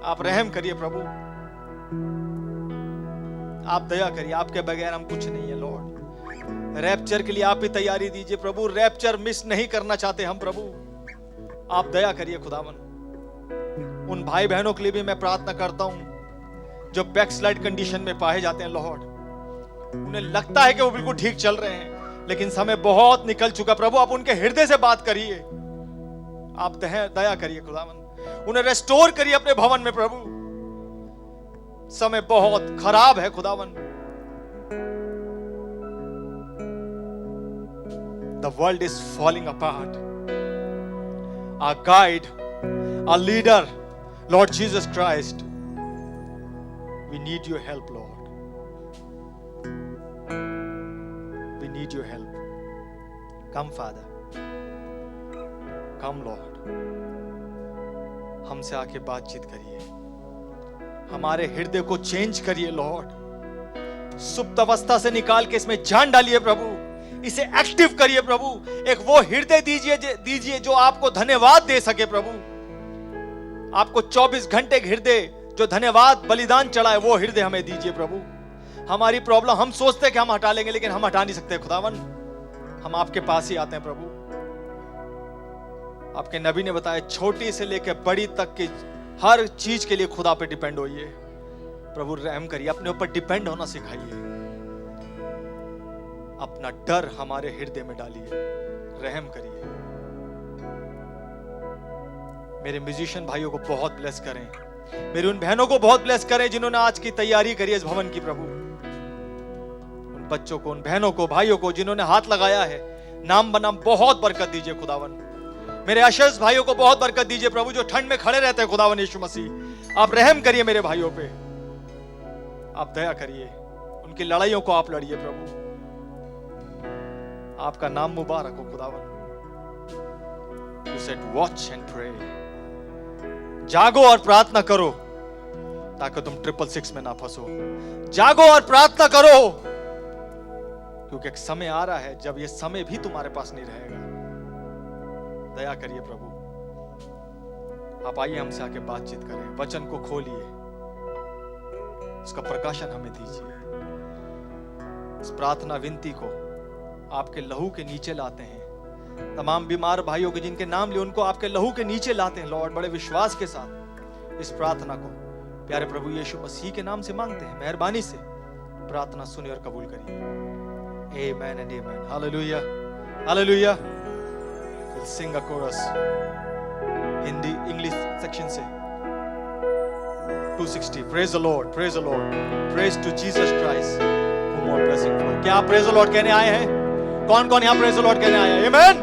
आप रहम करिए प्रभु, आप दया करिए, आपके बगैर हम कुछ नहीं है लॉर्ड। रैप्चर के लिए आप ही तैयारी दीजिए प्रभु, रैप्चर मिस नहीं करना चाहते हम प्रभु, आप दया करिए खुदावन। उन भाई बहनों के लिए भी मैं प्रार्थना करता हूं जो बैकस्लाइड कंडीशन में पाए जाते हैं लॉर्ड, उन्हें लगता है कि वो बिल्कुल ठीक चल रहे हैं लेकिन समय बहुत निकल चुका प्रभु, आप उनके हृदय से बात करिए, आप दया करिए खुदावन, उन्हें रेस्टोर करिए अपने भवन में प्रभु, समय बहुत खराब है खुदावन। The world is falling apart. Our guide, our leader, Lord Jesus Christ, we need your help, Lord. We need your help. Come, Father. Come, Lord. हमसे आके बातचीत करिए, हमारे हृदय को चेंज करिए लॉर्ड, सुप्त अवस्था से निकाल के इसमें जान डालिए प्रभु, इसे एक्टिव करिए प्रभु, एक वो हृदय दीजिए जो आपको धन्यवाद दे सके प्रभु, आपको 24 घंटे हृदय जो धन्यवाद बलिदान चढ़ाए वो हृदय हमें दीजिए प्रभु। हमारी प्रॉब्लम हम सोचते हैं कि हम हटा लेंगे लेकिन हम हटा नहीं सकते खुदावन, हम आपके पास ही आते हैं प्रभु। आपके नबी ने बताया छोटी से लेकर बड़ी तक की हर चीज के लिए खुदा पे डिपेंड होइए प्रभु, रहम करिए, अपने ऊपर डिपेंड होना सिखाइए, अपना डर हमारे हृदय में डालिए, रहम करिए। मेरे म्यूजिशियन भाइयों को बहुत ब्लेस करें, मेरी उन बहनों को बहुत ब्लेस करें जिन्होंने आज की तैयारी करी है इस भवन की प्रभु, उन बच्चों को, उन बहनों को, भाइयों को जिन्होंने हाथ लगाया है, नाम बनाम बहुत बरकत दीजिए खुदावन। मेरे अशर्स भाइयों को बहुत बरकत दीजिए प्रभु जो ठंड में खड़े रहते हैं खुदावन यीशु मसीह, आप रहम करिए मेरे भाइयों पे, आप दया करिए, उनकी लड़ाइयों को आप लड़िए प्रभु, आपका नाम मुबारक हो खुदावन। You said watch and pray, जागो और प्रार्थना करो ताकि तुम 666 में ना फंसो, जागो और प्रार्थना करो क्योंकि एक समय आ रहा है जब ये समय भी तुम्हारे पास नहीं रहेगा। दया करिए प्रभु, आप आइए हमसे आके बातचीत करें, वचन को खोलिए, उसका प्रकाशन हमें दीजिए। इस प्रार्थना विनती को आपके लहू के नीचे लाते हैं, तमाम बीमार भाइयों के जिनके नाम लिए उनको आपके लहू के नीचे लाते हैं लॉर्ड, बड़े विश्वास के साथ इस प्रार्थना को प्यारे प्रभु यीशु मसीह के नाम से मांगते हैं, मेहरबानी से प्रार्थना सुनिए और कबूल करिए। Amen and amen, hallelujah hallelujah. We'll sing a chorus, Hindi English section से 260, praise the Lord, praise the Lord, praise to Jesus Christ whom all blessing flow। क्या आप praise the Lord कहने आए हैं? कौन कौन यहाँ praise the Lord कहने आए हैं? Amen,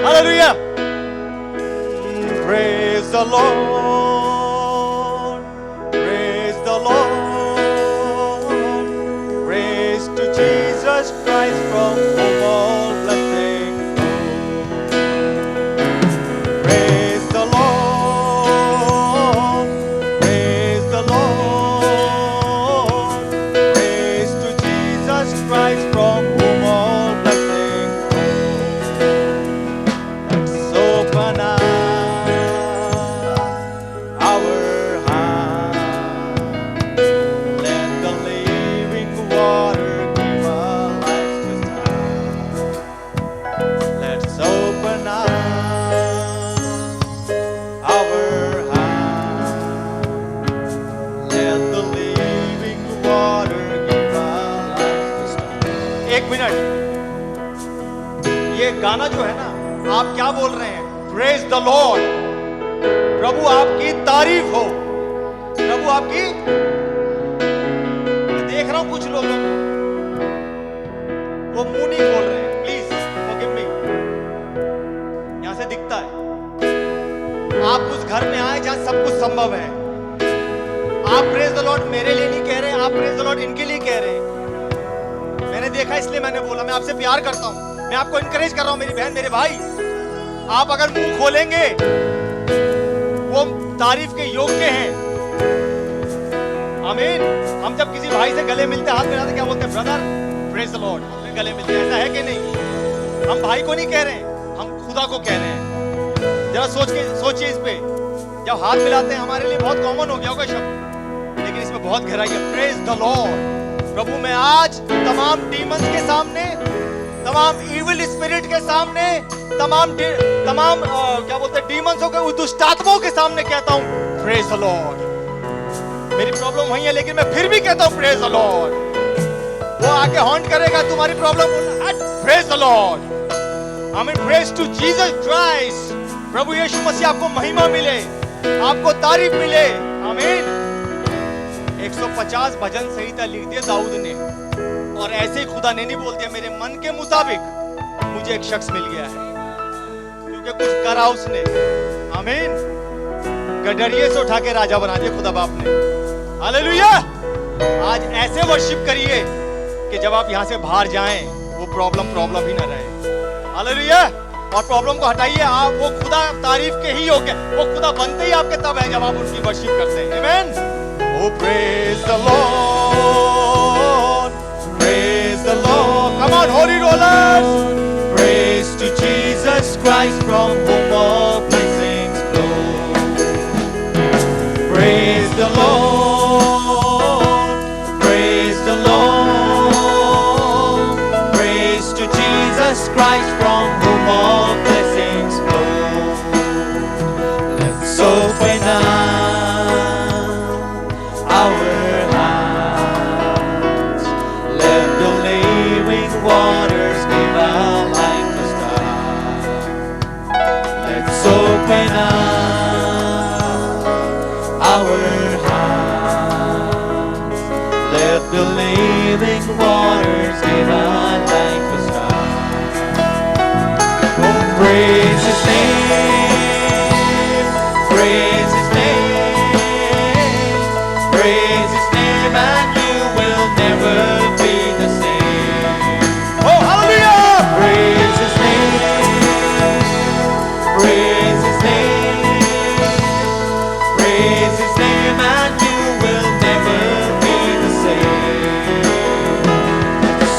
hallelujah, praise the Lord, praise the Lord, praise to Jesus Christ from whom all blessing गाना जो है ना, आप क्या बोल रहे हैं? प्रेज द लॉर्ड, प्रभु आपकी तारीफ हो, प्रभु आपकी। मैं देख रहा हूं कुछ लोगों को वो मुंह नहीं खोल रहे हैं, प्लीज फॉरगिव मी, यहां से दिखता है। आप उस घर में आए जहां सब कुछ संभव है, आप प्रेज द लॉर्ड मेरे लिए नहीं कह रहे, आप प्रेज द लॉर्ड इनके लिए कह रहे हैं। मैंने देखा इसलिए मैंने बोला, मैं आपसे प्यार करता हूं, मैं आपको इनकरेज कर रहा हूं मेरी बहन मेरे भाई, आप अगर मुंह खोलेंगे वो तारीफ के योग्य हैं। आमीन। हम जब किसी भाई से गले मिलते, हाथ मिलाते, क्या बोलते हैं? ब्रदर प्रेज द लॉर्ड, अपने गले मिलते हैं, ऐसा है कि नहीं? हम भाई को नहीं कह रहे हैं, हम खुदा को कह रहे हैं। जरा सोचिए इस पे, जब हाथ मिलाते हैं हमारे लिए बहुत कॉमन हो गया होगा शब्द, लेकिन इसमें बहुत गहराई है। Praise the Lord. प्रभु मैं आज तमाम डीमंस के सामने, तमाम इविल स्पिरिट के सामने, तमाम क्या बोलते हैं डीमंसों के, दुष्ट आत्माओं के सामने कहता हूं प्रेज द लॉर्ड। मेरी प्रॉब्लम वही है, लेकिन मैं फिर भी कहता हूं प्रेज द लॉर्ड। वो आके हॉन्ट करेगा तुम्हारी प्रॉब्लम, प्रेज द लॉर्ड। आमीन। Praise to Jesus Christ. प्रभु यीशु मसीह आपको महिमा मिले, आपको तारीफ मिले। आमीन। 150 भजन संहिता लिख दिया दाऊद ने, और ऐसे ही खुदा ने नहीं बोल दिया मेरे मन के मुताबिक मुझे एक शख्स मिल गया है, क्योंकि कुछ करा उसने। आमीन। गडरिये से उठा के राजा बना दिया खुदा बाप ने। हालेलुया। आज ऐसे वर्शिप करिए कि जब आप यहां से बाहर जाएं वो प्रॉब्लम ही ना रहे। हालेलुया। और प्रॉब्लम को हटाइए, आप वो खुदा तारीफ के ही योग्य, वो खुदा बनते ही आपके तब है जब आप उनकी वर्शिप करते हैं। आमीन। Oh, praise the Lord, praise the Lord. Come on, holy rollers. Praise to Jesus Christ, from whom all blessings flow. Praise the Lord, praise the Lord. Praise to Jesus Christ, from whom all blessings flow. Let's open our hearts, let the living waters give our life a start. Let's open our hearts, let the living waters give our life a start. Oh, praise His name, praise His name, praise His name, and you will never be the same. Oh, hallelujah! Praise His name, praise His name, praise His name, and you will never be the same.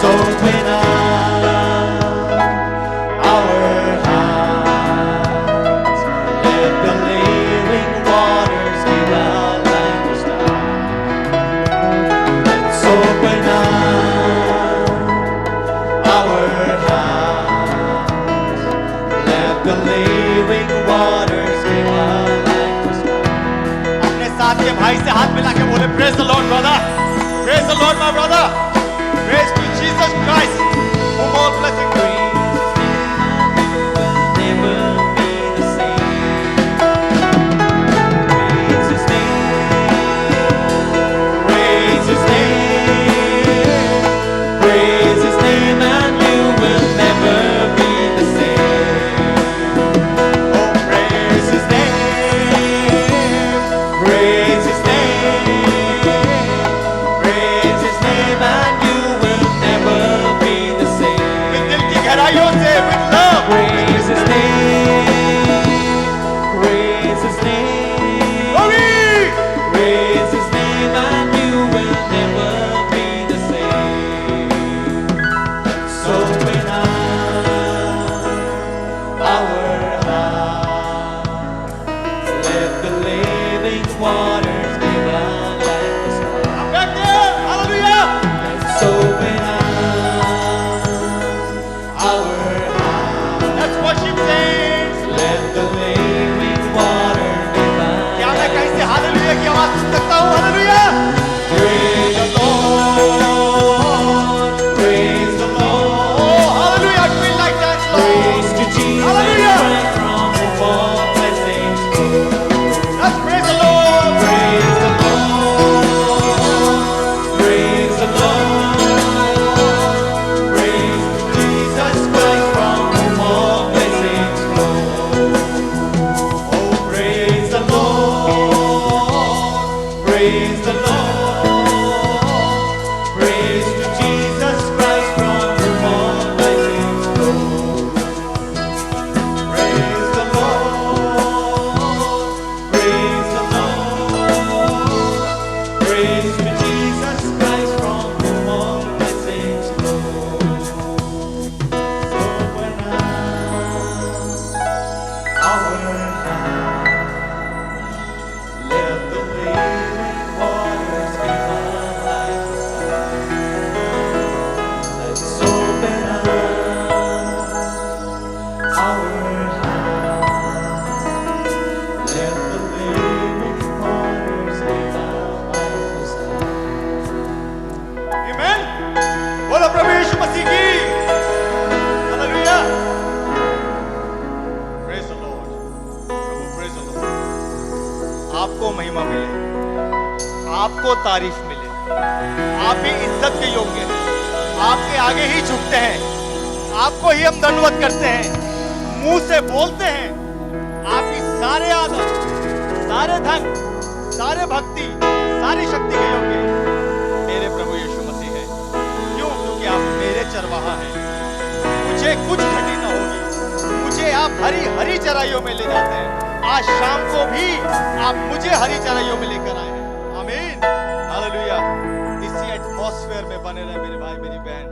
So open our hearts, let the living waters give our life a start. Let's open our hearts, let the living waters give our life a start. अपने साथ के भाई से हाथ मिला के बोले praise the Lord brother, praise the Lord my brother, praise to Jesus Christ, whom all blessings bring. Never be the same. Praise His name, praise His name, praise His name, and you will never be the same. Oh, praise His name, praise His name, praise His name, and you will never be the same. With दिल की गहराइयों से, with love, praise His name, praise His name, praise His name, and you will never be the same. So open our hearts, let the living waters give our life a start. I'm back there, hallelujah. Let's open our hearts. Let's worship saints. Let the living water give our life. क्या मैं कहीं से hallelujah की आवाज सुन सकता हूँ? Hallelujah. Praise the Lord, praise the Lord. Oh, hallelujah, I feel like that, Lord. Praise to Jesus Christ, from whom all blessings flow. Let's praise the Lord. Praise the Lord, praise the Lord. Praise to Jesus Christ, from whom all blessings flow. Oh, praise the Lord, praise the Lord. Praise to Jesus Christ, from whom all blessings flow. Praise the Lord, praise the Lord. Praise to Jesus Christ, from whom all blessings flow. So open our hearts, आपको तारीफ मिले। आप ही इज्जत के योग्य हैं, आपके आगे ही झुकते हैं, आपको ही हम दंडवत करते हैं, मुंह से बोलते हैं। आप ही सारे आदर, सारे धन, सारे भक्ति, सारी शक्ति के योग्य मेरे प्रभु यीशु मसीह है। क्यों? क्योंकि आप मेरे चरवाहा हैं, मुझे कुछ घटी न होगी। मुझे आप हरी हरी चराइयों में ले जाते हैं। आज शाम को भी आप मुझे हरी चराइयों में लेकर आए हैं। आमीन, हालेलुया। इसी एटमॉस्फेयर में बने रहे मेरे भाई मेरी बहन,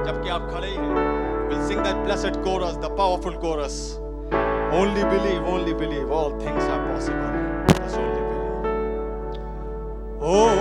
जबकि आप खड़े ही हैं। We'll sing that blessed chorus, the powerful chorus. Only believe, all things are possible. Just only believe. Only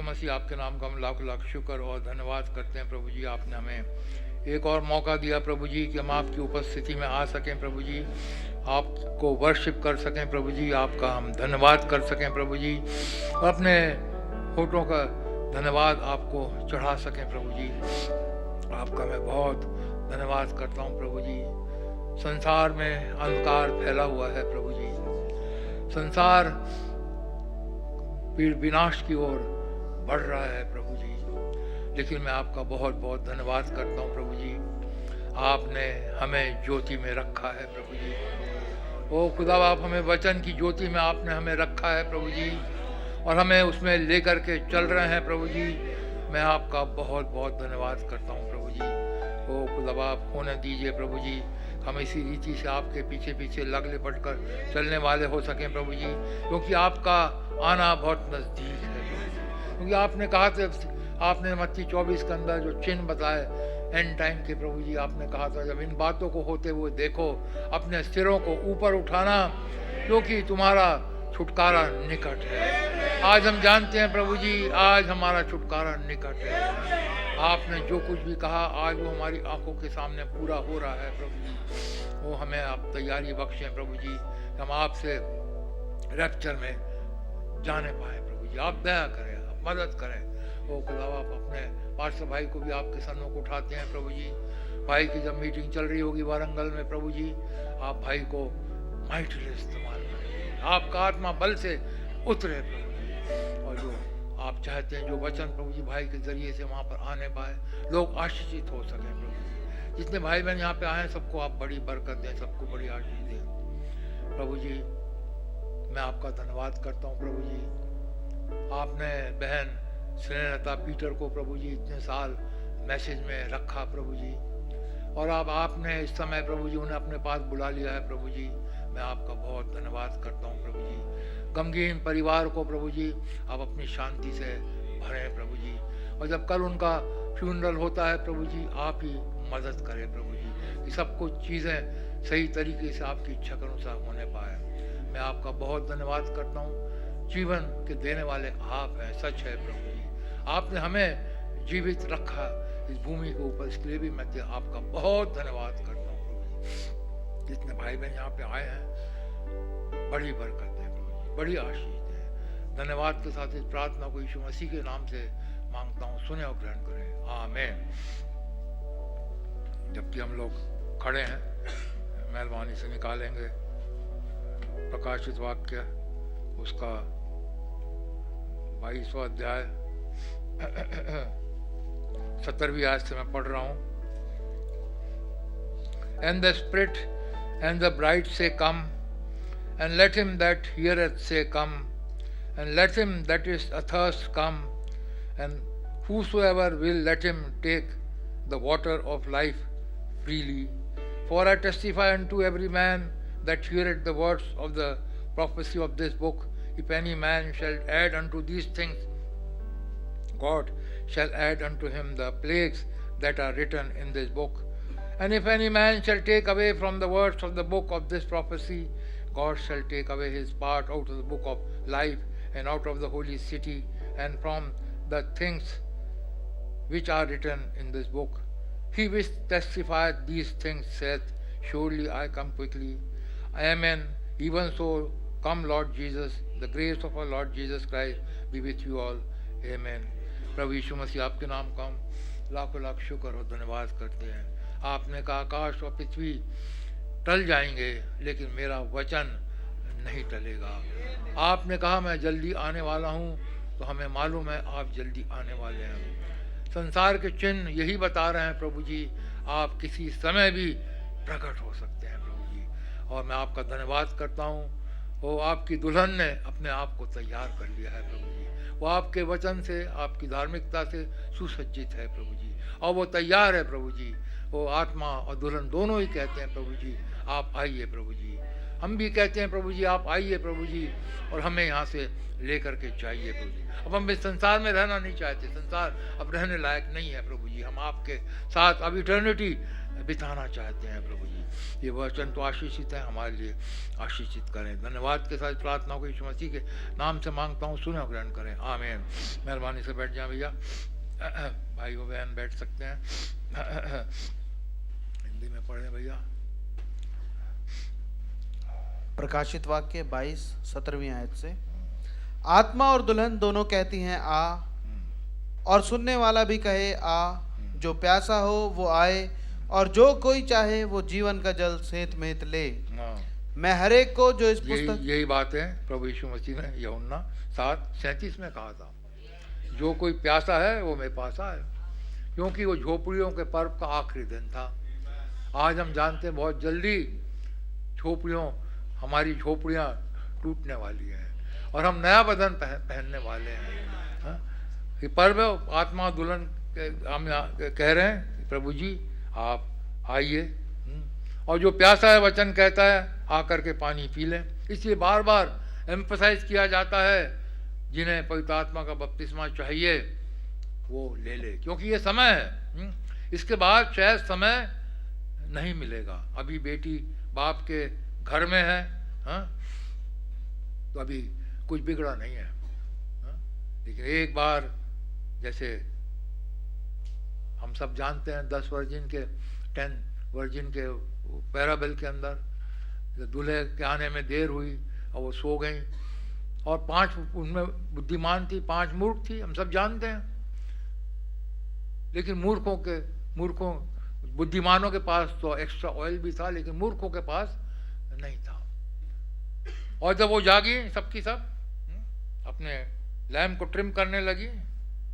मसीह आपके नाम का हम लाख लाख शुक्र और धन्यवाद करते हैं प्रभु जी। आपने हमें एक और मौका दिया प्रभु जी कि हम आपकी उपस्थिति में आ सकें प्रभु जी, आपको वर्शिप कर सकें प्रभु जी, आपका हम धन्यवाद कर सकें प्रभु जी, अपने होठों का धन्यवाद आपको चढ़ा सकें प्रभु जी। आपका मैं बहुत धन्यवाद करता हूँ प्रभु जी। संसार में अंधकार फैला हुआ है प्रभु जी, संसार विनाश की ओर बढ़ रहा है प्रभु जी, लेकिन मैं आपका बहुत बहुत धन्यवाद करता हूँ प्रभु जी। आपने हमें ज्योति में रखा है प्रभु जी। ओ खुदा, आप हमें वचन की ज्योति में आपने हमें रखा है प्रभु जी, और हमें उसमें लेकर के चल रहे हैं प्रभु जी। मैं आपका बहुत बहुत धन्यवाद करता हूँ प्रभु जी। ओ खुदा, आप होने दीजिए प्रभु जी, हम इसी रीति से आपके पीछे पीछे लग लिपट कर चलने वाले हो सकें प्रभु जी, क्योंकि आपका आना बहुत नज़दीक है। क्योंकि आपने कहा था, आपने मत्ती 24 के अंदर जो चिन्ह बताए एंड टाइम के प्रभु जी, आपने कहा था जब इन बातों को होते हुए देखो, अपने सिरों को ऊपर उठाना, क्योंकि तुम्हारा छुटकारा निकट है। आज हम जानते हैं प्रभु जी, आज हमारा छुटकारा निकट है। आपने जो कुछ भी कहा आज वो हमारी आंखों के सामने पूरा हो रहा है प्रभु जी। वो हमें आप तैयारी बख्शें प्रभु जी, हम आपसे रैप्चर में जाने पाए प्रभु जी। आप दया करें, आप मदद करें। ओ खुदा, आप अपने पास्टर भाई को भी आपके सन्नों को उठाते हैं प्रभु जी। भाई की जब मीटिंग चल रही होगी वारंगल में प्रभु जी, आप भाई को माइटली इस्तेमाल करें, आपका आत्मा बल से उतरे प्रभु जी, और जो आप चाहते हैं जो वचन प्रभु जी भाई के जरिए से वहाँ पर आने पाए, लोग आशीषित हो सकें प्रभु जी। जितने भाई बहन यहाँ पे आए हैं सबको आप बड़ी बरकत दें, सबको बड़ी आशीष दें प्रभु जी। मैं आपका धन्यवाद करता हूँ प्रभु जी। आपने बहन स्नेहलता पीटर को प्रभु जी इतने साल मैसेज में रखा प्रभु जी, और अब आपने इस समय प्रभु जी उन्हें अपने पास बुला लिया है प्रभु जी। मैं आपका बहुत धन्यवाद करता हूँ प्रभु जी। गमगीन परिवार को प्रभु जी आप अपनी शांति से भरें प्रभु जी, और जब कल उनका फ्यूनरल होता है प्रभु जी आप ही मदद करें प्रभु जी कि सब कुछ चीज़ें सही तरीके से आपकी इच्छा के अनुसार होने पाए। मैं आपका बहुत धन्यवाद करता हूँ। जीवन के देने वाले आप हैं, सच है प्रभु जी। आपने हमें जीवित रखा इस भूमि के ऊपर, इसके लिए भी मैं आपका बहुत धन्यवाद करता हूँ प्रभु जी। जितने भाई बहन यहाँ पे आए हैं बड़ी बरकत दें प्रभु जी, बड़ी आशीष दें। धन्यवाद के साथ इस प्रार्थना को यीशु मसीह के नाम से मांगता हूँ, सुने और ग्रहण करें, आमीन। जबकि हम लोग खड़े हैं, मेहरबानी से निकालेंगे प्रकाशित वाक्य उसका 22वां अध्याय 17वीं आयत से मैं पढ़ रहा हूँ। And the Spirit and the bride say, Come, and let him that heareth say, Come, and let him that is athirst come, and whosoever will, let him take the water of life freely. For I testify unto every man that heareth the words of the prophecy of this book, if any man shall add unto these things, God shall add unto him the plagues that are written in this book. And if any man shall take away from the words of the book of this prophecy, God shall take away his part out of the book of life, and out of the holy city, and from the things which are written in this book. He which testifieth these things saith, Surely I come quickly. Amen. Even so, come Lord Jesus. The grace of our Lord Jesus Christ be with you all. Amen. प्रभु यीशु मसीह आपके नाम का हम लाखों लाख शुक्र और धन्यवाद करते हैं। आपने कहा आकाश और पृथ्वी टल जाएंगे लेकिन मेरा वचन नहीं टलेगा। आपने कहा मैं जल्दी आने वाला हूँ, तो हमें मालूम है आप जल्दी आने वाले हैं। संसार के चिन्ह यही बता रहे हैं प्रभु जी, आप किसी समय भी प्रकट हो सकते हैं प्रभु जी। और मैं आपका धन्यवाद करता हूँ, वो आपकी दुल्हन ने अपने आप को तैयार कर लिया है प्रभु जी। वो आपके वचन से, आपकी धार्मिकता से सुसज्जित है प्रभु जी, और वो तैयार है प्रभु जी। वो आत्मा और दुल्हन दोनों ही कहते हैं प्रभु जी आप आइए प्रभु जी। हम भी कहते हैं प्रभु जी आप आइए प्रभु जी, और हमें यहाँ से लेकर के जाइए प्रभु जी। अब हम इस संसार में रहना नहीं चाहते, संसार अब रहने लायक नहीं है प्रभु जी। हम आपके साथ अब इटर्निटी बिताना चाहते हैं प्रभु जी। ये वचन तो आशीषित है, हमारे लिए आशीषित करें। धन्यवाद के साथ प्रार्थना को यीशु मसीह के नाम से मांगता हूँ, सुने और ग्रहण करें, आमीन। मेहरबानी से बैठ जाएं भैया, भाइयों बहन बैठ सकते हैं। हिंदी में पढ़ें भैया। प्रकाशित वाक्य 22 17वीं आयत से, आत्मा और दुल्हन दोनों कहती हैं आ, और सुनने वाला भी कहे आ। जो प्यासा हो वो आए, और जो कोई चाहे वो जीवन का जल सेंत मेंत ले। मैं हरेक को जो इस पुस्तक, यही बात है प्रभु यीशु मसीह ने यूहन्ना 7:37 में कहा था, जो कोई प्यासा है वो मेरे पास आए, क्योंकि वो झोपड़ियों के पर्व का आखिरी दिन था। आज हम जानते हैं बहुत जल्दी हमारी झोपड़ियाँ टूटने वाली हैं और हम नया बदन पहनने वाले हैं। ये पर्व आत्मा दुल्हन हम कह रहे हैं प्रभु जी आप आइए, और जो प्यासा है वचन कहता है आकर के पानी पी लें। इसलिए बार बार एम्फसाइज किया जाता है, जिन्हें पवित्र आत्मा का बपतिस्मा चाहिए वो ले ले, क्योंकि ये समय है। इसके बाद शायद समय नहीं मिलेगा। अभी बेटी बाप के घर में है, तो अभी कुछ बिगड़ा नहीं है, लेकिन एक बार जैसे हम सब जानते हैं 10 वर्जिन के पैराबल के अंदर दूल्हे के आने में देर हुई और वो सो गई, और 5 उनमें बुद्धिमान थी, 5 मूर्ख थी, हम सब जानते हैं। लेकिन बुद्धिमानों के पास तो एक्स्ट्रा ऑयल भी था, लेकिन मूर्खों के पास नहीं था। और जब वो जागी सबकी सब अपने लैम्प को ट्रिम करने लगी।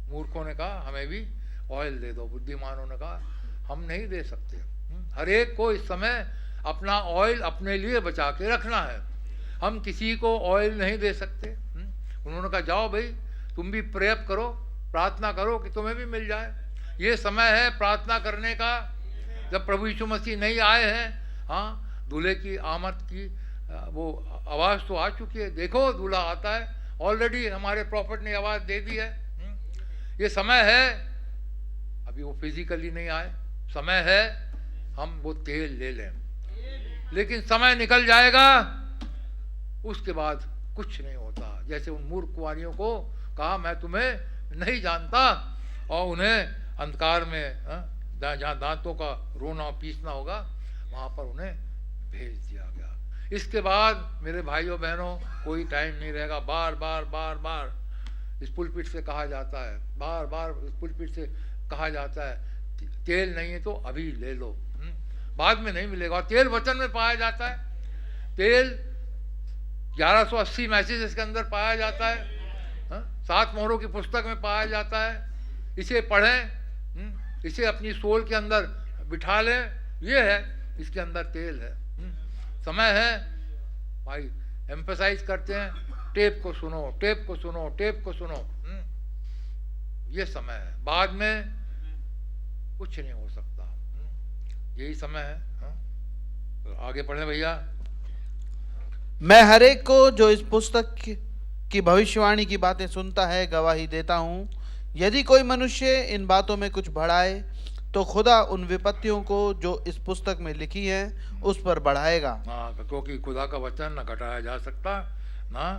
मूर्खों ने कहा हमें भी ऑयल दे दो, बुद्धिमानों ने कहा हम नहीं दे सकते। हर एक को इस समय अपना ऑयल अपने लिए बचा के रखना है, हम किसी को ऑयल नहीं दे सकते। उन्होंने कहा जाओ भाई तुम भी प्रेप करो, प्रार्थना करो कि तुम्हें भी मिल जाए। ये समय है प्रार्थना करने का, जब प्रभु यीशु मसीह नहीं आए हैं। हाँ, दूल्हे की आमद की वो आवाज़ तो आ चुकी है, देखो दूल्हा आता है, ऑलरेडी हमारे प्रॉफिट ने आवाज़ दे दी है। ये समय है, अभी वो फिजिकली नहीं आए, समय है हम वो तेल ले लें, लेकिन समय निकल जाएगा, उसके बाद कुछ नहीं होता। जैसे उन मूर्ख कुंवारियों को कहा मैं तुम्हें नहीं जानता, और उन्हें अंधकार में जहाँ दांतों का रोना पीसना होगा वहाँ पर उन्हें भेज दिया गया। इसके बाद मेरे भाइयों बहनों कोई टाइम नहीं रहेगा। बार बार बार बार इस पुलपिट से कहा जाता है, बार बार इस पुलपिट से कहा जाता है तेल नहीं है तो अभी ले लो, बाद में नहीं मिलेगा। और तेल वचन में पाया जाता है, तेल 1180 मैसेजेस के अंदर पाया जाता है, 7 मोहरों की पुस्तक में पाया जाता है। इसे पढ़ें, इसे अपनी सोल के अंदर बिठा लें, ये है इसके अंदर तेल है। समय है भाई, एम्फसाइज करते हैं टेप को सुनो, टेप को सुनो, टेप को सुनो। ये समय है, बाद में कुछ नहीं हो सकता। यही समय है। तो आगे पढ़ें भैया। मैं हर एक को जो इस पुस्तक की भविष्यवाणी की बातें सुनता है गवाही देता हूँ। यदि कोई मनुष्य इन बातों में कुछ बढ़ाए तो खुदा उन विपत्तियों को जो इस पुस्तक में लिखी हैं उस पर बढ़ाएगा। हाँ, क्योंकि खुदा का वचन न घटाया जा सकता ना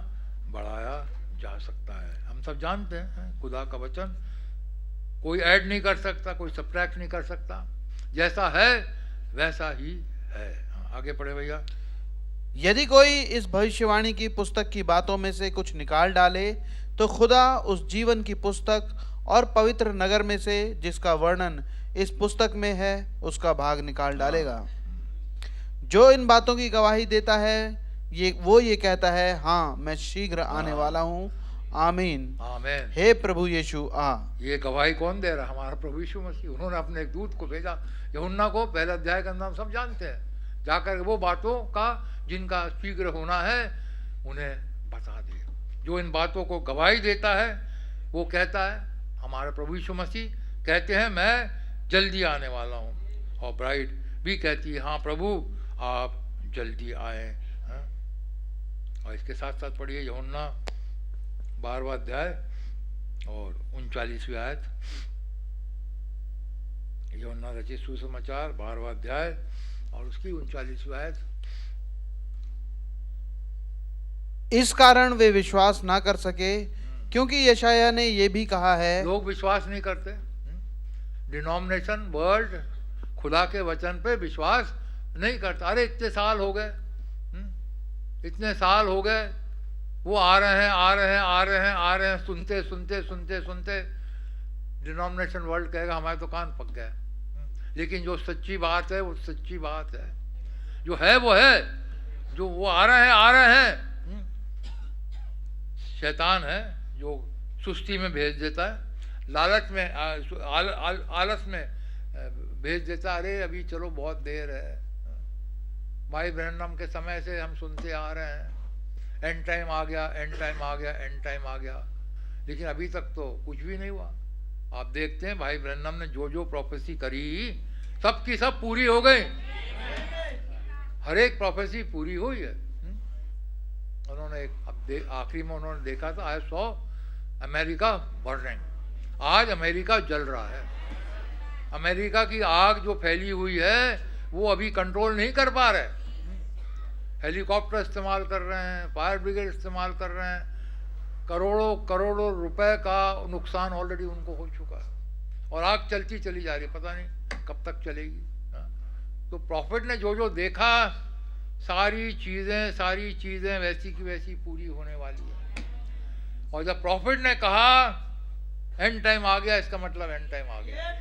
बढ़ाया जा सकता है। हम सब जानते हैं खुदा का वचन कोई ऐड नहीं कर सकता, कोई सब्ट्रैक्ट नहीं कर सकता, जैसा है वैसा ही है। हाँ, आगे पढ़े भैया। यदि कोई इस भविष्यवाणी की पुस्तक की बातों में से कुछ निकाल डाले तो खुदा उस जीवन की पुस्तक और पवित्र नगर में से जिसका वर्णन इस पुस्तक में है उसका भाग निकाल डालेगा। जो इन बातों की गवाही देता है ये कहता है हाँ मैं शीघ्र आने वाला हूँ। आमीन आमीन। हे प्रभु यीशु आ। ये गवाही कौन दे रहा? हमारा प्रभु यीशु मसीह। उन्होंने अपने एक दूत को भेजा यूहन्ना को, पहला अध्याय का नाम सब जानते हैं, जाकर वो बातों का जिनका शीघ्र होना है उन्हें बता दे। जो इन बातों को गवाही देता है वो कहता है, हमारा प्रभु यीशु मसीह कहते हैं मैं जल्दी आने वाला हूँ, और ब्राइड भी कहती है हाँ प्रभु आप जल्दी आए। और इसके साथ साथ पढ़िए यूहन्ना 12वां अध्याय और 39वीं आयत। यूहन्ना रचित सुसमाचार 12वां अध्याय और उसकी 39वीं आयत। इस कारण वे विश्वास ना कर सके क्योंकि यशायाह ने ये भी कहा है। लोग विश्वास नहीं करते, डिनोमिनेशन वर्ल्ड खुदा के वचन पे विश्वास नहीं करता। अरे इतने साल हो गए, इतने साल हो गए, वो आ रहे हैं आ रहे हैं आ रहे हैं आ रहे हैं, सुनते सुनते सुनते सुनते डिनोमिनेशन वर्ल्ड कहेगा हमारे तो कान पक गए। लेकिन जो सच्ची बात है वो सच्ची बात है, जो है वो है, जो वो आ रहे हैं आ रहे हैं। शैतान है जो सुस्ती में भेज देता है, लालच में आलस में भेज देता है। अरे अभी चलो बहुत देर है, भाई ब्रैनम के समय से हम सुनते आ रहे हैं एंड टाइम आ गया, एंड टाइम आ गया, एंड टाइम आ गया, लेकिन अभी तक तो कुछ भी नहीं हुआ। आप देखते हैं भाई ब्रैनम ने जो जो प्रोफेसी करी सब की सब पूरी हो गई, हर एक प्रोफेसी पूरी हुई है। उन्होंने एक आखिरी में उन्होंने देखा था आई सॉ अमेरिका बर्निंग, आज अमेरिका जल रहा है। अमेरिका की आग जो फैली हुई है वो अभी कंट्रोल नहीं कर पा रहे, हेलीकॉप्टर इस्तेमाल कर रहे हैं, फायर ब्रिगेड इस्तेमाल कर रहे हैं, करोड़ों करोड़ों रुपए का नुकसान ऑलरेडी उनको हो चुका है, और आग चलती चली जा रही है, पता नहीं कब तक चलेगी। तो प्रॉफिट ने जो जो देखा सारी चीज़ें वैसी की वैसी पूरी होने वाली है। और जब प्रॉफिट ने कहा एंड टाइम आ गया, इसका मतलब एंड टाइम आ गया।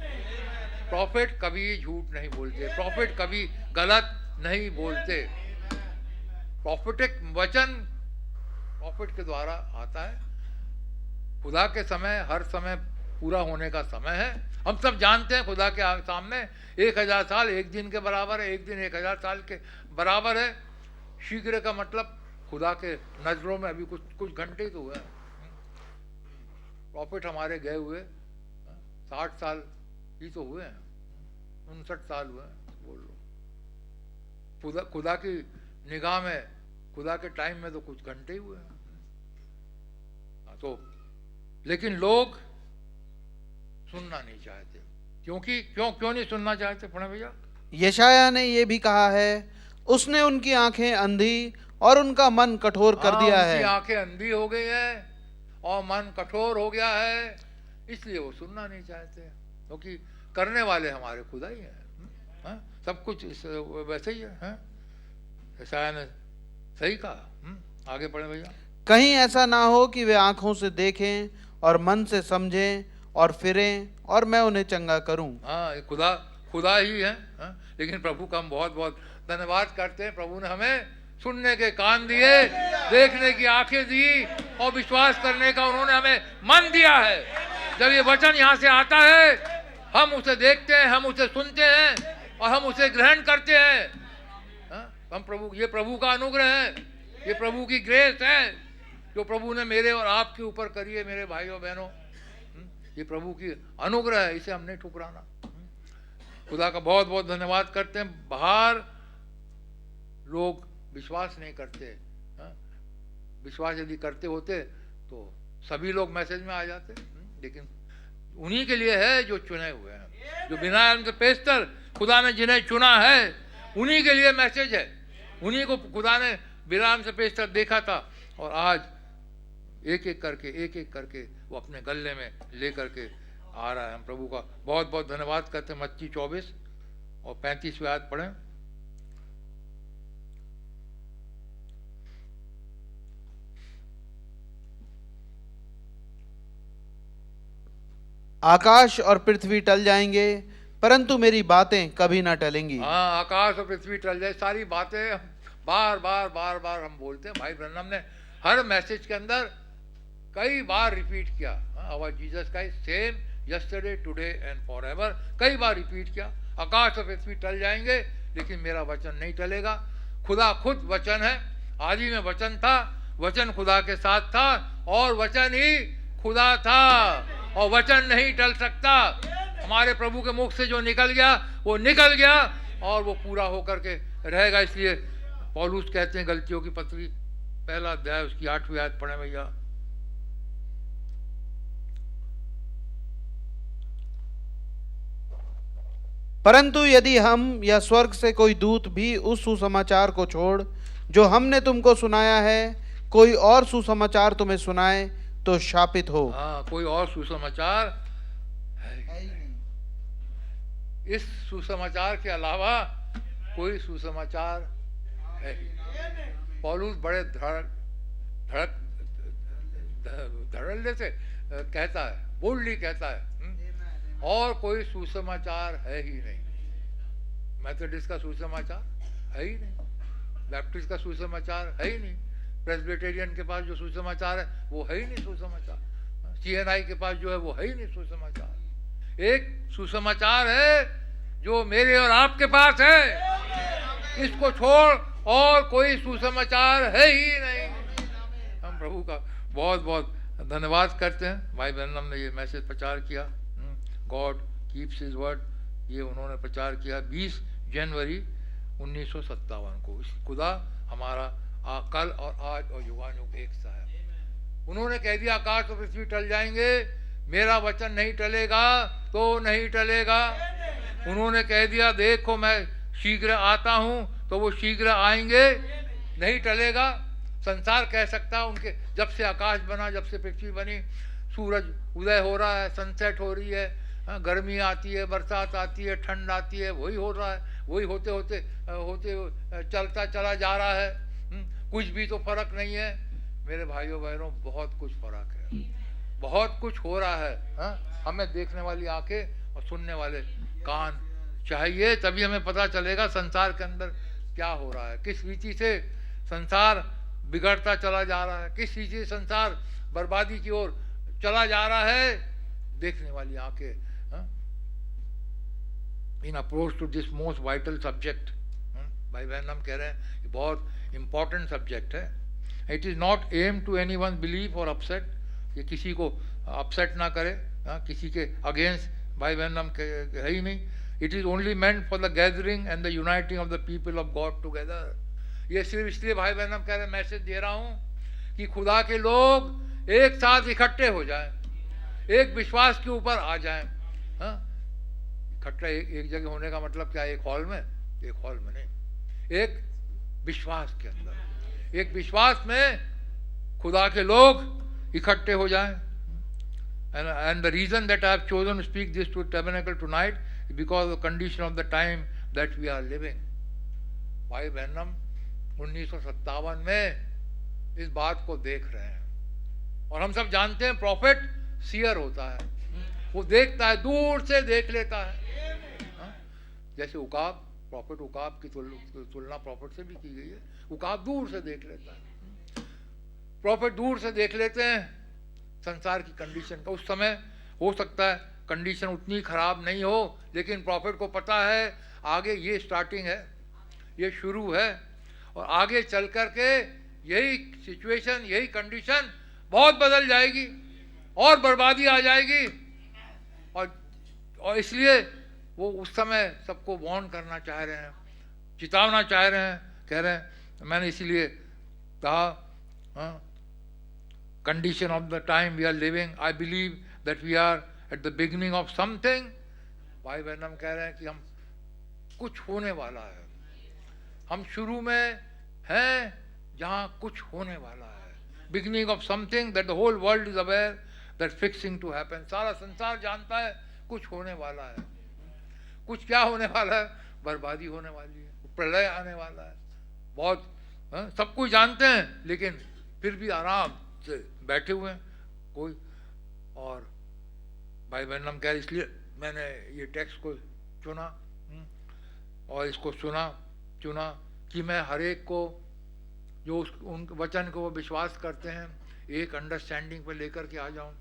प्रॉफिट कभी झूठ नहीं बोलते, प्रॉफिट कभी गलत नहीं बोलते। प्रॉफिटिक वचन प्रॉफिट के द्वारा आता है, खुदा के समय हर समय पूरा होने का समय है। हम सब जानते हैं खुदा के सामने 1000 साल एक दिन के बराबर है, एक दिन 1000 साल के बराबर है। शीघ्र का मतलब खुदा के नजरों में अभी कुछ घंटे तो हुए हैं। प्रॉफिट हमारे गए हुए 60 साल ही तो हुए हैं, 59 साल हुए हैं, बोल लो। खुदा की निगाह में, खुदा के टाइम में तो कुछ घंटे ही हुए हैं। तो लेकिन लोग सुनना नहीं चाहते। क्योंकि क्यों नहीं सुनना चाहते पढ़े भैया? यशाया ने ये भी कहा है, उसने उनकी आंखें अंधी और उनका मन कठोर कर दिया है। उनकी आंखें अंधी हो गई है और मन कठोर हो गया है, इसलिए वो सुनना नहीं चाहते। क्योंकि करने वाले हमारे खुदा ही हैं। सब कुछ वैसे ही है। यशाया ने सही कहा। आगे पढ़े भैया। कहीं ऐसा ना हो कि वे आंखों से देखें और मन से समझें और फिरें और मैं उन्हें चंगा करूं। हाँ, खुदा ही है। लेकिन प्रभु का हम बहुत बहुत धन्यवाद करते हैं। प्रभु ने हमें सुनने के कान दिए, देखने की आंखें दी और विश्वास करने का उन्होंने हमें मन दिया है। जब ये वचन यहाँ से आता है, हम उसे देखते हैं, हम उसे सुनते हैं और हम उसे ग्रहण करते हैं। ये प्रभु का अनुग्रह है, ये प्रभु की ग्रेस है जो प्रभु ने मेरे और आपके ऊपर करी है, मेरे भाइयों बहनों। ये प्रभु की अनुग्रह है, इसे हम नहीं ठुकराना। खुदा का बहुत बहुत धन्यवाद करते हैं। बाहर लोग विश्वास नहीं करते। विश्वास यदि करते होते तो सभी लोग मैसेज में आ जाते। लेकिन उन्हीं के लिए है जो चुने हुए हैं, जो बिना इनके पेस्तर खुदा ने जिन्हें चुना है, उन्हीं के लिए मैसेज है। उन्हीं को खुदा ने बिलाम से पेस्तर देखा था और आज एक एक करके वो अपने गले में ले करके आ रहा है। हम प्रभु का बहुत बहुत धन्यवाद करते हैं। मत्ती 24 और 35वें आयत पढ़ें। आकाश और पृथ्वी टल जाएंगे परंतु मेरी बातें कभी ना टलेंगी। हाँ, आकाश और पृथ्वी टल जाए, सारी बातें बार बार हम बोलते हैं। भाई ब्रह्मम ने हर मैसेज के अंदर कई बार रिपीट किया, आवर जीसस का same yesterday today and forever, कई बार रिपीट किया। आकाश और पृथ्वी टल जाएंगे लेकिन मेरा वचन नहीं टलेगा। खुदा खुद वचन है। आदि में वचन था, वचन खुदा के साथ था और वचन ही खुदा था और वचन नहीं टल सकता। हमारे प्रभु के मुख से जो निकल गया वो निकल गया और वो पूरा होकर के रहेगा। इसलिए पौलुस कहते हैं गलतियों की पत्री 1 अध्याय उसकी 8वीं आयत पढ़े भैया। परंतु यदि हम या स्वर्ग से कोई दूत भी उस सुसमाचार को छोड़ जो हमने तुमको सुनाया है कोई और सुसमाचार तुम्हें सुनाए तो शापित हो। हाँ, कोई और सुसमाचार है। इस सुसमाचार के अलावा कोई सुसमाचार है। पौलुस बड़े धड़ल्ले से कहता है, बोल्डली कहता है, और कोई सुसमाचार है ही नहीं। मेथोडिस्ट का सुसमाचार है ही नहीं, बैप्टिस्ट का सुसमाचार है ही नहीं, प्रेस्बिटेरियन के पास जो सुसमाचार है वो है ही नहीं सुसमाचार, CNI के पास जो है वो है ही नहीं सुसमाचार। एक सुसमाचार है जो मेरे और आपके पास है, इसको छोड़ और कोई सुसमाचार है ही नहीं। हम प्रभु का बहुत बहुत धन्यवाद करते हैं। भाई ब्रैनम ने ये मैसेज प्रचार किया, गॉड कीप्स हिज वर्ड, ये उन्होंने प्रचार किया 20 जनवरी 1957 को। खुदा हमारा कल और आज और युगानुयुग एक सा है। उन्होंने कह दिया आकाश और पृथ्वी टल जाएंगे, मेरा वचन नहीं टलेगा तो नहीं टलेगा। उन्होंने कह दिया देखो मैं शीघ्र आता हूं, तो वो शीघ्र आएंगे, नहीं टलेगा। संसार कह सकता उनके, जब से आकाश बना, जब से पृथ्वी बनी, सूरज उदय हो रहा है, सनसेट हो रही है, गर्मी आती है, बरसात आती है, ठंड आती है, वही हो रहा है, वही होते होते चलता चला जा रहा है। कुछ भी तो फर्क नहीं है मेरे भाइयों बहनों, बहुत कुछ फर्क है, बहुत कुछ हो रहा है। हमें देखने वाली आंखें और सुनने वाले कान चाहिए, तभी हमें पता चलेगा संसार के अंदर क्या हो रहा है, किस रीति से संसार बिगड़ता चला जा रहा है, किस रीति से संसार बर्बादी की ओर चला जा रहा है, देखने वाली आंखें in approach to this most vital subject. भाई बहन हम कह रहे हैं कि बहुत इंपॉर्टेंट सब्जेक्ट है। It is not aim to any one believe और अपसेट, ये किसी को अपसेट ना करे, किसी के अगेंस्ट भाई बहन हम है ही नहीं। It is only meant for the gathering and the uniting of the people of God together. ये सिर्फ इसलिए भाई बहन हम कह रहे हैं, मैसेज दे रहा हूँ कि खुदा के लोग एक साथ इकट्ठे हो जाएं, एक विश्वास के ऊपर आ जाएं। इकट्ठा एक जगह होने का मतलब क्या है? एक हॉल में, एक हॉल में नहीं, एक विश्वास के अंदर, एक विश्वास में खुदा के लोग इकट्ठे हो जाएं। And the reason that I have chosen to speak this to Tabernacle tonight is because of the condition of the time that we are living. भाई बहनम 1957 में इस बात को देख रहे हैं, और हम सब जानते हैं प्रॉफिट सीयर होता है, वो देखता है, दूर से देख लेता है। जैसे उकाब, प्रॉफिट उकाब की तुलना प्रॉफिट से भी की गई है। उकाब दूर से देख लेता है, प्रॉफिट दूर से देख लेते हैं संसार की कंडीशन का। उस समय हो सकता है कंडीशन उतनी खराब नहीं हो, लेकिन प्रॉफिट को पता है आगे ये स्टार्टिंग है, ये शुरू है, और आगे चल कर के यही सिचुएशन, यही कंडीशन बहुत बदल जाएगी और बर्बादी आ जाएगी। और इसलिए वो उस समय सबको वार्न करना चाह रहे हैं, चितावना चाह रहे हैं, कह रहे हैं। मैंने इसीलिए कहा condition of the time we are living, I believe that we are at the beginning of something। भाई बहन हम कह रहे हैं कि हम कुछ होने वाला है, हम शुरू में हैं जहाँ कुछ होने वाला है। beginning of something that the whole world is aware that fixing to happen। सारा संसार जानता है कुछ होने वाला है। कुछ क्या होने वाला है? बर्बादी होने वाली है, प्रलय आने वाला है। बहुत सब कुछ जानते हैं, लेकिन फिर भी आराम से बैठे हुए हैं कोई। और भाई बहन हम कह रहे, इसलिए मैंने ये टेक्स्ट को चुना और इसको चुना कि मैं हर एक को जो उन वचन को वो विश्वास करते हैं, एक अंडरस्टैंडिंग पर लेकर के आ जाऊं,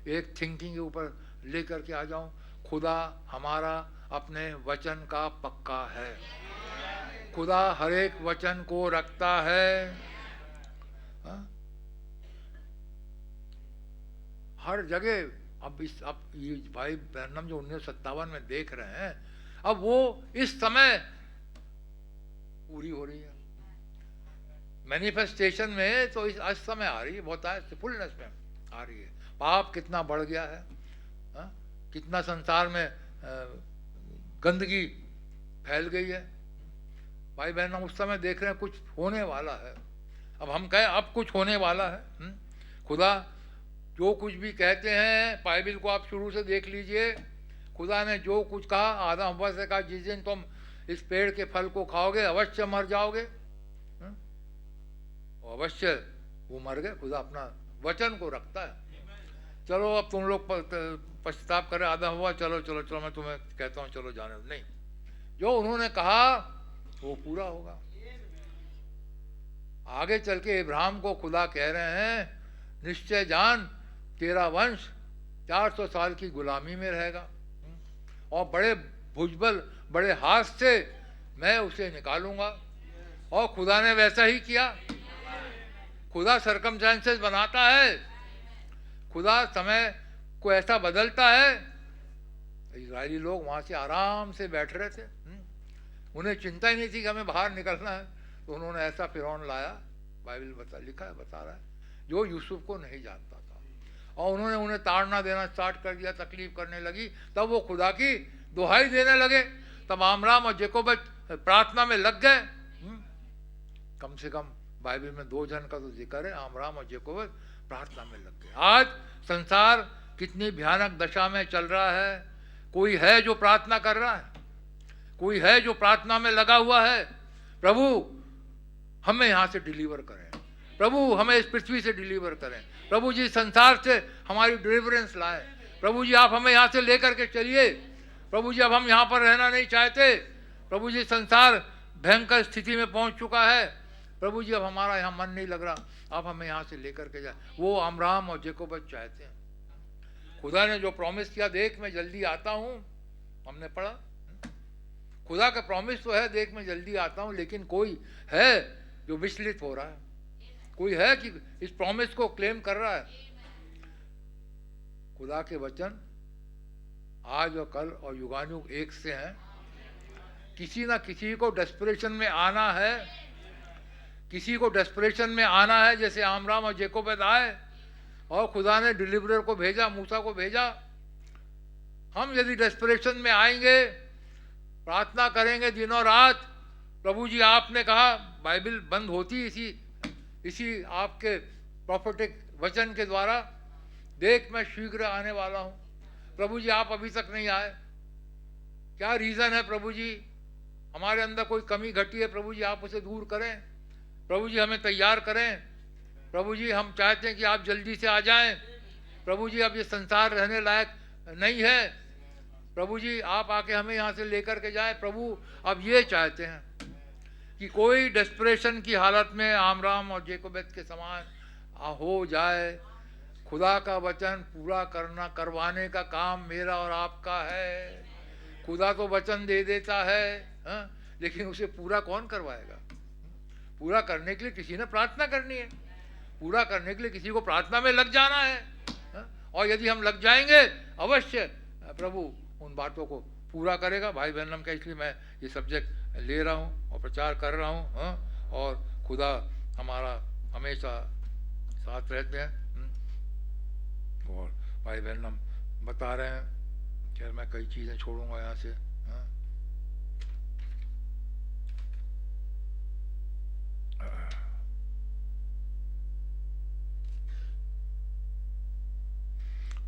एक थिंकिंग के ऊपर लेकर के आ जाऊं। खुदा हमारा अपने वचन का पक्का है, खुदा हर एक वचन को रखता है। हर जगह अब ये भाई बहनम जो 1957 में देख रहे हैं, अब वो इस समय पूरी हो रही है। मैनिफेस्टेशन में तो इस समय आ रही है, बहुत फुलनेस में आ रही है। पाप कितना बढ़ गया है, कितना संसार में गंदगी फैल गई है। भाई बहन हम उस समय देख रहे हैं कुछ होने वाला है। अब हम कहें अब कुछ होने वाला है। खुदा जो कुछ भी कहते हैं, बाइबिल को आप शुरू से देख लीजिए, खुदा ने जो कुछ कहा, आदम हव्वा से कहा जिस दिन तुम इस पेड़ के फल को खाओगे अवश्य मर जाओगे, अवश्य वो मर गए। खुदा अपना वचन को रखता है। चलो अब तुम लोग पश्चाताप करें, आदम हव्वा चलो चलो चलो मैं तुम्हें कहता हूँ चलो जाने, नहीं, जो उन्होंने कहा वो पूरा होगा। आगे चल के इब्राहिम को खुदा कह रहे हैं, निश्चय जान तेरा वंश 400 साल की गुलामी में रहेगा, और बड़े भुजबल, बड़े हाथ से मैं उसे निकालूंगा। और खुदा ने वैसा ही किया। खुदा सरकमस्टेंसेस बनाता है, खुदा समय को ऐसा बदलता है। इजरायली लोग वहाँ से आराम से बैठ रहे थे, उन्हें चिंता ही नहीं थी कि हमें बाहर निकलना है, तो उन्होंने ऐसा फिरौन लाया, बाइबल बता रहा है, जो यूसुफ को नहीं जानता था, और उन्होंने उन्हें ताड़ना देना स्टार्ट कर दिया, तकलीफ करने लगी। तब वो खुदा की दुहाई देने लगे, तब आमराम और जेकोब प्रार्थना में लग गए। कम से कम बाइबल में 2 जन का तो जिक्र है, आमराम और जेकोब प्रार्थना में लग गए। आज संसार कितनी भयानक दशा में चल रहा है। कोई है जो प्रार्थना कर रहा है, कोई है जो प्रार्थना में लगा हुआ है, प्रभु हमें यहाँ से डिलीवर करें, प्रभु हमें इस पृथ्वी से डिलीवर करें, प्रभु जी संसार से हमारी डिलीवरेंस लाए, प्रभु जी आप हमें यहाँ से लेकर के चलिए, प्रभु जी अब हम यहाँ पर रहना नहीं चाहते, प्रभु जी संसार भयंकर स्थिति में पहुँच चुका है, प्रभु जी अब हमारा यहाँ मन नहीं लग रहा, आप हमें यहाँ से लेकर के जाए। वो अमराम और जेकोब चाहते हैं। खुदा ने जो प्रॉमिस किया, देख मैं जल्दी आता हूँ, हमने पढ़ा। खुदा का प्रॉमिस तो है, देख मैं जल्दी आता हूँ, लेकिन कोई है जो विचलित हो रहा है, कोई है कि इस प्रॉमिस को क्लेम कर रहा है। खुदा के वचन आज और कल और युगानुयुग एक से हैं। किसी ना किसी को डेस्परेशन में आना है, किसी को डेस्परेशन में आना है, जैसे आमराम और जेकोबेद आए और खुदा ने डिलीवरर को भेजा, मूसा को भेजा। हम यदि डेस्परेशन में आएंगे, प्रार्थना करेंगे दिनों रात, प्रभु जी आपने कहा, बाइबल बंद होती इसी आपके प्रॉफेटिक वचन के द्वारा, देख मैं शीघ्र आने वाला हूँ। प्रभु जी आप अभी तक नहीं आए, क्या रीज़न है प्रभु जी? हमारे अंदर कोई कमी घटी है, प्रभु जी आप उसे दूर करें, प्रभु जी हमें तैयार करें। प्रभु जी हम चाहते हैं कि आप जल्दी से आ जाएं। प्रभु जी अब ये संसार रहने लायक नहीं है, प्रभु जी आप आके हमें यहाँ से लेकर के जाएं। प्रभु अब ये चाहते हैं कि कोई डेस्परेशन की हालत में आमराम और जेकोबेद के समान हो जाए। खुदा का वचन पूरा करवाने का काम मेरा और आपका है। खुदा तो वचन दे देता है, लेकिन उसे पूरा कौन करवाएगा? पूरा करने के लिए किसी ने प्रार्थना करनी है, पूरा करने के लिए किसी को प्रार्थना में लग जाना है, और यदि हम लग जाएंगे अवश्य प्रभु उन बातों को पूरा करेगा। भाई बहन का इसलिए मैं ये सब्जेक्ट ले रहा हूँ और प्रचार कर रहा हूँ, और खुदा हमारा हमेशा साथ रहते हैं। और भाई बहन हम बता रहे हैं, खैर मैं कई चीज़ें छोड़ूंगा यहाँ से।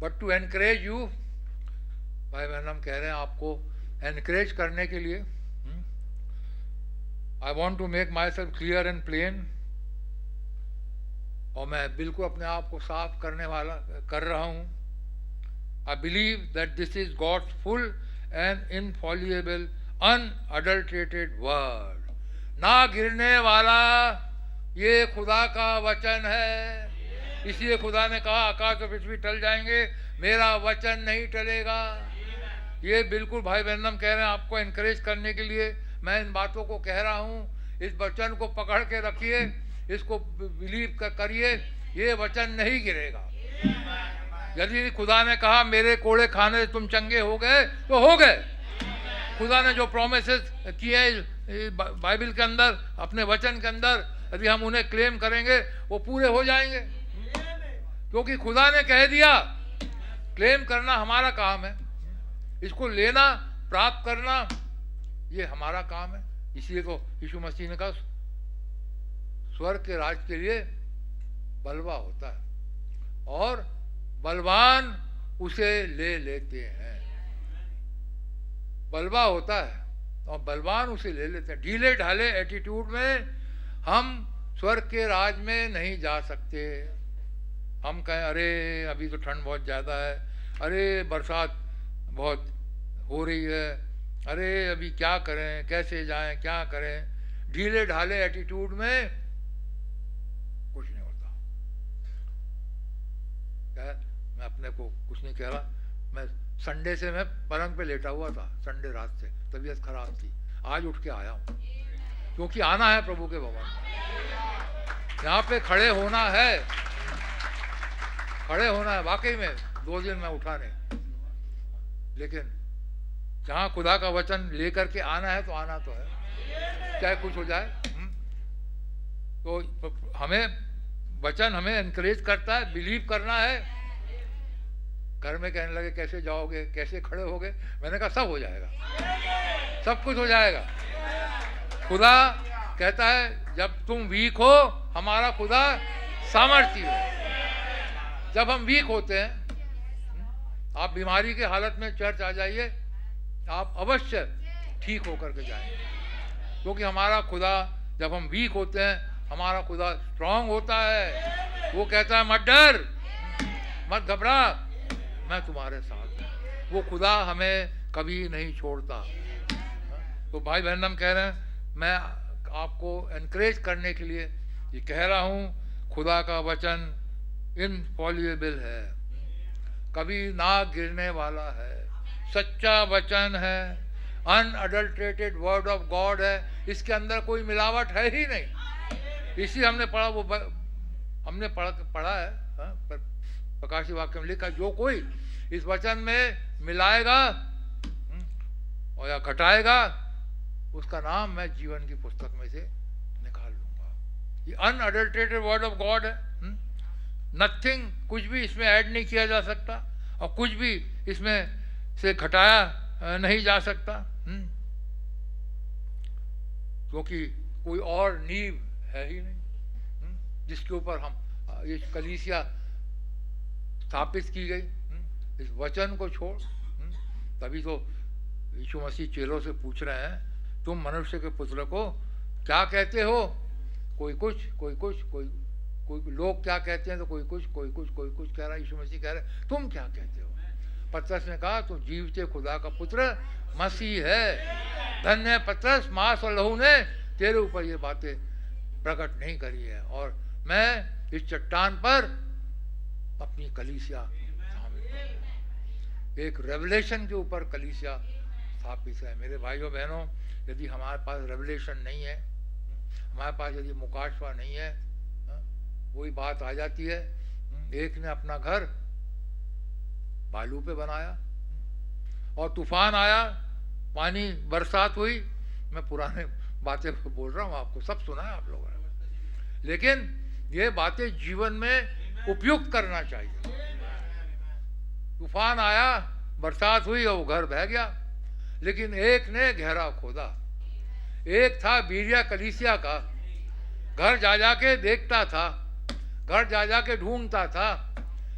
बट टू एनकरेज यू, भाई बहन हम कह रहे हैं आपको एनकरेज करने के लिए, I want to make myself clear and plain, और मैं बिल्कुल अपने आप को साफ कर रहा हूँ। I believe that this is God's full and infallible unadulterated word. ना गिरने वाला ये खुदा का वचन है। इसलिए खुदा ने कहा आकाश और पृथ्वी टल जाएंगे, मेरा वचन नहीं टलेगा। ये बिल्कुल भाई बहन कह रहे हैं, आपको एनकरेज करने के लिए मैं इन बातों को कह रहा हूँ। इस वचन को पकड़ के रखिए, इसको बिलीव करिए, ये वचन नहीं गिरेगा। यदि खुदा ने कहा मेरे कोड़े खाने से तुम चंगे हो गए तो हो गए। खुदा ने जो प्रोमिसेस किए बाइबल के अंदर, अपने वचन के अंदर, यदि हम उन्हें क्लेम करेंगे वो पूरे हो जाएंगे, क्योंकि खुदा ने कह दिया। क्लेम करना हमारा काम है, इसको लेना प्राप्त करना ये हमारा काम है। इसलिए तो यीशु मसीह ने कहा स्वर्ग के राज के लिए बलवा होता है और बलवान उसे ले लेते हैं। बलवा होता है और बलवान उसे ले लेते हैं। ढीले ढाले एटीट्यूड में हम स्वर्ग के राज में नहीं जा सकते। हम कहें अरे अभी तो ठंड बहुत ज़्यादा है, अरे बरसात बहुत हो रही है, अरे अभी क्या करें, कैसे जाएं, क्या करें। ढीले ढाले एटीट्यूड में कुछ नहीं होता। क्या मैं अपने को कुछ नहीं कह रहा, मैं संडे से मैं पलंग पे लेटा हुआ था, संडे रात से तबीयत खराब थी, आज उठ के आया हूँ क्योंकि आना है प्रभु के भवन। यहाँ पे खड़े होना है, खड़े होना है। वाकई में 2 दिन में उठा नहीं, लेकिन जहाँ खुदा का वचन लेकर के आना है तो आना तो है, चाहे कुछ हो जाए। तो हमें वचन हमें एनकरेज करता है, बिलीव करना है। घर में कहने लगे कैसे जाओगे, कैसे खड़े होगे, मैंने कहा सब हो जाएगा, सब कुछ हो जाएगा। खुदा कहता है जब तुम वीक हो हमारा खुदा सामर्थी है। जब हम वीक होते हैं, आप बीमारी के हालत में चर्च आ जाइए, आप अवश्य ठीक होकर के जाएंगे, क्योंकि हमारा खुदा जब हम वीक होते हैं हमारा खुदा स्ट्रांग होता है। वो कहता है मत डर, मत घबरा, मैं तुम्हारे साथ हूँ। वो खुदा हमें कभी नहीं छोड़ता। तो भाई बहन हम कह रहे हैं, मैं आपको एनकरेज करने के लिए ये कह रहा हूँ, खुदा का वचन इनफॉलिएबल है। कभी ना गिरने वाला है, सच्चा वचन है, अनअडल्ट्रेटेड वर्ड ऑफ गॉड है, इसके अंदर कोई मिलावट है ही नहीं। इसी हमने पढ़ा, हमने पढ़ा है, हाँ, प्रकाशित वाक्य में लिखा, जो कोई इस वचन में मिलाएगा और या घटाएगा, उसका नाम मैं जीवन की पुस्तक में से निकाल लूंगा। ये अनअडल्ट्रेटेड वर्ड ऑफ गॉड है, नथिंग, कुछ भी इसमें ऐड नहीं किया जा सकता और कुछ भी इसमें से घटाया नहीं जा सकता, क्योंकि कोई और नींव है ही नहीं जिसके ऊपर हम ये कलीसिया स्थापित की गई। इस वचन को छोड़, तभी तो यीशु मसीह चेलों से पूछ रहे हैं, तुम मनुष्य के पुत्र को क्या कहते हो? कोई कुछ, कोई कुछ, कोई लोग क्या कहते हैं, तो कोई कुछ, कोई कुछ, कोई कुछ कह रहा है। यीशु मसीह कह रहे तुम क्या कहते हो? पतरस ने कहा, तू जीवते खुदा का पुत्र मसीह है। धन्य पतरस, मांस और लहू ने तेरे ऊपर ये बातें प्रकट नहीं करी है, और मैं इस चट्टान पर अपनी कलीसिया शामिल करूंगा। एक रेवलेशन के ऊपर कलीसिया स्थापित है। मेरे भाइयों बहनों, यदि हमारे पास रेवलेशन नहीं है, हमारे पास यदि मुकाशवा नहीं है, वही बात आ जाती है, एक ने अपना घर बालू पे बनाया और तूफान आया, पानी बरसात हुई। मैं पुराने बातें बोल रहा हूँ, आपको सब सुना है आप लोगों ने, लेकिन ये बातें जीवन में उपयुक्त करना चाहिए। तूफान आया, बरसात हुई और वो घर बह गया, लेकिन एक ने गहरा खोदा। एक था बीरिया कलीसिया का, घर जा जा के देखता था, घर जा जा के ढूंढता था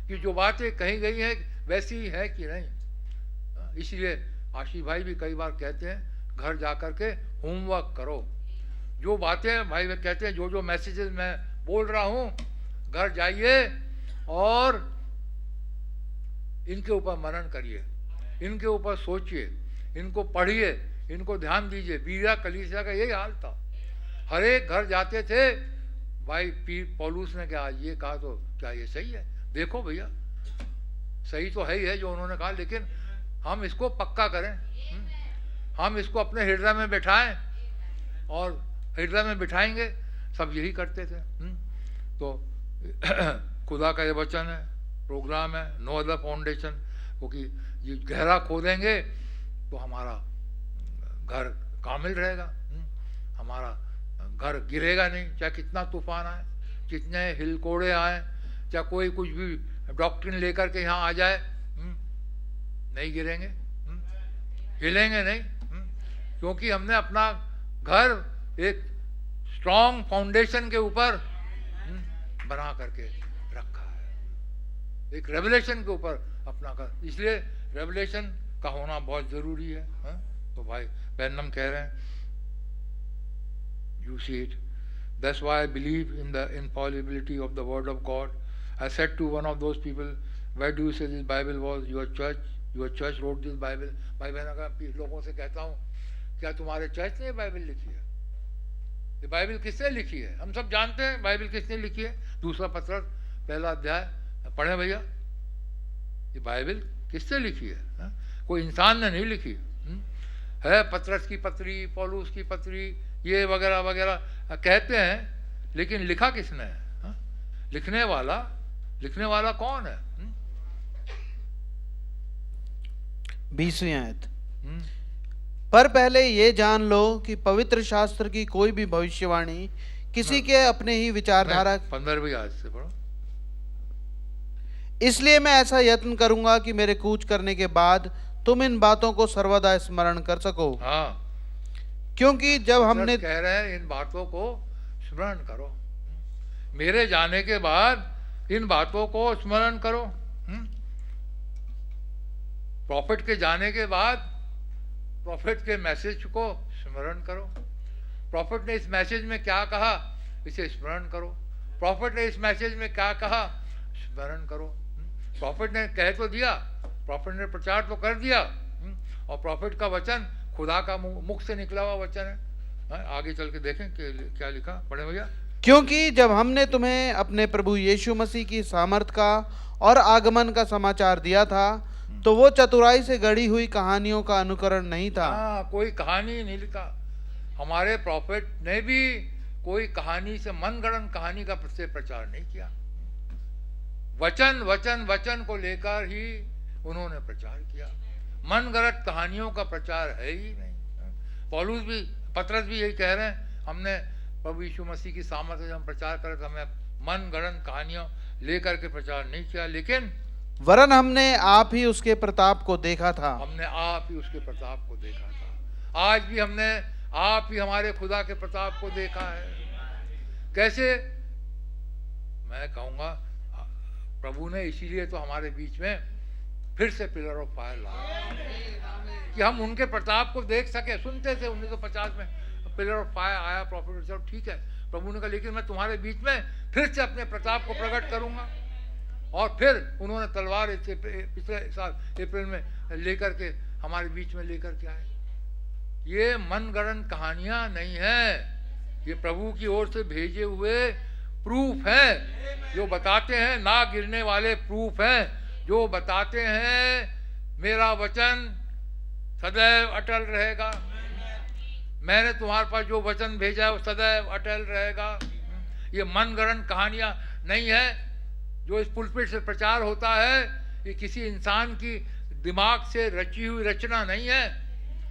कि जो बातें कही गई हैं वैसी ही है कि नहीं। इसलिए आशीष भाई भी कई बार कहते हैं, घर जा कर के होमवर्क करो। जो बातें भाई वे कहते हैं, जो जो मैसेजेस मैं बोल रहा हूँ, घर जाइए और इनके ऊपर मनन करिए, इनके ऊपर सोचिए, इनको पढ़िए, इनको ध्यान दीजिए। बीरिया कलीसिया का यही हाल था। हर एक घर जाते थे, भाई पीर पौलुस ने क्या ये कहा, तो क्या ये सही है? देखो भैया, सही तो है ही है जो उन्होंने कहा, लेकिन हम इसको पक्का करें, हम इसको अपने हृदय में बैठाएं, और हृदय में बिठाएंगे। सब यही करते थे। तो खुदा का ये वचन है, प्रोग्राम है, नो अदर फाउंडेशन, क्योंकि ये गहरा खोदेंगे तो हमारा घर कामिल रहेगा, हमारा घर गिरेगा नहीं। चाहे कितना तूफान आए, कितने हिलकोड़े आए, चाहे कोई कुछ भी डॉक्ट्रिन लेकर के यहाँ आ जाए, नहीं गिरेंगे, हिलेंगे नहीं, क्योंकि हमने अपना घर एक स्ट्रॉन्ग फाउंडेशन के ऊपर बना करके रखा है, एक रेवलेशन के ऊपर अपना घर। इसलिए रेवलेशन का होना बहुत जरूरी है। तो भाई बैनम कह रहे हैं, you see it. That's why I believe in the infallibility of the word of God. I said to one of those people, where do you say this Bible was? Your church wrote this Bible. भाई बहनों का लोगों से कहता हूँ, क्या तुम्हारे church ने बाइबल लिखी है? ये बाइबल किसने लिखी है? हम सब जानते हैं बाइबल किसने लिखी है। दूसरा पत्रस पहला अध्याय पढ़े भैया। ये बाइबल किसने लिखी है? कोई इंसान ने नहीं लिखी है। पत्रस की पत्री, पौलुस की पत्री, ये वगैरह वगैरह कहते हैं, लेकिन लिखा किसने है? लिखने वाला कौन है? 20वीं आयत। पर पहले ये जान लो कि पवित्र शास्त्र की कोई भी भविष्यवाणी किसी के अपने ही विचारधारा। 15वीं आयत से पढ़ो। इसलिए मैं ऐसा यत्न करूंगा कि मेरे कूच करने के बाद तुम इन बातों को सर्वदा स्मरण कर सको। हाँ, क्योंकि जब हमने कह रहे हैं इन बातों को स्मरण करो, मेरे जाने के बाद इन बातों को स्मरण करो। प्रॉफिट के जाने के बाद प्रॉफिट के मैसेज को स्मरण करो। प्रॉफिट ने इस मैसेज में क्या कहा, इसे स्मरण करो। प्रॉफिट ने इस मैसेज में क्या कहा, स्मरण करो। प्रॉफिट ने कह तो दिया, प्रॉफिट ने प्रचार तो कर दिया, और प्रॉफिट का वचन खुदा का मुख से निकला हुआ वचन है। आगे चल के देखें कि क्या लिखा, पढ़े भैया। क्योंकि जब हमने तुम्हें अपने प्रभु यीशु मसीह की सामर्थ का और आगमन का समाचार दिया था, तो वो चतुराई से गढ़ी हुई कहानियों का अनुकरण नहीं था। हाँ, कोई कहानी नहीं लिखा। हमारे प्रॉफिट ने भी कोई कहानी से, मनगढ़ंत कहानी का से प्रचार नहीं किया। वचन वचन वचन को लेकर ही उन्होंने प्रचार किया। मनगढ़ंत कहानियों का प्रचार है ही नहीं। पौलुस भी, पतरस भी यही कह रहे हैं, हमने प्रभु यीशु मसीह की सामर्थ्य से हम प्रचार करें तो हमें मनगढ़ंत कहानियों लेकर के प्रचार नहीं किया, लेकिन वरन हमने आप ही उसके प्रताप को देखा था। हमने आप ही उसके प्रताप को देखा था। आज भी हमने आप ही हमारे खुदा के प्रताप को देखा है। कैसे? मैं कहूँगा प्रभु ने इसीलिए तो हमारे बीच में फिर से पिलर ऑफ फायर लाया कि हम उनके प्रताप को देख सके। सुनते थे 1950 में पिलर ऑफ फायर आया, प्रॉफिट, चलो ठीक है। प्रभु ने कहा लेकिन मैं तुम्हारे बीच में फिर से अपने प्रताप को प्रकट करूंगा। और फिर उन्होंने तलवार पिछले साल अप्रैल में लेकर के हमारे बीच में लेकर के आए। ये मनगढ़ंत कहानियां नहीं है, ये प्रभु की ओर से भेजे हुए प्रूफ हैं, जो बताते हैं, ना गिरने वाले प्रूफ हैं, जो बताते हैं मेरा वचन सदैव अटल रहेगा। मैंने तुम्हारे पास जो वचन भेजा है वो सदैव अटल रहेगा। ये मनगढ़ंत कहानियां नहीं है जो इस पुलपिट से प्रचार होता है। ये किसी इंसान की दिमाग से रची हुई रचना नहीं है,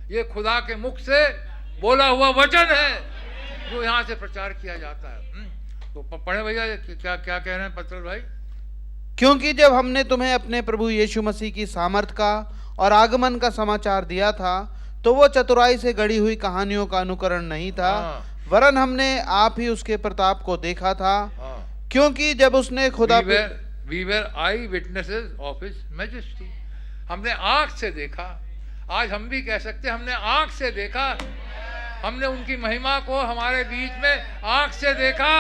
ये खुदा के मुख से बोला हुआ वचन है जो यहाँ से प्रचार किया जाता है। तो पढ़े भैया, क्या क्या कह रहे हैं पत्रस भाई? क्योंकि जब हमने तुम्हें अपने प्रभु यीशु मसीह की सामर्थ का और आगमन का समाचार दिया था, तो वो चतुराई से गढ़ी हुई कहानियों का अनुकरण नहीं था, वरन हमने आप ही उसके प्रताप को देखा था। क्योंकि जब उसने खुदा we were eye witnesses of his majesty। हमने आंख से देखा। आज हम भी कह सकते हैं हमने आंख से देखा। हमने उनकी महिमा को हमारे बीच में आंख से देखा।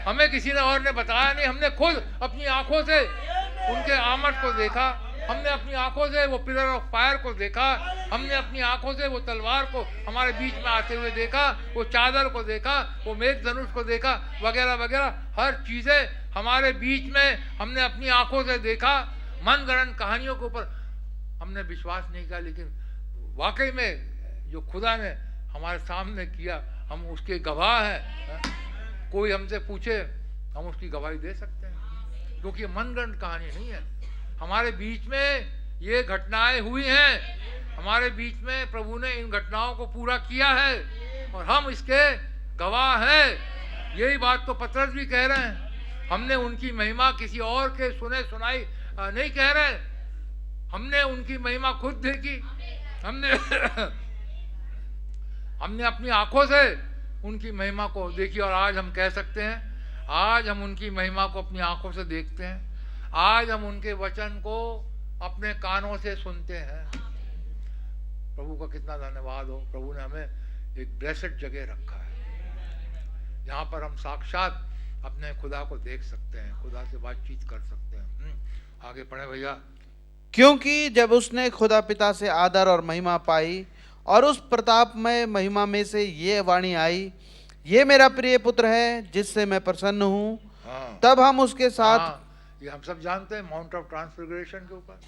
हमें किसी ने और ने बताया नहीं, हमने खुद अपनी आंखों से उनके आमद को देखा। हमने अपनी आंखों से वो पिलर ऑफ फायर को देखा। हमने अपनी आंखों से वो तलवार को हमारे बीच में आते हुए देखा, वो चादर को देखा, वो मेघ धनुष को देखा, वगैरह वगैरह हर चीज़ें हमारे बीच में हमने अपनी आंखों से देखा। मनगढ़ंत कहानियों के ऊपर हमने विश्वास नहीं किया, लेकिन वाकई में जो खुदा ने हमारे सामने किया हम उसके गवाह हैं। कोई हमसे पूछे हम उसकी गवाही दे सकते हैं, क्योंकि मनगढ़ंत कहानी नहीं है। हमारे बीच में ये घटनाएं हुई हैं, हमारे बीच में प्रभु ने इन घटनाओं को पूरा किया है और हम इसके गवाह हैं। यही बात तो पतरस भी कह रहे हैं। हमने उनकी महिमा किसी और के सुने सुनाई नहीं कह रहे, हमने उनकी महिमा खुद देखी। हमने अपनी आंखों से उनकी महिमा को देखी और आज हम कह सकते हैं, आज हम उनकी महिमा को अपनी आंखों से देखते हैं। आज हम उनके वचन को अपने कानों से सुनते हैं। प्रभु का कितना धन्यवाद हो। प्रभु ने हमें एक ब्लेसेड जगह रखा है, जहाँ पर हम साक्षात अपने खुदा को देख सकते हैं, खुदा से बातचीत कर सकते हैं। आगे पढ़े भैया। क्योंकि जब उसने खुदा पिता से आदर और महिमा पाई और उस प्रतापमय महिमा में से ये वाणी आई, ये मेरा प्रिय पुत्र है जिससे मैं प्रसन्न हूँ। तब हम उसके साथ, ये हम सब जानते हैं, माउंट ऑफ ट्रांसफिगरेशन के ऊपर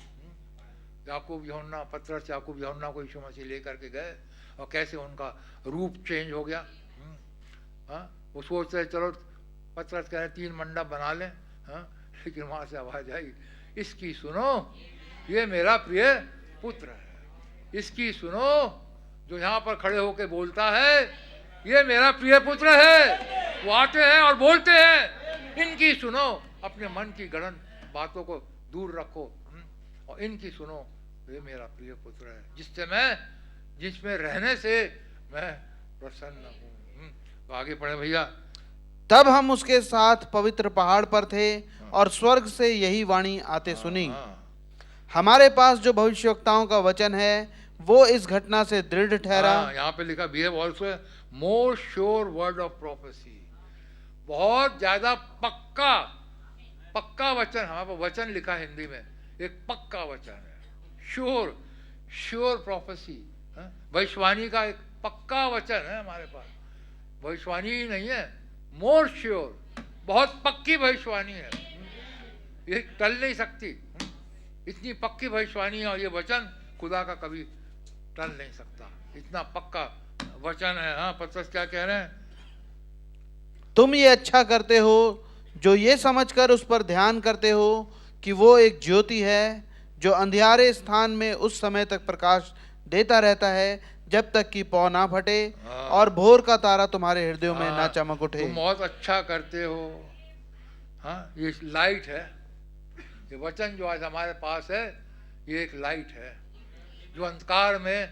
याकूब यूहन्ना, पतरस याकूब यूहन्ना को यीशु मसीह लेकर के गए और कैसे उनका रूप चेंज हो गया। वो सोचते हैं चलो पतरस कह रहे 3 मंडप बना लें, लेकिन वहाँ से आवाज आई, इसकी सुनो, ये मेरा प्रिय पुत्र है। इसकी सुनो, जो यहाँ पर खड़े होके बोलता है, ये मेरा प्रिय पुत्र है। वो आते हैं और बोलते हैं, इनकी सुनो। अपने मन की गढ़न बातों को दूर रखो और इनकी सुनो। ये मेरा प्रिय पुत्र है जिसमें रहने से मैं प्रसन्न हूँ। तो आगे पढ़े भैया। तब हम उसके साथ पवित्र पहाड़ पर थे और स्वर्ग से यही वाणी आते सुनी। हमारे पास जो भविष्यवक्ताओं का वचन है वो इस घटना से दृढ़ ठहरा। यहाँ पे लिखा, we have also more sure word of prophecy. बहुत ज्यादा पक्का वचन, हमारे पास वचन लिखा हिंदी में, एक पक्का वचन है। श्योर प्रोफेसी, भविष्यवाणी का एक पक्का वचन है हमारे पास। भविष्यवाणी ही नहीं है, मोर श्योर, बहुत पक्की भविष्यवाणी है, ये टल नहीं सकती। इतनी पक्की भविष्यवाणी और ये वचन खुदा का कभी टल नहीं सकता, इतना पक्का वचन है। हाँ पतरस क्या कह रहे हैं? तुम ये अच्छा करते हो जो ये समझकर उस पर ध्यान करते हो कि वो एक ज्योति है जो अंधियारे स्थान में उस समय तक प्रकाश देता रहता है जब तक कि पौ ना फटे और भोर का तारा तुम्हारे हृदयों में ना चमक उठे। तुम बहुत अच्छा करते हो। हाँ ये लाइट है, ये वचन जो आज हमारे पास है ये एक लाइट है जो अंधकार में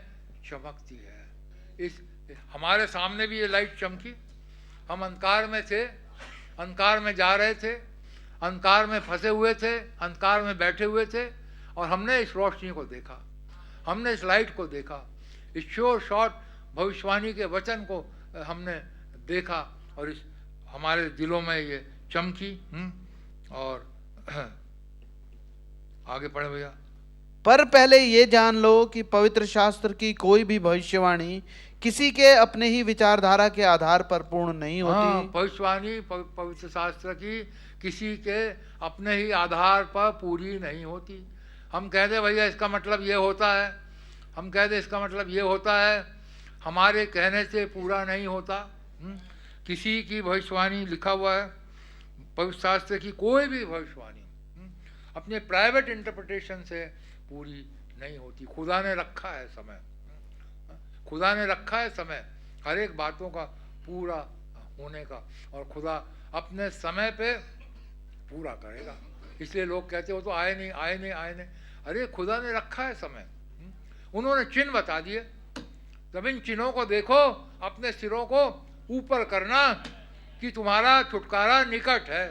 चमकती है। इस हमारे सामने भी ये लाइट चमकी, हम अंधकार में थे, अंधकार में जा रहे थे, अंधकार में फंसे हुए थे, अंधकार में बैठे हुए थे, और हमने इस रोशनी को देखा, हमने इस लाइट को देखा, इस श्योर शॉर्ट भविष्यवाणी के वचन को हमने देखा और इस हमारे दिलों में ये चमकी। और आगे पढ़े भैया। पर पहले ये जान लो कि पवित्र शास्त्र की कोई भी भविष्यवाणी किसी के अपने ही विचारधारा के आधार पर पूर्ण नहीं होती। भविष्यवाणी पवित्र शास्त्र की किसी के अपने ही आधार पर पूरी नहीं होती। हम कहते भैया इसका मतलब ये होता है, हम कहते इसका मतलब ये होता है, हमारे कहने से पूरा नहीं होता। किसी की भविष्यवाणी लिखा हुआ है, पवित्र शास्त्र की कोई भी भविष्यवाणी अपने प्राइवेट इंटरप्रिटेशन से पूरी नहीं होती। खुदा ने रखा है समय, खुदा ने रखा है समय हर एक बातों का पूरा होने का, और खुदा अपने समय पे पूरा करेगा। इसलिए लोग कहते हो तो आए नहीं आए नहीं आए नहीं, अरे खुदा ने रखा है समय, उन्होंने चिन्ह बता दिए। जब इन चिन्हों को देखो, अपने सिरों को ऊपर करना कि तुम्हारा छुटकारा निकट है।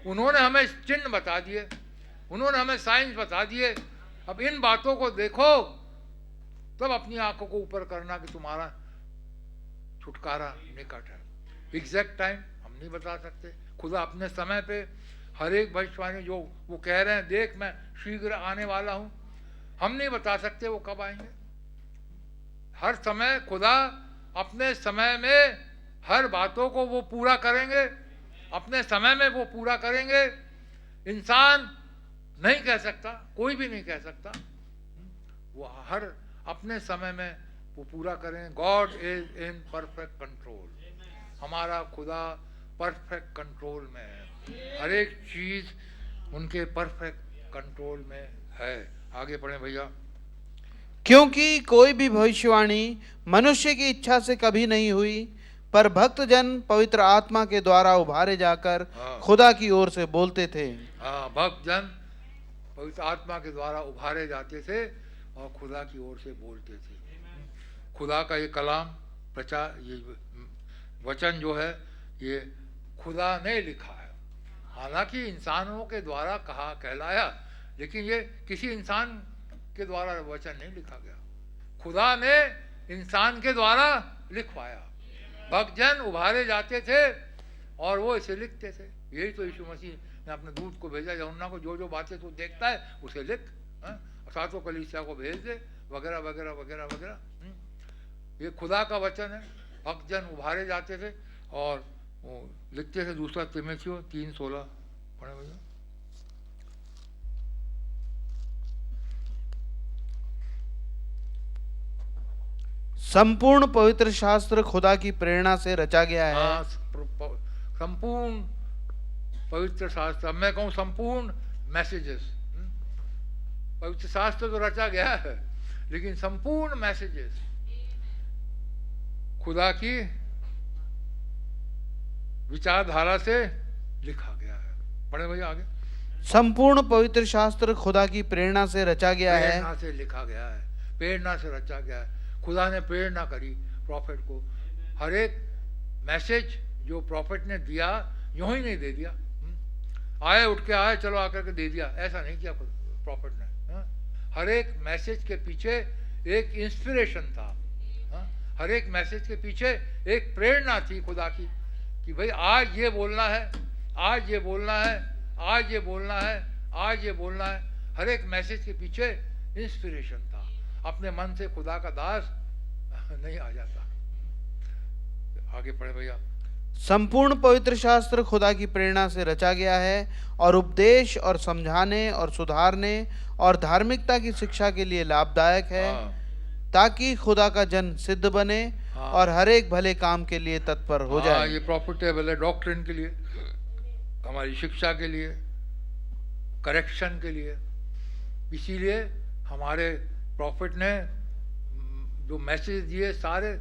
उन्होंने हमें चिन्ह बता दिए, उन्होंने हमें साइंस बता दिए। अब इन बातों को देखो, तब अपनी आंखों को ऊपर करना कि तुम्हारा छुटकारा निकट है। एग्जैक्ट टाइम हम नहीं बता सकते, खुदा अपने समय पे हर एक भविष्यवाणी जो वो कह रहे हैं, देख मैं शीघ्र आने वाला हूं, हम नहीं बता सकते वो कब आएंगे। हर समय खुदा अपने समय में हर बातों को वो पूरा करेंगे, अपने समय में वो पूरा करेंगे। इंसान नहीं कह सकता, कोई भी नहीं कह सकता, वो हर अपने समय में वो पूरा करें। God is in perfect control, हमारा खुदा परफेक्ट कंट्रोल में है, हर एक चीज उनके परफेक्ट कंट्रोल में है। आगे पढ़े भैया। क्योंकि कोई भी भविष्यवाणी मनुष्य की इच्छा से कभी नहीं हुई, पर भक्तजन पवित्र आत्मा के द्वारा उभारे जाकर खुदा की ओर से बोलते थे। भक्तजन पवित्र आत्मा के द्वारा उभारे जाते थे और खुदा की ओर से बोलते थे। खुदा का ये कलाम प्रचार, ये वचन जो है ये खुदा ने लिखा है। हालांकि इंसानों के द्वारा कहा कहलाया, लेकिन ये किसी इंसान के द्वारा वचन नहीं लिखा गया, खुदा ने इंसान के द्वारा लिखवाया। भक्तजन उभारे जाते थे और वो इसे लिखते थे। यही तो यीशु मसीह ने अपने दूत को भेजा, यूहन्ना को जो जो बातें तू देखता है उसे लिख, सातों कलीसिया को भेज दे, वगैरह वगैरह वगैरह वगैरह। ये खुदा का वचन है। भक्तजन उभारे जाते थे और वो लिखते थे। दूसरा तीमुथियुस 3:16 पढ़े भैया। संपूर्ण पवित्र शास्त्र खुदा की प्रेरणा से रचा गया है। संपूर्ण पवित्र शास्त्र, अब मैं कहूँ संपूर्ण मैसेजेस। पवित्र शास्त्र तो रचा गया है, लेकिन संपूर्ण मैसेजेस खुदा की विचारधारा से लिखा गया है। पढ़े भैया आगे। संपूर्ण पवित्र शास्त्र खुदा की प्रेरणा से रचा गया है, प्रेरणा से लिखा गया है, प्रेरणा से रचा गया है। खुदा ने प्रेरणा करी प्रॉफिट को। हर एक मैसेज जो प्रॉफिट ने दिया यूं ही नहीं दे दिया, आए उठ के आए चलो आकर के दे दिया, ऐसा नहीं किया प्रॉफिट ने। हर एक मैसेज के पीछे एक इंस्पिरेशन था, हर एक मैसेज के पीछे एक प्रेरणा थी खुदा की कि भाई आज ये बोलना है, आज ये बोलना है, आज ये बोलना है, आज ये बोलना है। हर एक मैसेज के पीछे इंस्पिरेशन था। अपने मन से खुदा का दास नहीं आ जाता। आगे पढ़े भैया। संपूर्ण पवित्र शास्त्र खुदा की प्रेरणा से रचा गया है और उपदेश और समझाने और सुधारने और धार्मिकता की शिक्षा के लिए लाभदायक है, हाँ, ताकि खुदा का जन सिद्ध बने हाँ। और हर एक भले काम के लिए तत्पर हो हाँ, जाए। ये प्रॉफिटेबल है डॉक्ट्रिन के लिए, हमारी शिक्षा के लिए, करेक्शन के लिए। इसीलिए हमारे प्रॉफिट ने जो मैसेज दिए सारे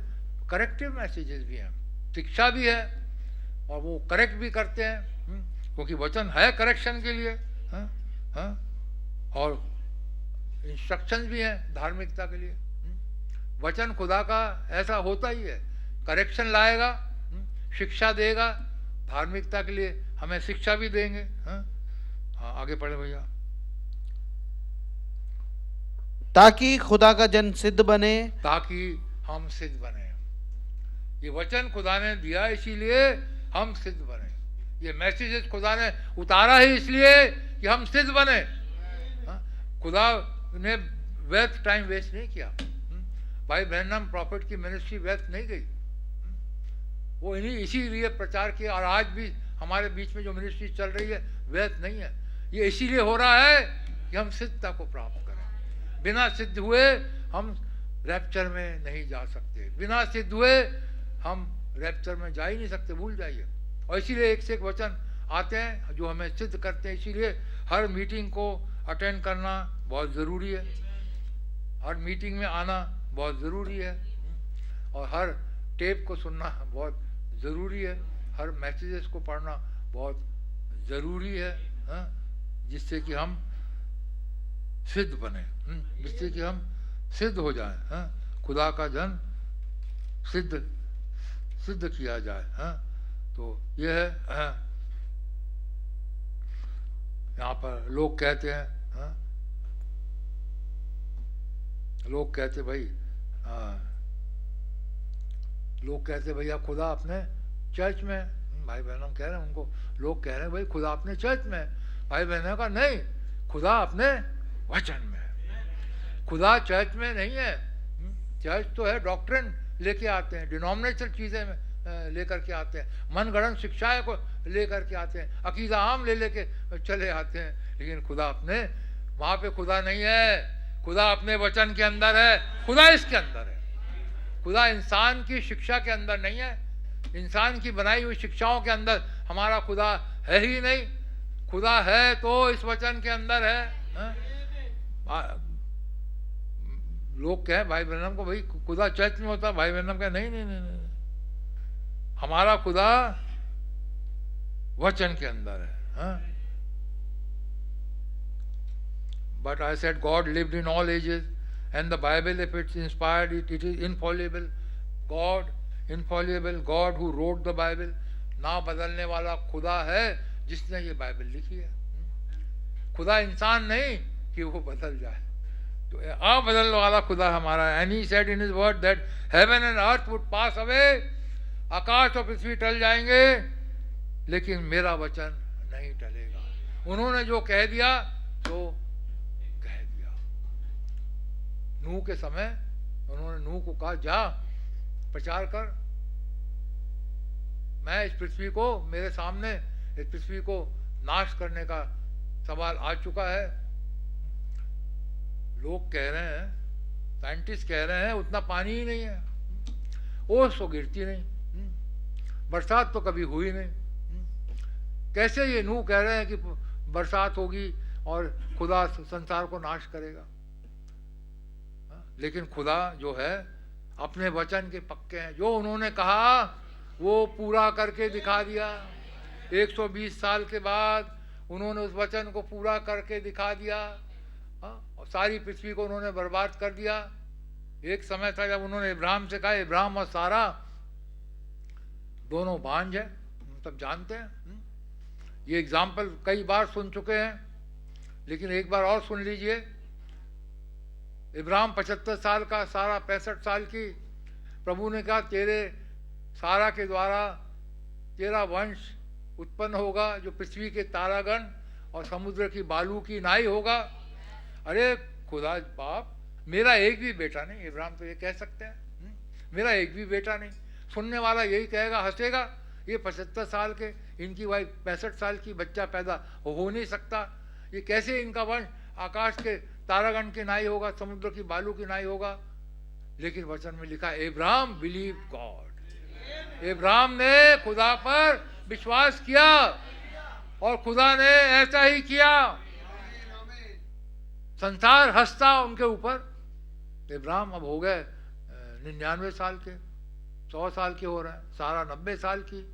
करेक्टिव मैसेजेस भी हैं, शिक्षा भी है और वो करेक्ट भी करते हैं, क्योंकि वचन है करेक्शन के लिए, हाँ, हाँ, और इंस्ट्रक्शंस भी हैं धार्मिकता के लिए। वचन खुदा का ऐसा होता ही है, करेक्शन लाएगा, शिक्षा देगा, धार्मिकता के लिए हमें शिक्षा भी देंगे। हाँ, हाँ, आगे पढ़े भैया। ताकि खुदा का जन सिद्ध बने, ताकि हम सिद्ध बने। ये वचन खुदा ने दिया इसीलिए हम सिद्ध बने। ये मैसेजेस खुदा ने उतारा है इसलिए कि हम सिद्ध बने। हाँ, खुदा ने व्यर्थ टाइम वेस्ट नहीं किया। भाई ब्रैनम प्रॉफिट की मिनिस्ट्री व्यर्थ नहीं गई। वो इसीलिए प्रचार किया, और आज भी हमारे बीच में जो मिनिस्ट्री चल रही है व्यर्थ नहीं है। ये इसीलिए हो रहा है कि हम सिद्धता को प्राप्त करें। बिना सिद्ध हुए हम रैप्चर में नहीं जा सकते, बिना सिद्ध हुए हम रैप्चर में जा ही नहीं सकते, भूल जाइए। और इसीलिए एक से एक वचन आते हैं जो हमें सिद्ध करते हैं। इसीलिए हर मीटिंग को अटेंड करना बहुत ज़रूरी है, हर मीटिंग में आना बहुत ज़रूरी है, और हर टेप को सुनना बहुत ज़रूरी है, हर मैसेजेस को पढ़ना बहुत ज़रूरी है, हाँ, जिससे कि हम सिद्ध बने, जिससे कि हम सिद्ध हो जाएं, हाँ, खुदा का जन सिद्ध किया जाए। हाँ, तो यह है। हाँ, यहाँ पर लोग कहते हैं, हाँ, लोग कहते भाई, हाँ, लोग कहते भैया खुदा अपने चर्च में, भाई बहनों कह रहे हैं उनको, लोग कह रहे हैं भाई खुदा अपने चर्च में। भाई बहनों का नहीं, खुदा अपने वचन में है। खुदा चर्च में नहीं है। चर्च तो है डॉक्ट्रिन लेके आते हैं, डिनोमिनेशनल चीज़ें लेकर के आते हैं, मनगढ़ंत शिक्षाएं को लेकर के आते हैं, अकीदा आम लेके चले आते हैं, लेकिन खुदा अपने वहाँ पे खुदा नहीं है। खुदा अपने वचन के अंदर है, खुदा इसके अंदर है। खुदा इंसान की शिक्षा के अंदर नहीं है, इंसान की बनाई हुई शिक्षाओं के अंदर हमारा खुदा है ही नहीं। खुदा है तो इस वचन के अंदर है। लोग कहें भाई ब्रैनम को भाई खुदा चर्च में होता, भाई ब्रैनम कहे नहीं नहीं नहीं नहीं, हमारा खुदा वचन के अंदर है। But I said God lived in all ages and the Bible, if it's inspired, it is infallible. God infallible, God who wrote the Bible, ना बदलने वाला खुदा है जिसने ये बाइबल लिखी है। खुदा इंसान नहीं कि वो बदल जाए, तो बदलने वाला खुदा हमारा है। And he said in his word that heaven and earth would pass away, आकाश और पृथ्वी टल जाएंगे लेकिन मेरा वचन नहीं टलेगा। उन्होंने जो कह दिया तो नूह के समय उन्होंने नूह को कहा जा प्रचार कर, मैं इस पृथ्वी को, मेरे सामने इस पृथ्वी को नाश करने का सवाल आ चुका है। लोग कह रहे हैं, साइंटिस्ट कह रहे हैं उतना पानी ही नहीं है, ओस तो गिरती नहीं, बरसात तो कभी हुई नहीं। कैसे ये नूह कह रहे हैं कि बरसात होगी और खुदा संसार को नाश करेगा? लेकिन खुदा जो है अपने वचन के पक्के हैं, जो उन्होंने कहा वो पूरा करके दिखा दिया। 120 साल के बाद उन्होंने उस वचन को पूरा करके दिखा दिया, और सारी पृथ्वी को उन्होंने बर्बाद कर दिया। एक समय था जब उन्होंने इब्राहिम से कहा, इब्राहिम और सारा दोनों भांज हैं, सब जानते हैं। ये एग्जाम्पल कई बार सुन चुके हैं, लेकिन एक बार और सुन लीजिए। इब्राहिम 75 साल का, सारा 65 साल की। प्रभु ने कहा तेरे सारा के द्वारा तेरा वंश उत्पन्न होगा जो पृथ्वी के तारागण और समुद्र की बालू की नाई होगा। अरे खुदा बाप, मेरा एक भी बेटा नहीं। इब्राहिम तो ये कह सकते हैं, मेरा एक भी बेटा नहीं। सुनने वाला यही कहेगा, हंसेगा, ये 75 साल के, इनकी वाइफ 65 साल की, बच्चा पैदा हो नहीं सकता, ये कैसे इनका वंश आकाश के तारागण की नाई होगा, समुद्र की बालू की नाई होगा। लेकिन वचन में लिखा अब्राहम बिलीव गॉड, अब्राहम ने खुदा पर विश्वास किया और खुदा ने ऐसा ही किया। संसार हंसता उनके ऊपर। अब्राहम अब हो गए 99 साल के, 100 साल के हो रहे हैं, सारा 90 साल की।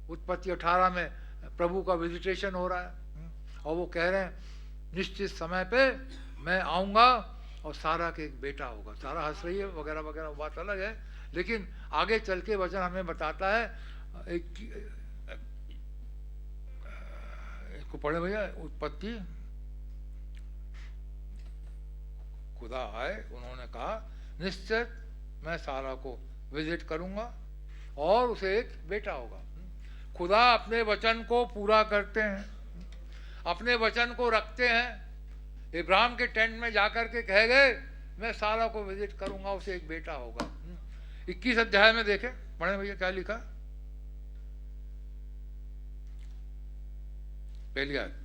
उत्पत्ति 18 में प्रभु का विजिटेशन हो रहा है और वो कह रहे हैं निश्चित समय पे मैं आऊँगा और सारा के एक बेटा होगा। सारा हंस रही है वगैरह वगैरह, बात अलग है, लेकिन आगे चल के वचन हमें बताता है। इसको पढ़े भैया, उत्पत्ति। खुदा आए, उन्होंने कहा निश्चित मैं सारा को विजिट करूंगा और उसे एक बेटा होगा। खुदा अपने वचन को पूरा करते हैं, अपने वचन को रखते हैं। इब्राहिम के टेंट में जाकर के कह गए मैं सारा को विजिट करूंगा, उसे एक बेटा होगा। 21 अध्याय में देखें, पढ़े भैया क्या लिखा। पहली आयत।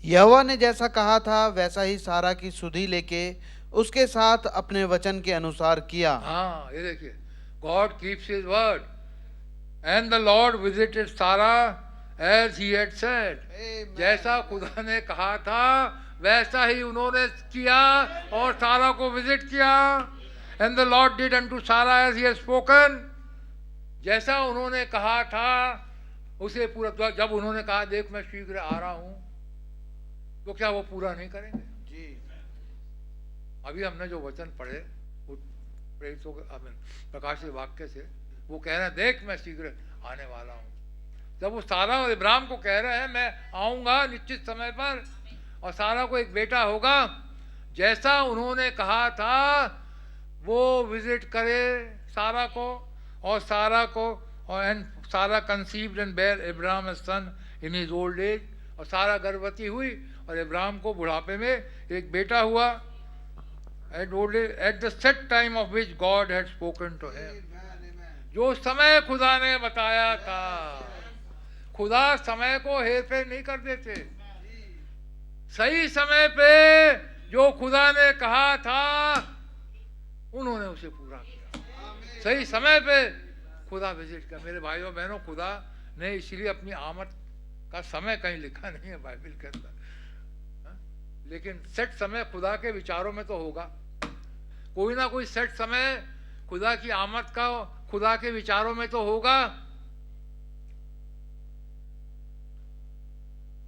यहोवा ने जैसा कहा था वैसा ही सारा की सुधि लेके उसके साथ अपने वचन के अनुसार किया। हाँ, ये देखिए, God keeps his word and the Lord visited सारा एज ही हैड सेड। जैसा खुदा ने कहा था वैसा ही उन्होंने किया और सारा को विजिट किया। And the Lord did unto सारा एज ही हैड स्पोकन। जैसा उन्होंने कहा था उसे पूरा। जब उन्होंने कहा देख मैं शीघ्र आ रहा हूं, तो क्या वो पूरा नहीं करेंगे जी। अभी हमने जो वचन पढ़े प्रेरितों के प्रकाशित वाक्य से, वो कह रहे हैं देख मैं शीघ्र आने वाला हूँ। जब वो सारा और इब्राहिम को कह रहे हैं मैं आऊँगा निश्चित समय पर और सारा को एक बेटा होगा, जैसा उन्होंने कहा था वो विजिट करे सारा को और सारा को। और and Sarah conceived and bare Abraham a son in his old age. और सारा गर्भवती हुई और इब्राहिम को बुढ़ापे में एक बेटा हुआ। At the set time of which God had spoken to him. जो समय खुदा ने बताया था। खुदा समय को हेर फेर नहीं कर देते। सही समय पे जो खुदा ने कहा था उन्होंने उसे पूरा किया। सही समय पे खुदा विजिट किया। मेरे भाइयों बहनों, खुदा ने इसलिए अपनी आमद का समय कहीं लिखा नहीं है बाइबल के अंदर, लेकिन सेट समय खुदा के विचारों में तो होगा। कोई ना कोई सेट समय खुदा की आमद का खुदा के विचारों में तो होगा।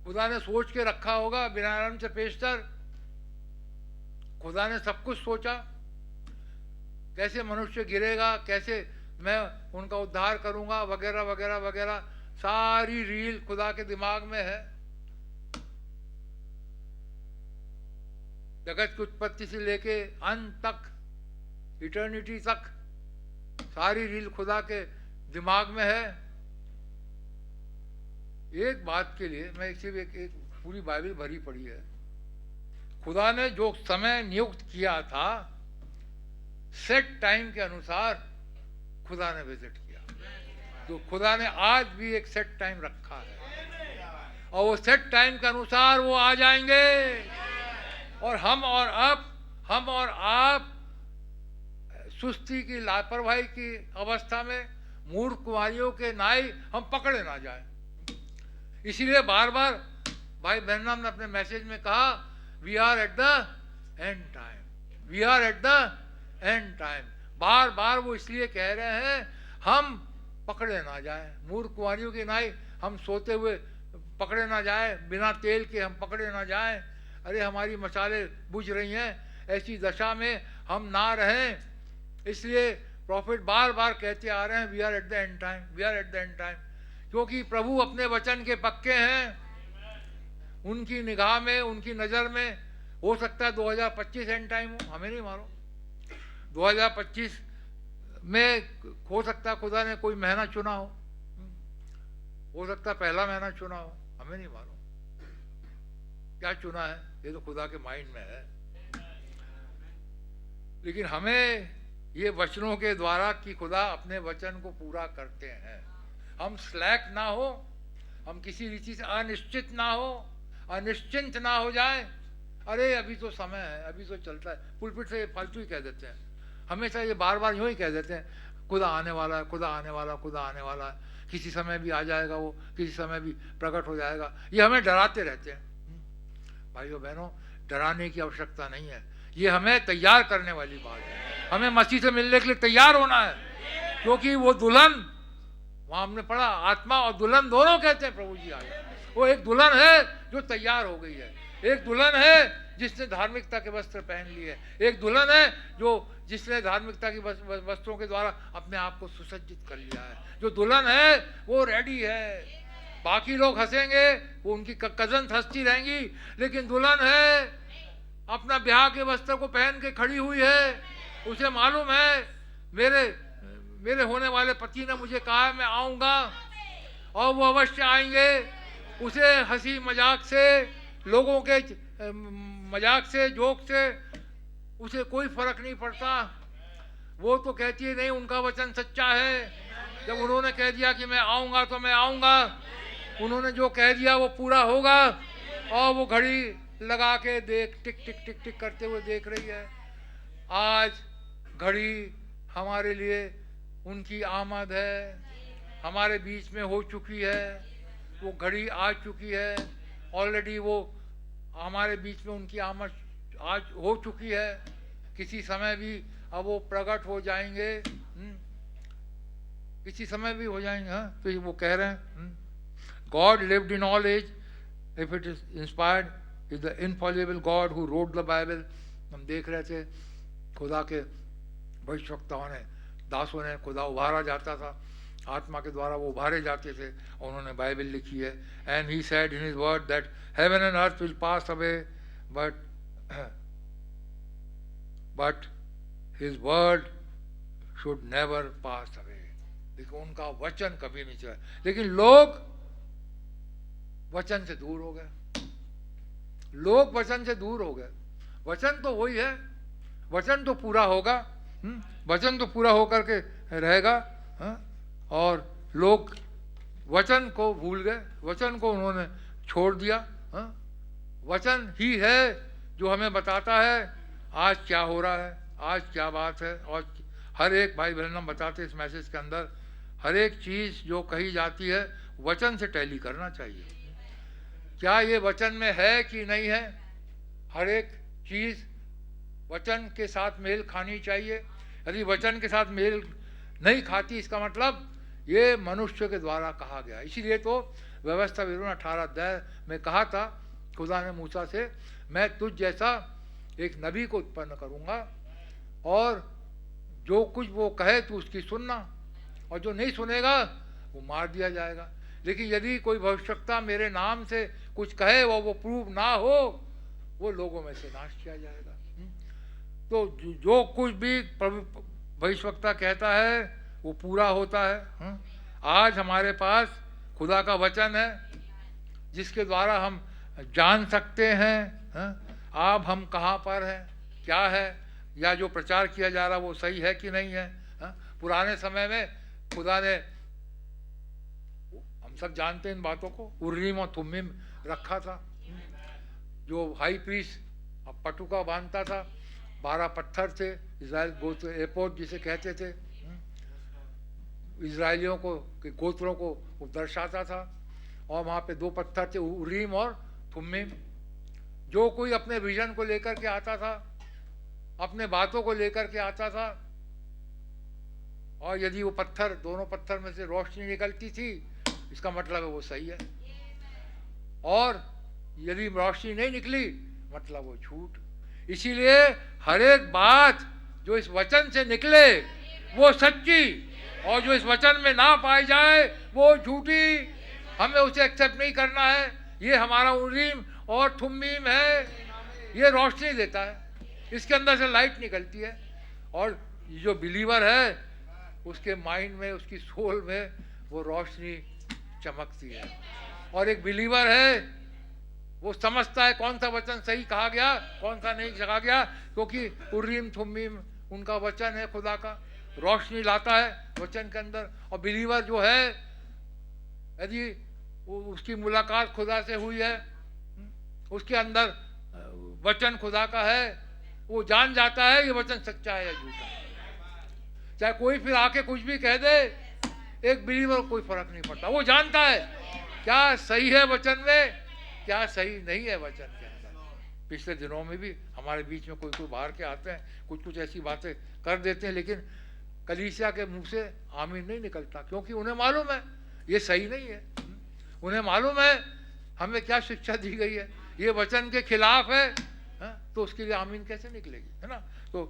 खुदा ने सोच के रखा होगा बिना आरंभ से पेशतर। खुदा ने सब कुछ सोचा, कैसे मनुष्य गिरेगा, कैसे मैं उनका उद्धार करूंगा, वगैरह वगैरह वगैरह। सारी रील खुदा के दिमाग में है। जगत की उत्पत्ति से लेके अंत तक, इटर्निटी तक, सारी रील खुदा के दिमाग में है। एक बात के लिए मैं सिर्फ एक पूरी बाइबल भरी पड़ी है। खुदा ने जो समय नियुक्त किया था सेट टाइम के अनुसार खुदा ने विजिट किया। तो खुदा ने आज भी एक सेट टाइम रखा है और वो सेट टाइम के अनुसार वो आ जाएंगे। और हम और आप सुस्ती की, लापरवाही की अवस्था में मूर्ख कुमारियों के नाई हम पकड़े ना जाए। इसीलिए बार बार भाई ब्रैनम ने अपने मैसेज में कहा we are at the end time, we are at the end time. बार बार वो इसलिए कह रहे हैं हम पकड़े ना जाए, मूर्ख कुमारियों की नाई हम सोते हुए पकड़े ना जाए, बिना तेल के हम पकड़े ना जाए। अरे हमारी मशालें बुझ रही हैं, ऐसी दशा में हम ना रहें। इसलिए प्रॉफिट बार बार कहते आ रहे हैं we are at the end time, we are at the end time. क्योंकि प्रभु अपने वचन के पक्के हैं। उनकी निगाह में, उनकी नज़र में हो सकता है 2025 एंड टाइम हो, हमें नहीं मालूम। 2025 में हो सकता है खुदा ने कोई महीना चुना हो सकता है पहला महीना चुना हो, हमें नहीं मालूम क्या चुना है। ये तो खुदा के माइंड में है। लेकिन हमें ये वचनों के द्वारा कि खुदा अपने वचन को पूरा करते हैं। हम स्लैक ना हो, हम किसी रीति से अनिश्चित ना हो, अनिश्चिंत ना हो जाए। अरे अभी तो समय है, अभी तो चलता है। पुलपिट से फालतू ही कह देते हैं, हमेशा ये बार बार यूँ ही कह देते हैं, खुदा आने वाला है, खुदा आने वाला, खुदा आने वाला है, किसी समय भी आ जाएगा वो, किसी समय भी प्रकट हो जाएगा। ये हमें डराते रहते हैं। भाइयों बहनों, डराने की आवश्यकता नहीं है, ये हमें तैयार करने वाली बात है। हमें मसीह से मिलने के लिए तैयार होना है, क्योंकि वो दुल्हन, वहाँ हमने पढ़ा, आत्मा और दुल्हन दोनों कहते हैं प्रभु जी आए। वो एक दुल्हन है जो तैयार हो गई है, एक दुल्हन है जिसने धार्मिकता के वस्त्र पहन लिए, एक दुल्हन है जो जिसने धार्मिकता की वस्त्रों के द्वारा अपने आप को सुसज्जित कर लिया है। जो दुल्हन है वो रेडी है। बाकी लोग हंसेंगे, वो उनकी कजन हंसती रहेंगी, लेकिन दुल्हन है अपना ब्याह के वस्त्र को पहन के खड़ी हुई है। उसे मालूम है मेरे होने वाले पति ने मुझे कहा है मैं आऊँगा, और वो अवश्य आएंगे। उसे हंसी मजाक से, लोगों के मजाक से, जोक से उसे कोई फर्क नहीं पड़ता। वो तो कहती है नहीं, उनका वचन सच्चा है। जब उन्होंने कह दिया कि मैं आऊँगा तो मैं आऊँगा, उन्होंने जो कह दिया वो पूरा होगा। और वो घड़ी लगा के टिक टिक टिक टिक करते हुए देख रही है। आज घड़ी हमारे लिए उनकी आमद है, हमारे बीच में हो चुकी है। वो घड़ी आ चुकी है ऑलरेडी, वो हमारे बीच में उनकी आमद आज हो चुकी है। किसी समय भी अब वो प्रकट हो जाएंगे, किसी समय भी हो जाएंगे। हाँ, तो वो कह रहे हैं God lived in all age, if it is inspired, is the infallible God who wrote the Bible। हम देख रहे थे खुदा के भविष्यवक्ताओं ने, दासों ने, खुदा उभारा जाता था, आत्मा के द्वारा वो उभारे जाते थे, और उन्होंने बाइबल लिखी है। And he said in his word that heaven and earth will pass away but his word should never pass away. देखो, उनका वचन कभी नहीं चला। लेकिन लोग वचन से दूर हो गए, लोग वचन से दूर हो गए। वचन तो वही है, वचन तो पूरा होगा, वचन तो पूरा होकर के रहेगा। और लोग वचन को भूल गए, वचन को उन्होंने छोड़ दिया। वचन ही है जो हमें बताता है आज क्या हो रहा है, आज क्या बात है। और हर एक भाई बहन बताते इस मैसेज के अंदर, हर एक चीज़ जो कही जाती है वचन से टैली करना चाहिए। क्या ये वचन में है कि नहीं है? हर एक चीज़ वचन के साथ मेल खानी चाहिए। यदि वचन के साथ मेल नहीं खाती, इसका मतलब ये मनुष्य के द्वारा कहा गया। इसीलिए तो व्यवस्था विवरण 18 अध्याय में कहा था खुदा ने मूसा से, मैं तुझ जैसा एक नबी को उत्पन्न करूँगा, और जो कुछ वो कहे तू उसकी सुनना, और जो नहीं सुनेगा वो मार दिया जाएगा। लेकिन यदि कोई भविष्यवक्ता मेरे नाम से कुछ कहे और वो प्रूव ना हो, वो लोगों में से नाश किया जाएगा। तो जो कुछ भी भविष्यवक्ता कहता है वो पूरा होता है। आज हमारे पास खुदा का वचन है जिसके द्वारा हम जान सकते हैं अब हम कहाँ पर हैं, क्या है, या जो प्रचार किया जा रहा वो सही है कि नहीं है। पुराने समय में खुदा ने, हम सब जानते हैं इन बातों को, उर्रीम और तुम्मीम रखा था। जो हाई प्रीस्ट पटुका बांधता था, 12 पत्थर थे, इजराइल गोत्र एपोद जिसे कहते थे, इजराइलियों को के गोत्रों को वो दर्शाता था। और वहाँ पे 2 पत्थर थे, उरीम और तुम्मीम। जो कोई अपने विजन को लेकर के आता था, अपने बातों को लेकर के आता था, और यदि वो पत्थर, दोनों पत्थर में से रोशनी निकलती थी, इसका मतलब है वो सही है। और यदि रोशनी नहीं निकली, मतलब वो झूठ। इसीलिए हर एक बात जो इस वचन से निकले वो सच्ची, और जो इस वचन में ना पाई जाए वो झूठी। हमें उसे एक्सेप्ट नहीं करना है। ये हमारा उरीम और थुम्मीम है, ये रोशनी देता है, इसके अंदर से लाइट निकलती है। और जो बिलीवर है उसके माइंड में, उसकी सोल में वो रोशनी चमकती है। और एक बिलीवर है वो समझता है कौन सा वचन सही कहा गया, कौन सा नहीं कहा गया, क्योंकि उर्रीम थुम्मीम उनका वचन है खुदा का, रोशनी लाता है वचन के अंदर। और बिलीवर जो है, यदि उसकी मुलाकात खुदा से हुई है, उसके अंदर वचन खुदा का है, वो जान जाता है ये वचन सच्चा है या झूठा है। चाहे कोई फिर आके कुछ भी कह दे, एक बिलीवर को कोई फर्क नहीं पड़ता। वो जानता है क्या सही है वचन में, क्या सही नहीं है वचन के अंदर। पिछले दिनों में भी हमारे बीच में कोई कोई बाहर के आते हैं, कुछ कुछ ऐसी बातें कर देते हैं, लेकिन कलीसिया के मुंह से आमीन नहीं निकलता, क्योंकि उन्हें मालूम है ये सही नहीं है। उन्हें मालूम है हमें क्या शिक्षा दी गई है, ये वचन के खिलाफ है, तो उसके लिए आमीन कैसे निकलेगी, है ना। तो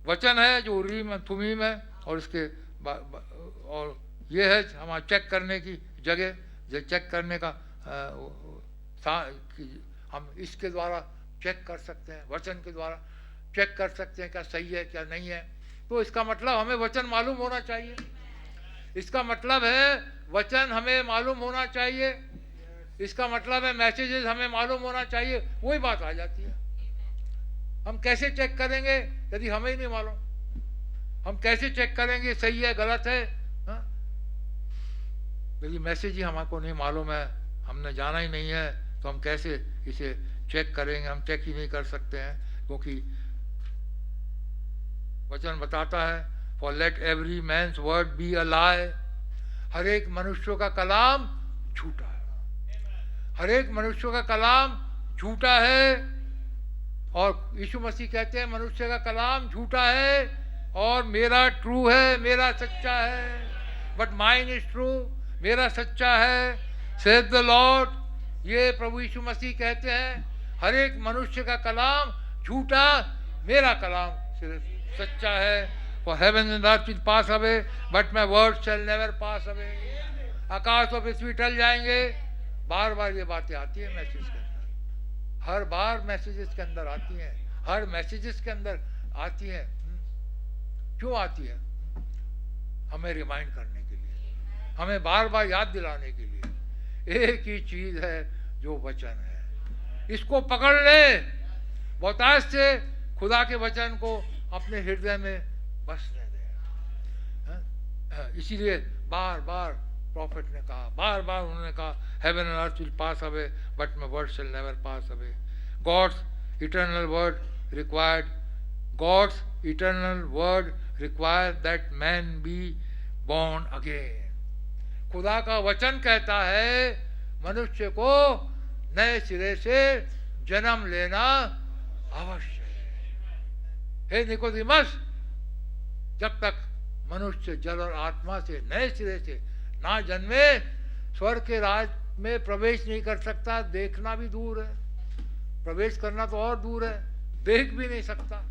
वचन है जो उरीम तुमीम है, और इसके और ये है हमारा चेक करने की जगह, जो चेक करने का हम इसके द्वारा चेक कर सकते हैं, वचन के द्वारा चेक कर सकते हैं क्या सही है क्या नहीं है। तो इसका मतलब हमें वचन मालूम होना चाहिए, इसका मतलब है वचन हमें मालूम होना चाहिए, इसका मतलब है मैसेजेस हमें मालूम होना चाहिए। वही बात आ जाती है, हम कैसे चेक करेंगे यदि हमें ही नहीं मालूम? हम कैसे चेक करेंगे सही है गलत है? यदि मैसेज ही हमको नहीं मालूम है, हमने जाना ही नहीं है, तो हम कैसे इसे चेक करेंगे? हम चेक ही नहीं कर सकते हैं, क्योंकि वचन बताता है for let every man's word be a lie. हर एक मनुष्य का कलाम झूठा है, हर एक मनुष्य का कलाम झूठा है। और यीशु मसीह कहते हैं मनुष्य का कलाम झूठा है और मेरा ट्रू है, मेरा सच्चा है। बट माइन इज ट्रू, मेरा सच्चा है, सेड द लॉर्ड। ये प्रभु यीशु मसीह कहते हैं हर एक मनुष्य का कलाम झूठा, मेरा कलाम सिर्फ सच्चा है। For heaven and earth will pass away but my word shall never pass away. आकाश और पृथ्वी टल जाएंगे, बार बार ये बातें आती है मैसेज के अंदर, हर बार मैसेजेस के अंदर आती हैं, हर मैसेजेस के अंदर आती हैं। क्यों आती है? हमें रिमाइंड करने के लिए, हमें बार बार याद दिलाने के लिए। एक ही चीज है जो वचन है, इसको पकड़ ले, बहुतायत से खुदा के वचन को अपने हृदय में बसने दे। इसीलिए बार बार प्रॉफिट ने कहा, बार बार उन्होंने कहा heaven and earth will pass away but my word shall never pass away. God's eternal word required, God's eternal word require that man be born again. खुदा का वचन कहता है मनुष्य को नए सिरे से जन्म लेना अवश्य है। हे निकोदेमस, जब तक मनुष्य जल और आत्मा से नए सिरे से ना जन्मे, स्वर्ग के राज में प्रवेश नहीं कर सकता। देखना भी दूर है, प्रवेश करना तो और दूर है, देख भी नहीं सकता।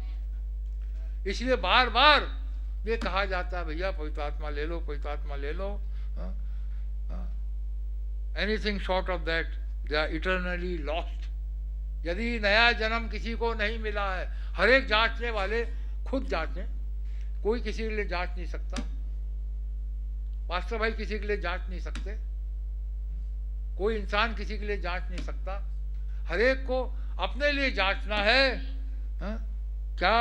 इसलिए बार बार ये कहा जाता है भैया पवित्र आत्मा ले लो, पवित्र आत्मा ले लो। Anything short of that they are eternally lost. यदि नया जन्म किसी को नहीं मिला है, हर एक जांचने वाले खुद जांचें, कोई किसी के लिए जांच नहीं सकता। पास्टर भाई किसी के लिए जांच नहीं सकते, कोई इंसान किसी के लिए जांच नहीं सकता। हर एक को अपने लिए जांचना है, क्या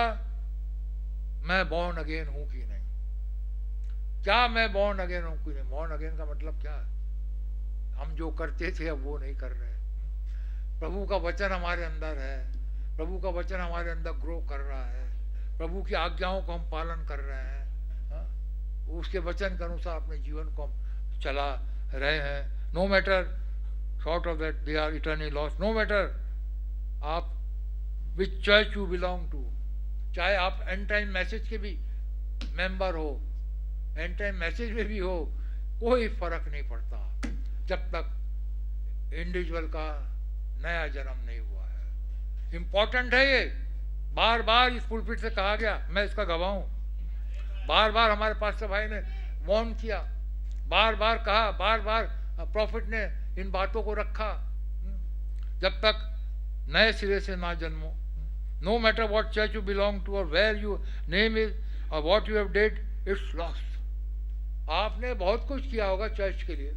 मैं बॉर्न अगेन हूं कि नहीं, क्या मैं बॉर्न अगेन हूं कि नहीं। बॉर्न अगेन का मतलब क्या है? हम जो करते थे अब वो नहीं कर रहे। प्रभु का वचन हमारे अंदर है, प्रभु का वचन हमारे अंदर ग्रो कर रहा है, प्रभु की आज्ञाओं को हम पालन कर रहे हैं, उसके वचन के अनुसार अपने जीवन को हम चला रहे हैं। No matter short of that they are eternally lost. No matter आप which church you belong to, चाहे आप एंड टाइम मैसेज के भी मेंबर हो, एंड टाइम मैसेज में भी हो, कोई फर्क नहीं पड़ता जब तक इंडिविजुअल का नया जन्म नहीं हुआ है। इंपॉर्टेंट है ये, बार बार इस पुलपिट से कहा गया, मैं इसका गवाह हूं। बार बार हमारे पास्टर भाई ने वार्न किया, बार बार कहा, बार बार प्रॉफिट ने इन बातों को रखा। जब तक नए सिरे से ना जन्मो, no matter what church you belong to और वेयर यू नेम इज और what you have did, it's lost. आपने बहुत कुछ किया होगा चर्च के लिए,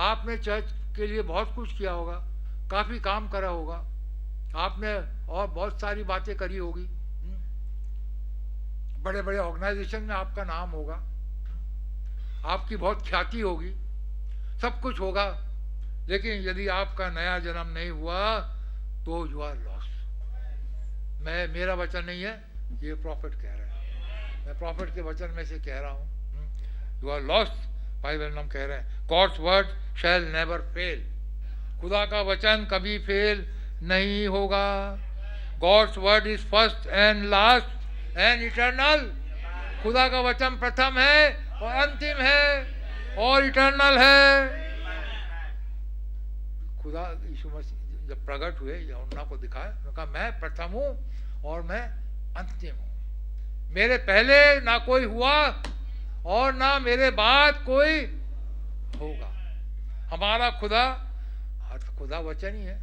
आपने चर्च के लिए बहुत कुछ किया होगा, काफी काम करा होगा आपने, और बहुत सारी बातें करी होगी, बड़े बड़े ऑर्गेनाइजेशन में आपका नाम होगा, आपकी बहुत ख्याति होगी, सब कुछ होगा, लेकिन यदि आपका नया जन्म नहीं हुआ तो यू आर लॉस्ट। मेरा वचन नहीं है, ये प्रॉफिट कह रहे हैं, मैं प्रॉफिट के वचन में से कह रहा हूँ। You are lost. भाई बहन हम कह रहे हैं God's word shall never fail, खुदा का वचन कभी फेल नहीं होगा। God's word is first and last and eternal. खुदा का वचन प्रथम है और अंतिम है और इटर्नल है। खुदा यीशु मसीह जब प्रकट हुए, यूहन्ना को दिखाया, उन्होंने कहा मैं प्रथम हूँ और मैं अंतिम हूँ, मेरे पहले ना कोई हुआ और ना मेरे बाद कोई होगा। हमारा खुदा खुदा वचन ही है।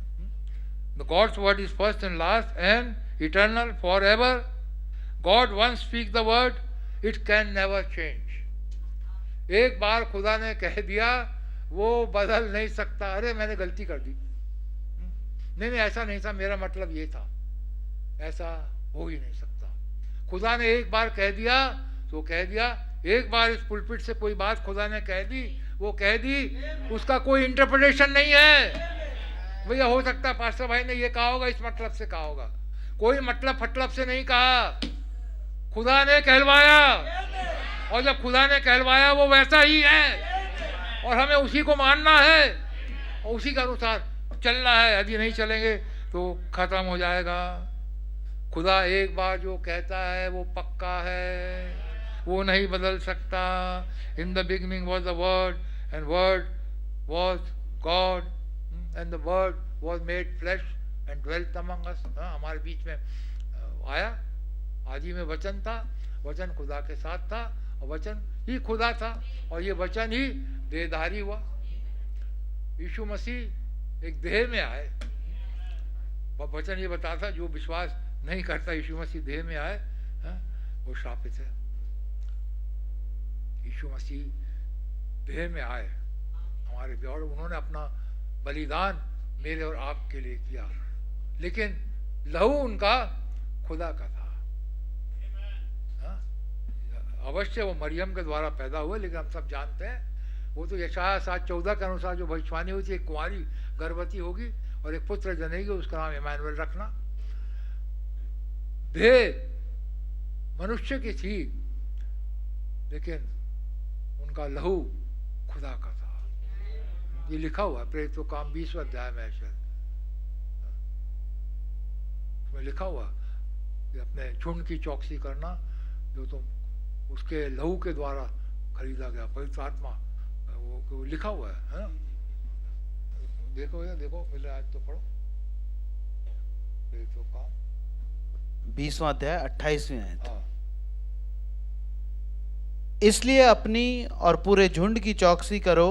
The God's word is first and last and eternal forever. God once speaks the word, it can never change. एक बार खुदा ने कह दिया, वो बदल नहीं सकता। अरे मैंने गलती कर दी, नहीं ऐसा नहीं था, मेरा मतलब ये था, ऐसा हो ही नहीं सकता। खुदा ने एक बार कह दिया तो कह दिया। एक बार इस पुलपिट से कोई बात खुदा ने कह दी, वो कह दी, उसका कोई इंटरप्रिटेशन नहीं है। भैया हो सकता है पास्टर भाई ने ये कहा होगा, इस मतलब से कहा होगा, कोई मतलब फटलब से नहीं कहा, खुदा ने कहलवाया, और जब खुदा ने कहलवाया वो वैसा ही है और हमें उसी को मानना है और उसी के अनुसार चलना है। यदि नहीं चलेंगे तो खत्म हो जाएगा। खुदा एक बार जो कहता है वो पक्का है, वो नहीं बदल सकता। In the beginning was the word and word was God and the word was made flesh and dwelt among us. हमारे बीच में आया। आदि में वचन था, वचन खुदा के साथ था और वचन ही खुदा था और ये वचन ही देहधारी हुआ। यीशु मसीह एक देह में आए। वचन ये बताता जो विश्वास नहीं करता यीशु मसीह देह में आए वो श्रापित है। यीशु मसीह देह में आए हमारे लिए और उन्होंने अपना बलिदान मेरे और आपके लिए किया, लेकिन लहू उनका खुदा का था। अवश्य वो मरियम के द्वारा पैदा हुए, लेकिन हम सब जानते हैं वो तो यशाया 7:14 के अनुसार जो भविष्यवाणी हुई थी, एक कुंवारी गर्भवती होगी और एक पुत्र जनेगी, उसका नाम इमानुएल रखना। देह मनुष्य की थी, लेकिन उनका लहू खुदा का था। ये लिखा हुआ है प्रेरितों का काम 20वां अध्याय में, शायद उसमें लिखा हुआ कि अपने झुंड की चौकसी करना जो तुम उसके लहू के द्वारा खरीदा गया, पवित्र आत्मा, वो लिखा हुआ है ना। देखो या देखो मिले आज तो पढ़ो प्रेरितों का 20वां अध्याय 28वीं आयत। इसलिए अपनी और पूरे झुंड की चौकसी करो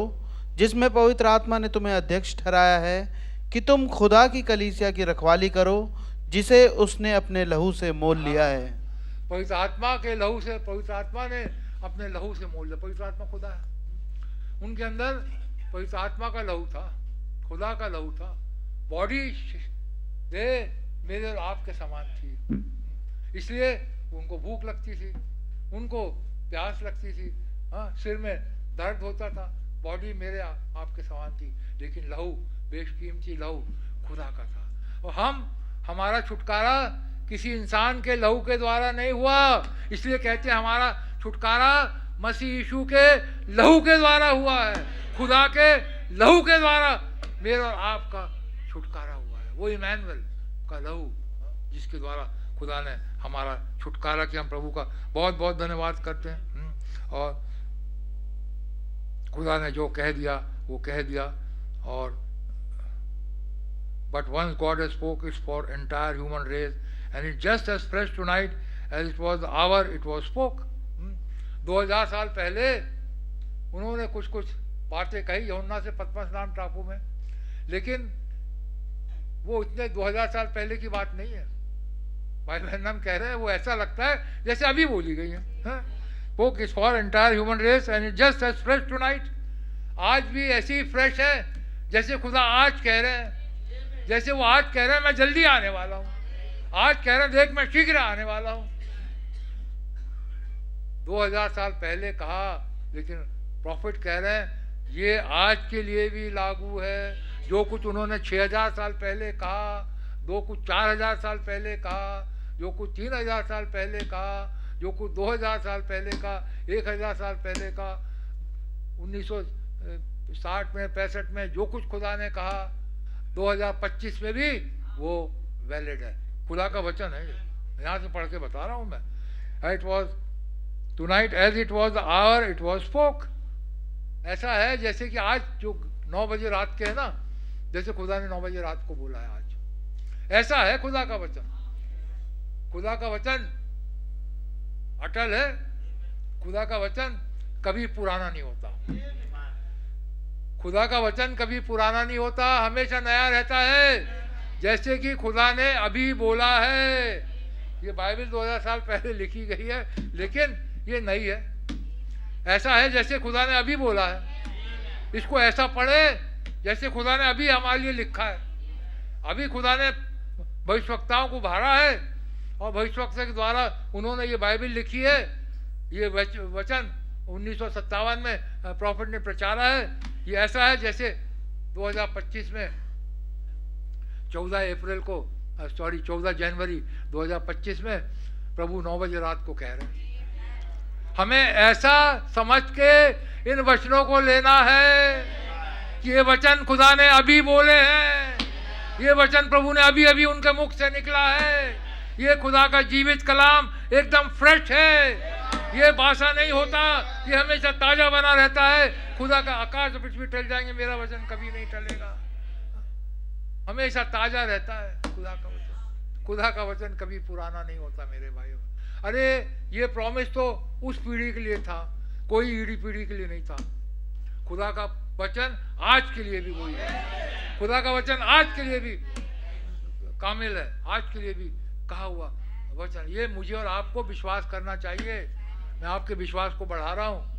जिसमें पवित्र आत्मा ने तुम्हें अध्यक्ष ठहराया है कि तुम खुदा की कलीसिया की रखवाली करो जिसे उसने अपने लहू से मोल लिया है। पवित्र आत्मा के लहू से, पवित्र आत्मा ने अपने लहू से मोल लिया। पवित्र आत्मा खुदा है, उनके अंदर पवित्र आत्मा का लहू था, खुदा का लहू था। बॉडी दे मेरे और आपके समान थी, इसलिए उनको भूख लगती थी, उनको प्यास लगती थी, हाँ सिर में दर्द होता था, बॉडी मेरे आपके समान थी, लेकिन लहू बेशकीमती लहू खुदा का था। और हमारा छुटकारा किसी इंसान के लहू के द्वारा नहीं हुआ, इसलिए कहते हैं हमारा छुटकारा मसीह यीशु के लहू के द्वारा हुआ है। खुदा के लहू के द्वारा मेरा और आपका छुटकारा हुआ है। वो इमानुएल का लहू जिसके द्वारा खुदा ने हमारा छुटकारा किया। हम प्रभु का बहुत बहुत धन्यवाद करते हैं। और खुदा ने जो कह दिया वो कह दिया। और but once God has spoke, it's for entire human race, and it's just as fresh tonight as it was the hour it was spoke. 2000 साल पहले उन्होंने कुछ कुछ बातें कही यूहन्ना से पतमस नाम टापू में, लेकिन वो इतने 2000 साल पहले की बात नहीं है। भाई बहन हम कह रहे हैं वो ऐसा लगता है जैसे अभी बोली गई है। Spoke is for entire human race and it's just as fresh tonight. आज भी ऐसी ही फ्रेश है जैसे खुदा आज कह रहे हैं, जैसे वो आज कह रहे हैं मैं जल्दी आने वाला हूँ, आज कह रहे हैं देख मैं शीघ्र आने वाला हूँ। 2000 साल पहले कहा, लेकिन प्रॉफिट कह रहे हैं ये आज के लिए भी लागू है। जो कुछ उन्होंने 6000 साल पहले कहा, जो कुछ 4000 साल पहले कहा, जो कुछ 3000 साल पहले कहा, जो कुछ 2000 साल पहले का, 1000 साल पहले का, 1960 में 65 में जो कुछ खुदा ने कहा, 2025 में भी वो वैलिड है। खुदा का वचन है, यहाँ से पढ़ के बता रहा हूँ मैं। It was tonight as it was the hour it was spoke. ऐसा है जैसे कि आज जो 9 बजे रात के है ना, जैसे खुदा ने 9 बजे रात को बोला है आज, ऐसा है खुदा का वचन। खुदा का वचन अटल है, खुदा का वचन कभी पुराना नहीं होता। खुदा का वचन कभी पुराना नहीं होता, हमेशा नया रहता है। जैसे कि खुदा ने अभी बोला है। ये बाइबल 2000 साल पहले लिखी गई है, लेकिन ये नई है। ऐसा है जैसे खुदा ने अभी बोला है। इसको ऐसा पढ़े जैसे खुदा ने अभी हमारे लिए लिखा है। अभी खुदा ने भविष्यवक्ताओं को भरा है और भविष्यवक्ता के द्वारा उन्होंने ये बाइबल लिखी है। ये वचन 1957 में प्रॉफिट ने प्रचारा है। ये ऐसा है जैसे 2025 में 14 जनवरी 2025 में प्रभु 9 बजे रात को कह रहे हैं। हमें ऐसा समझ के इन वचनों को लेना है कि ये वचन खुदा ने अभी बोले हैं। ये वचन प्रभु ने अभी अभी उनके मुख से निकला है। ये खुदा का जीवित कलाम एकदम फ्रेश है। ये बासा नहीं होता, ये हमेशा ताजा बना रहता है। खुदा का आकाश और पृथ्वी टल जाएंगे, मेरा वचन कभी नहीं टलेगा। हमेशा ताजा रहता है खुदा का वचन। खुदा का वचन कभी पुराना नहीं होता मेरे भाइयों। अरे ये प्रॉमिस तो उस पीढ़ी के लिए था, कोई ईड़ी पीढ़ी के लिए नहीं था। खुदा का वचन आज के लिए भी वही है। खुदा का वचन आज के लिए भी कामिल है, आज के लिए भी कहा हुआ वचन। ये मुझे और आपको विश्वास करना चाहिए। मैं आपके विश्वास को बढ़ा रहा हूँ।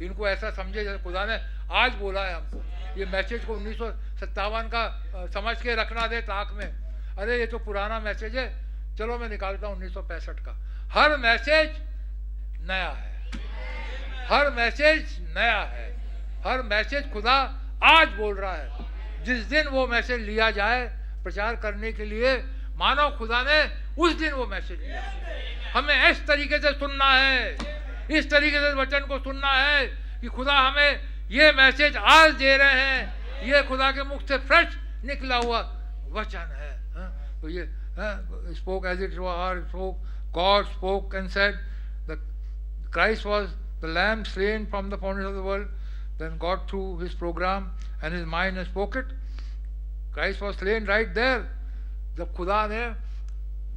इनको ऐसा समझे जैसे खुदा ने आज बोला है हमको। ये मैसेज को 1957 का समझ के रखना दे ताक में। अरे ये तो पुराना मैसेज है, चलो मैं निकालता हूँ 1965 का। हर मैसेज नया है, हर मैसेज नया है, हर मैसेज खुदा आज बोल रहा है। जिस दिन वो मैसेज लिया जाए प्रचार करने के लिए, मानो खुदा ने उस दिन वो मैसेज लिया। हमें इस तरीके से सुनना है, इस तरीके से वचन को सुनना है कि खुदा हमें ये मैसेज आज दे रहे हैं। ये खुदा के मुख से फ्रेश निकला हुआ वचन है। तो ये spoke as it was, spoke, God spoke and said, the Christ was the lamb slain from the foundation of the world. Then God through his program and his mind has spoke it. Christ was slain right there. जब खुदा ने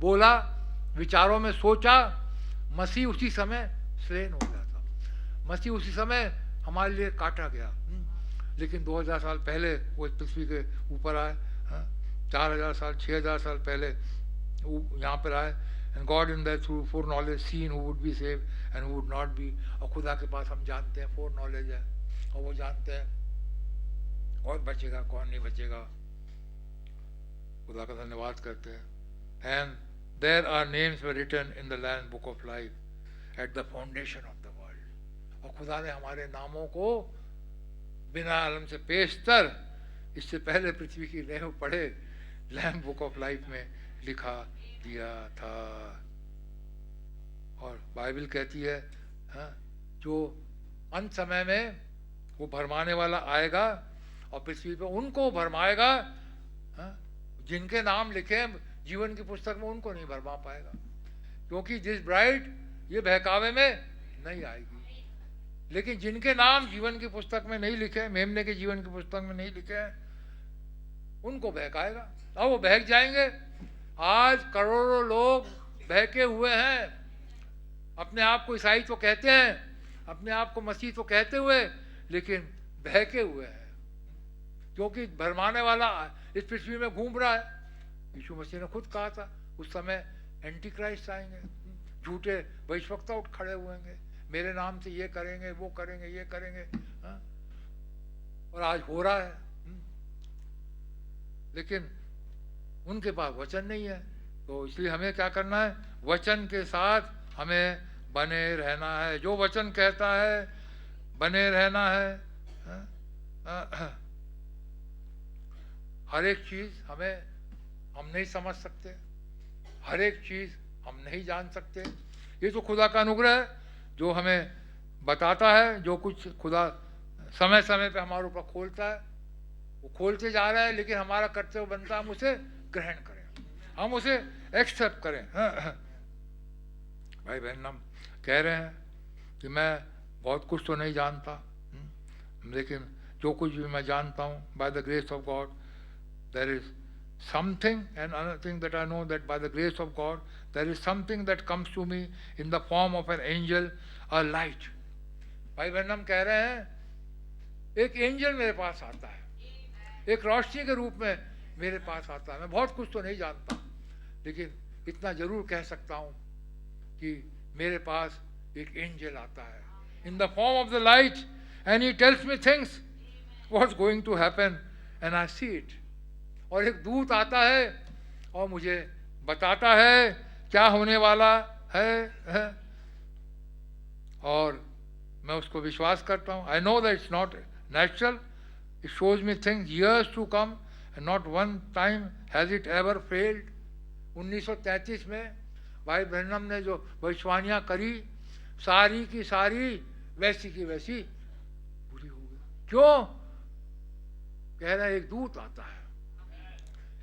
बोला, विचारों में सोचा, मसीह उसी समय slain हो गया था। मसीह उसी समय हमारे लिए काटा गया। लेकिन 2000 साल पहले वो पृथ्वी के ऊपर आए, 4000 साल 6000 साल पहले यहाँ पर आए। And God in that through foreknowledge seen who would be save and who would not be. और खुदा के पास हम जानते हैं फोर नॉलेज है, और वो जानते हैं कौन बचेगा कौन नहीं बचेगा। खुदा का धन्यवाद करते हैं। And there are names were written in the land book of life at the foundation of the world. और खुदा ने हमारे नामों को बिना अलम से पेशतर, इससे पहले पृथ्वी की नींव पड़े, लैंड बुक ऑफ लाइफ में लिखा दिया था। और बाइबल कहती है जो अंत समय में वो भरमाने वाला आएगा और पृथ्वी पे उनको भरमाएगा जिनके नाम लिखे हैं जीवन की पुस्तक में, उनको नहीं भरमा पाएगा। क्योंकि जिस ब्राइड ये बहकावे में नहीं आएगी। लेकिन जिनके नाम जीवन की पुस्तक में नहीं लिखे, मेमने के जीवन की पुस्तक में नहीं लिखे हैं, उनको बहकाएगा और वो बहक जाएंगे। आज करोड़ों लोग बहके हुए हैं। अपने आप को ईसाई तो कहते हैं, अपने आप को मसीह तो कहते हुए, लेकिन बहके हुए हैं। क्योंकि भरमाने वाला इस पृथ्वी में घूम रहा है। यीशु मसीह ने खुद कहा था उस समय एंटी क्राइस्ट आएंगे, झूठे भविष्यवक्ता उठ खड़े हुएंगे, मेरे नाम से ये करेंगे वो करेंगे ये करेंगे। और आज हो रहा है। लेकिन उनके पास वचन नहीं है। तो इसलिए हमें क्या करना है? वचन के साथ हमें बने रहना है, जो वचन कहता है बने रहना है। हर एक चीज हम नहीं समझ सकते, हर एक चीज हम नहीं जान सकते। ये तो खुदा का अनुग्रह है जो हमें बताता है, जो कुछ खुदा समय समय पे हमारे ऊपर खोलता है, वो खोलते जा रहा है, लेकिन हमारा कर्तव्य बनता है हम उसे ग्रहण करें, हम उसे एक्सेप्ट करें। भाई बहन हम कह रहे हैं कि मैं बहुत कुछ तो नहीं जानता, लेकिन जो कुछ भी मैं जानता हूँ, by the grace of God there is something, and another thing that I know, that by the grace of God there is something that comes to me in the form of an angel, a light. भाई बहन हम कह रहे हैं एक angel मेरे पास आता है, एक रोशनी के रूप में मेरे पास आता है। मैं बहुत कुछ तो नहीं जानता, लेकिन इतना जरूर कह सकता हूँ कि मेरे पास एक एंजल आता है in the form of the light, and he tells me things what's going to happen, and I see it. और एक दूत आता है और मुझे बताता है क्या होने वाला है, और मैं उसको विश्वास करता हूँ। I know that it's not natural, it shows me things years to come and not one time has it ever failed. 1933 में भाई ब्रैनम ने जो भविष्यवाणियाँ करी, सारी की सारी वैसी की वैसी पूरी हो गई। क्यों? कह रहा है एक दूत आता है,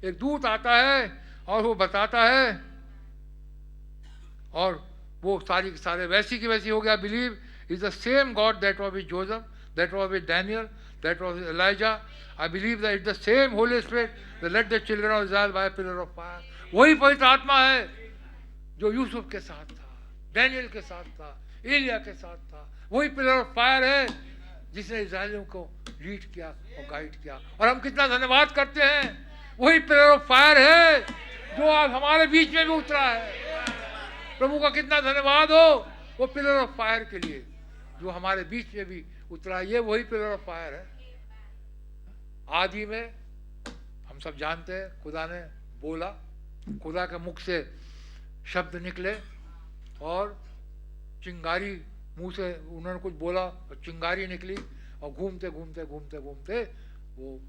एक दूत आता है और वो बताता है, और वो सारी की सारे वैसी की वैसी हो गया। Believe is the same God that was with Joseph, that was with Daniel, that was with Elijah. I believe that is the same Holy Spirit that led the children of Israel by pillar of fire. वही पवित्र आत्मा है जो यूसुफ के साथ था, Daniel के साथ था, एलिया के साथ था। वही पिलर ऑफ फायर है जिसने इज़राइलियों को लीड किया और गाइड किया। और हम कितना धन्यवाद करते हैं, वही पिलर ऑफ फायर है जो आज हमारे बीच में भी उतरा है। प्रभु का कितना धन्यवाद हो वो पिलर ऑफ फायर के लिए जो हमारे बीच में भी उतरा। ये वही पिलर ऑफ फायर है। आदि में हम सब जानते हैं खुदा ने बोला, खुदा के मुख से शब्द निकले और चिंगारी, मुंह से उन्होंने कुछ बोला और चिंगारी निकली, और घूमते घूमते घूमते घूमते वो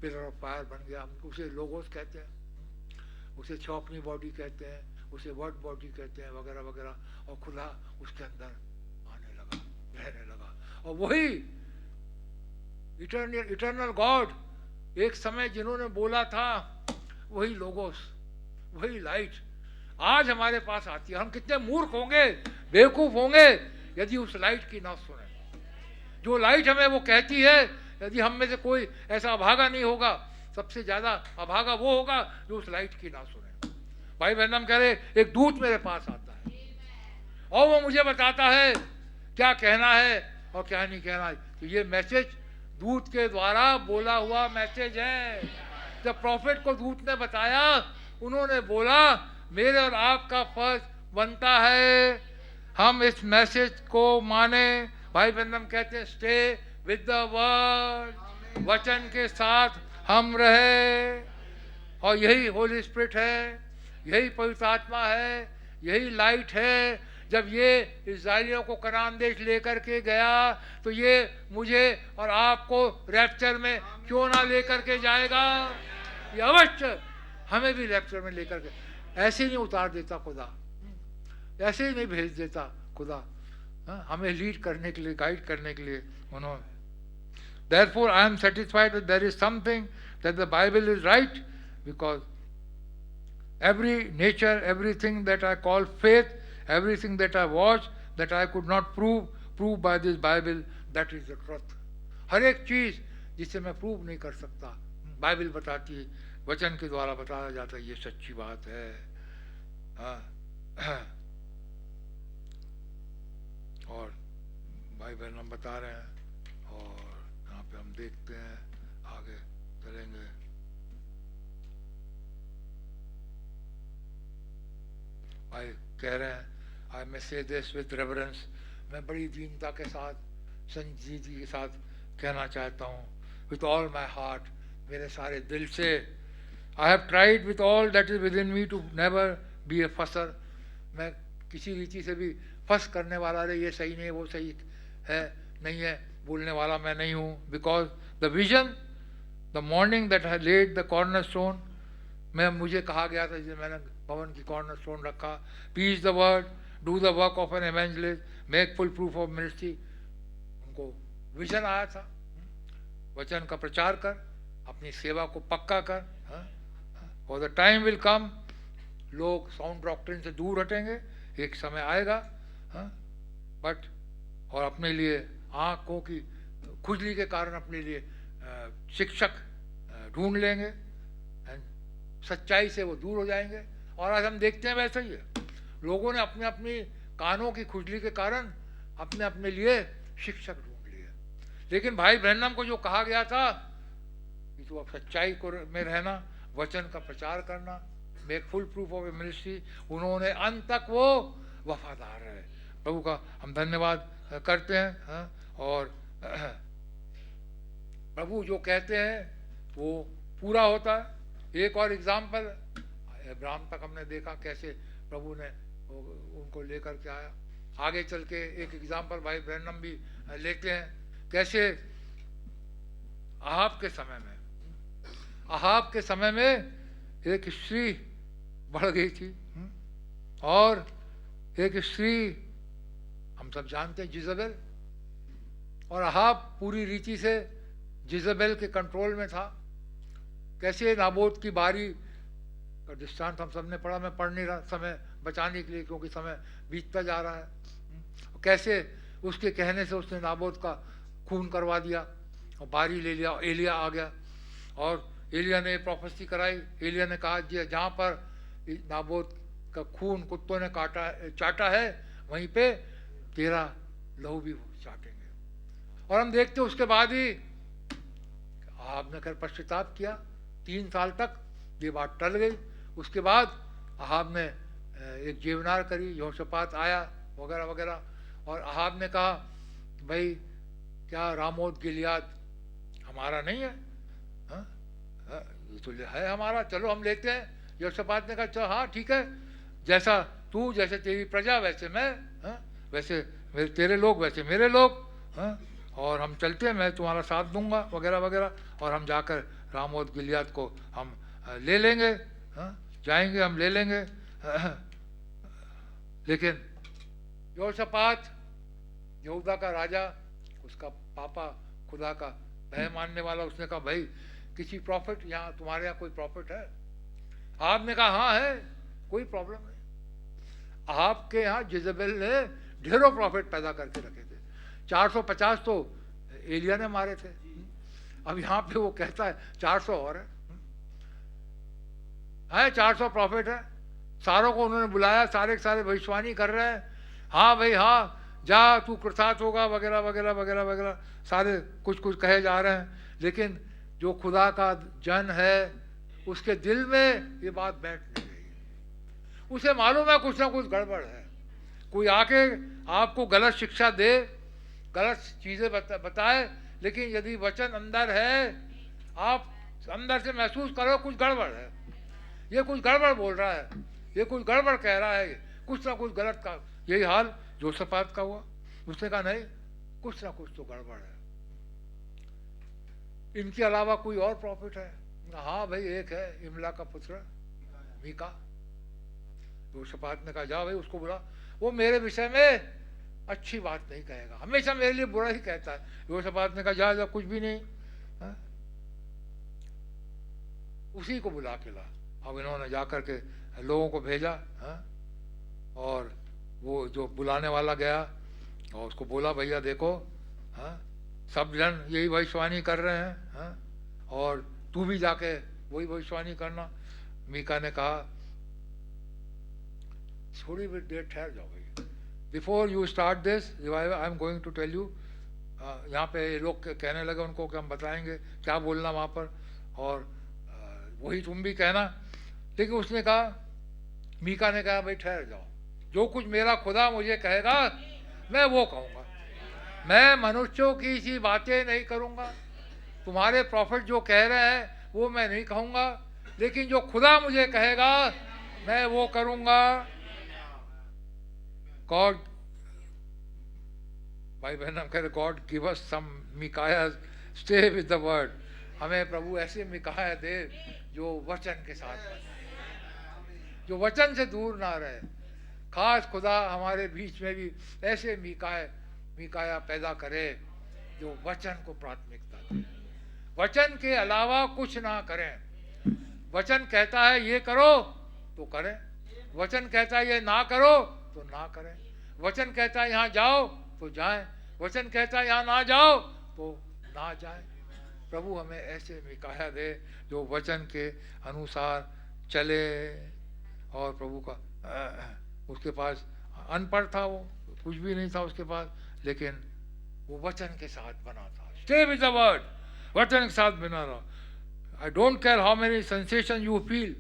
पिलर ऑफ फायर बन गया। हम उसे लोगोस कहते हैं, उसे चौकनी बॉडी कहते हैं, उसे वर्ड बॉडी कहते हैं, वगैरह वगैरह। और खुदा उसके अंदर आने लगा, रहने लगा। और वही इटर्नल गॉड एक समय जिन्होंने बोला था, वही लोगोस, वही लाइट आज हमारे पास आती है। हम कितने मूर्ख होंगे, बेवकूफ होंगे यदि उस लाइट की ना सुने। जो लाइट हमें वो कहती है, यदि हम में से कोई ऐसा अभागा नहीं होगा, सबसे ज्यादा अभागा वो होगा जो उस लाइट की ना सुने। भाई बहन हम कह रहे एक दूत मेरे पास आता है और वो मुझे बताता है क्या कहना है और क्या नहीं कहना है। तो ये मैसेज दूत के द्वारा बोला हुआ मैसेज है। जब प्रॉफिट को दूत ने बताया, उन्होंने बोला मेरे और आपका फर्ज बनता है हम इस मैसेज को माने। भाई बहन हम कहते हैं स्टे विद द वर्ड, वचन के साथ हम रहे। और यही होली स्पिरिट है, यही पवित्र आत्मा है, यही लाइट है। जब ये इस्राएलियों को कनान देश लेकर के गया, तो ये मुझे और आपको रैप्चर में क्यों ना लेकर के जाएगा? ये अवश्य हमें भी रैप्चर में लेकर के, ऐसे नहीं उतार देता खुदा, ऐसे ही नहीं भेज देता खुदा, हमें लीड करने के लिए, गाइड करने के लिए उन्होंने। Therefore I am satisfied that there is something, that the Bible is right, because every nature, everything that I call faith, everything that I watch, that I could not prove by this Bible, that is the truth. हर एक चीज जिसे मैं prove नहीं कर सकता, Bible बताती है, वचन के द्वारा बताया जाता है, ये सच्ची बात है। और भाई बहन हम बता रहे हैं, और यहाँ पे हम देखते हैं, आगे चलेंगे। भाई कह रहे हैं, आई मे से दिस विद रेवरेंस, मैं बड़ी दीनता के साथ, संजीदगी के साथ कहना चाहता हूँ, विथ ऑल माई हार्ट, मेरे सारे दिल से। I have tried with all that is within me to never be a fusser, मैं किसी रीति से भी फर्स करने वाला, अरे ये सही नहीं, वो सही है नहीं है बोलने वाला मैं नहीं हूँ। Because the vision, the morning that had led the corner stone, मुझे कहा गया था जिसे मैंने भवन की कॉर्नर स्टोन रखा, preach the word, do the work of an evangelist, make full proof of ministry. उनको विजन आया था, वचन का प्रचार कर, अपनी सेवा को पक्का कर। और द टाइम विल कम, लोग साउंड डॉक्ट्रिन से दूर हटेंगे, एक समय आएगा। बट और अपने लिए आंखों की खुजली के कारण अपने लिए शिक्षक ढूंढ लेंगे, सच्चाई से वो दूर हो जाएंगे। और आज हम देखते हैं वैसा ही है, लोगों ने अपने अपनी कानों की खुजली के कारण अपने अपने लिए शिक्षक ढूंढ लिए। लेकिन भाई ब्रैनम को जो कहा गया था कि तू अब सच्चाई को में रहना, वचन का प्रचार करना, make full proof of A ministry, उन्होंने अंत तक वो वफादार रहे। प्रभु का हम धन्यवाद करते हैं। और प्रभु जो कहते हैं वो पूरा होता है। एक और एग्जाम्पल, अब्राहम तक हमने देखा कैसे प्रभु ने उनको लेकर के आया। आगे चल के एक एग्जाम्पल भाई ब्रैनम भी लेते हैं, कैसे अहाब के समय में एक स्त्री बढ़ गई थी, और एक स्त्री हम सब जानते हैं जिजेबेल, और अहाब पूरी रीति से जिजेबेल के कंट्रोल में था। कैसे नाबोत की बारी का दृष्टांत हम सब ने पढ़ा, मैं पढ़ नहीं रहा समय बचाने के लिए क्योंकि समय बीतता जा रहा है। कैसे उसके कहने से उसने नाबोत का खून करवा दिया और बारी ले लिया, एलिया आ गया और एलिया ने प्रोफेसी कराई। एलिया ने कहा जी जहाँ पर नाबोत का खून कुत्तों ने चाटा है वहीं पे तेरा लहू भी चाटेंगे। और हम देखते उसके बाद ही आपने कर पश्चाताप किया, 3 साल तक ये बात टल गई। उसके बाद अहाब ने एक जेवनार करी, यहोशापात आया वगैरह वगैरह, और अहाब ने कहा भाई क्या रामोत गिलियाद हमारा नहीं है? ये तो है हमारा, चलो हम लेते हैं। यहोशापात ने कहा चलो हाँ ठीक है, जैसा तू, जैसे तेरी प्रजा वैसे मैं, वैसे तेरे लोग वैसे मेरे लोग, और हम चलते हैं, मैं तुम्हारा साथ दूंगा वगैरह वगैरह। और हम जाकर रामोत गिलियाद को हम ले लेंगे, जाएंगे हम ले लेंगे। लेकिन यहोशापात यहूदा का राजा, उसका पापा खुदा का भय मानने वाला, उसने कहा भाई किसी प्रॉफिट यहाँ, तुम्हारे यहाँ कोई प्रॉफिट है? आपने कहा हाँ है, कोई प्रॉब्लम नहीं। आपके यहाँ जिजेबेल ने ढेरों प्रॉफिट पैदा करके रखे थे, 450 तो एलिया ने मारे थे। अब यहाँ पे वो कहता है 400 और है 400 प्रॉफिट है। सारों को उन्होंने बुलाया, सारे के सारे भविष्यवाणी कर रहे हैं, हाँ भाई हाँ जा तू कृतार्थ होगा वगैरह वगैरह वगैरह वगैरह, सारे कुछ कुछ कहे जा रहे हैं। लेकिन जो खुदा का जन है उसके दिल में ये बात बैठ नहीं रही। उसे मालूम है कुछ ना कुछ गड़बड़ है। कोई आके आपको गलत शिक्षा दे, गलत चीज़ें बताए, लेकिन यदि वचन अंदर है, आप अंदर से महसूस करो कुछ गड़बड़ है, ये कुछ गड़बड़ बोल रहा है, ये कुछ गड़बड़ कह रहा है, कुछ ना कुछ गलत का। यही हाल यहोशापात का हुआ। उसने कहा नहीं कुछ ना कुछ तो गड़बड़ है, इनके अलावा कोई और प्रॉफिट है? हाँ भाई एक है, इमला का पुत्र मीका। यहोशापात ने कहा जा भाई उसको बुला, वो मेरे विषय में अच्छी बात नहीं कहेगा, हमेशा मेरे लिए बुरा ही कहता है। यहोशापात ने कहा जा जा कुछ भी नहीं, उसी को बुला के ला। अब इन्होंने जाकर के लोगों को भेजा, और वो जो बुलाने वाला गया और उसको बोला भैया देखो, सब जन यही भविष्यवाणी कर रहे हैं, और तू भी जाके वही भविष्यवाणी करना। मीका ने कहा थोड़ी देर ठहर जाओ भाई, before you start this revival I am going to tell you. यहाँ पे लोग कहने लगे उनको कि हम बताएंगे क्या बोलना वहाँ पर, और वही तुम भी कहना। लेकिन उसने कहा, मीका ने कहा भाई ठहर जाओ, जो कुछ मेरा खुदा मुझे कहेगा मैं वो कहूँगा, मैं मनुष्यों की सी बातें नहीं करूँगा, तुम्हारे प्रॉफिट जो कह रहे हैं वो मैं नहीं कहूँगा, लेकिन जो खुदा मुझे कहेगा मैं वो करूँगा। गॉड भाई बहन हम कह रहे God give us some Micaiah stay with the word, हमें प्रभु ऐसे मिकाया दे जो वचन के साथ बने, जो वचन से दूर ना रहे। खास खुदा हमारे बीच में भी ऐसे मिकाया पैदा करे जो वचन को प्राथमिकता दे, वचन के अलावा कुछ ना करें। वचन कहता है ये करो तो करें, वचन कहता है ये ना करो तो ना करें, वचन कहता है यहाँ जाओ तो जाएं, वचन कहता है यहाँ ना जाओ तो ना जाएं। प्रभु हमें ऐसे मिकाया दे जो वचन के अनुसार चले। और प्रभु का उसके पास अनपढ़ था, वो कुछ भी नहीं था उसके पास, लेकिन वो वचन के साथ बना था। स्टे विद द वर्ड, वचन के साथ बना रहो। I don't care how many sensation you feel.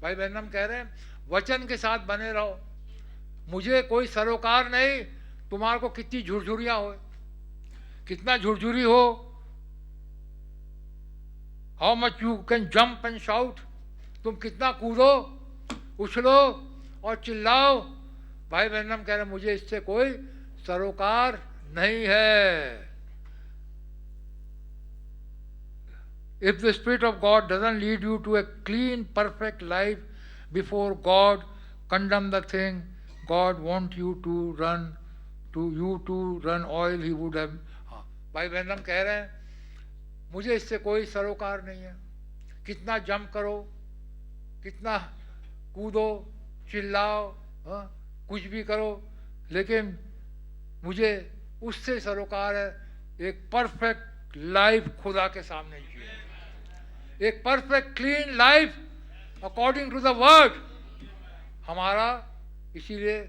भाई बहन हम कह रहे हैं वचन के साथ बने रहो, मुझे कोई सरोकार नहीं तुम्हारे को कितनी झुरझुरियां हो, कितना झुरझुरी हो, how much you can jump and shout, तुम कितना कूदो उछलो और चिल्लाओ। भाई बहन हम कह रहे हैं मुझे इससे कोई सरोकार नहीं है। If the Spirit of God doesn't lead you to a clean, perfect life before God, condemn the thing God want you to run, to run oil, He would have. भाई बहन हम कह रहे हैं मुझे इससे कोई सरोकार नहीं है, कितना जंप करो, कितना कूदो चिल्लाओ, कुछ भी करो, लेकिन मुझे उससे सरोकार है एक परफेक्ट लाइफ खुदा के सामने जिए, एक perfect clean life according to the word हमारा। इसीलिए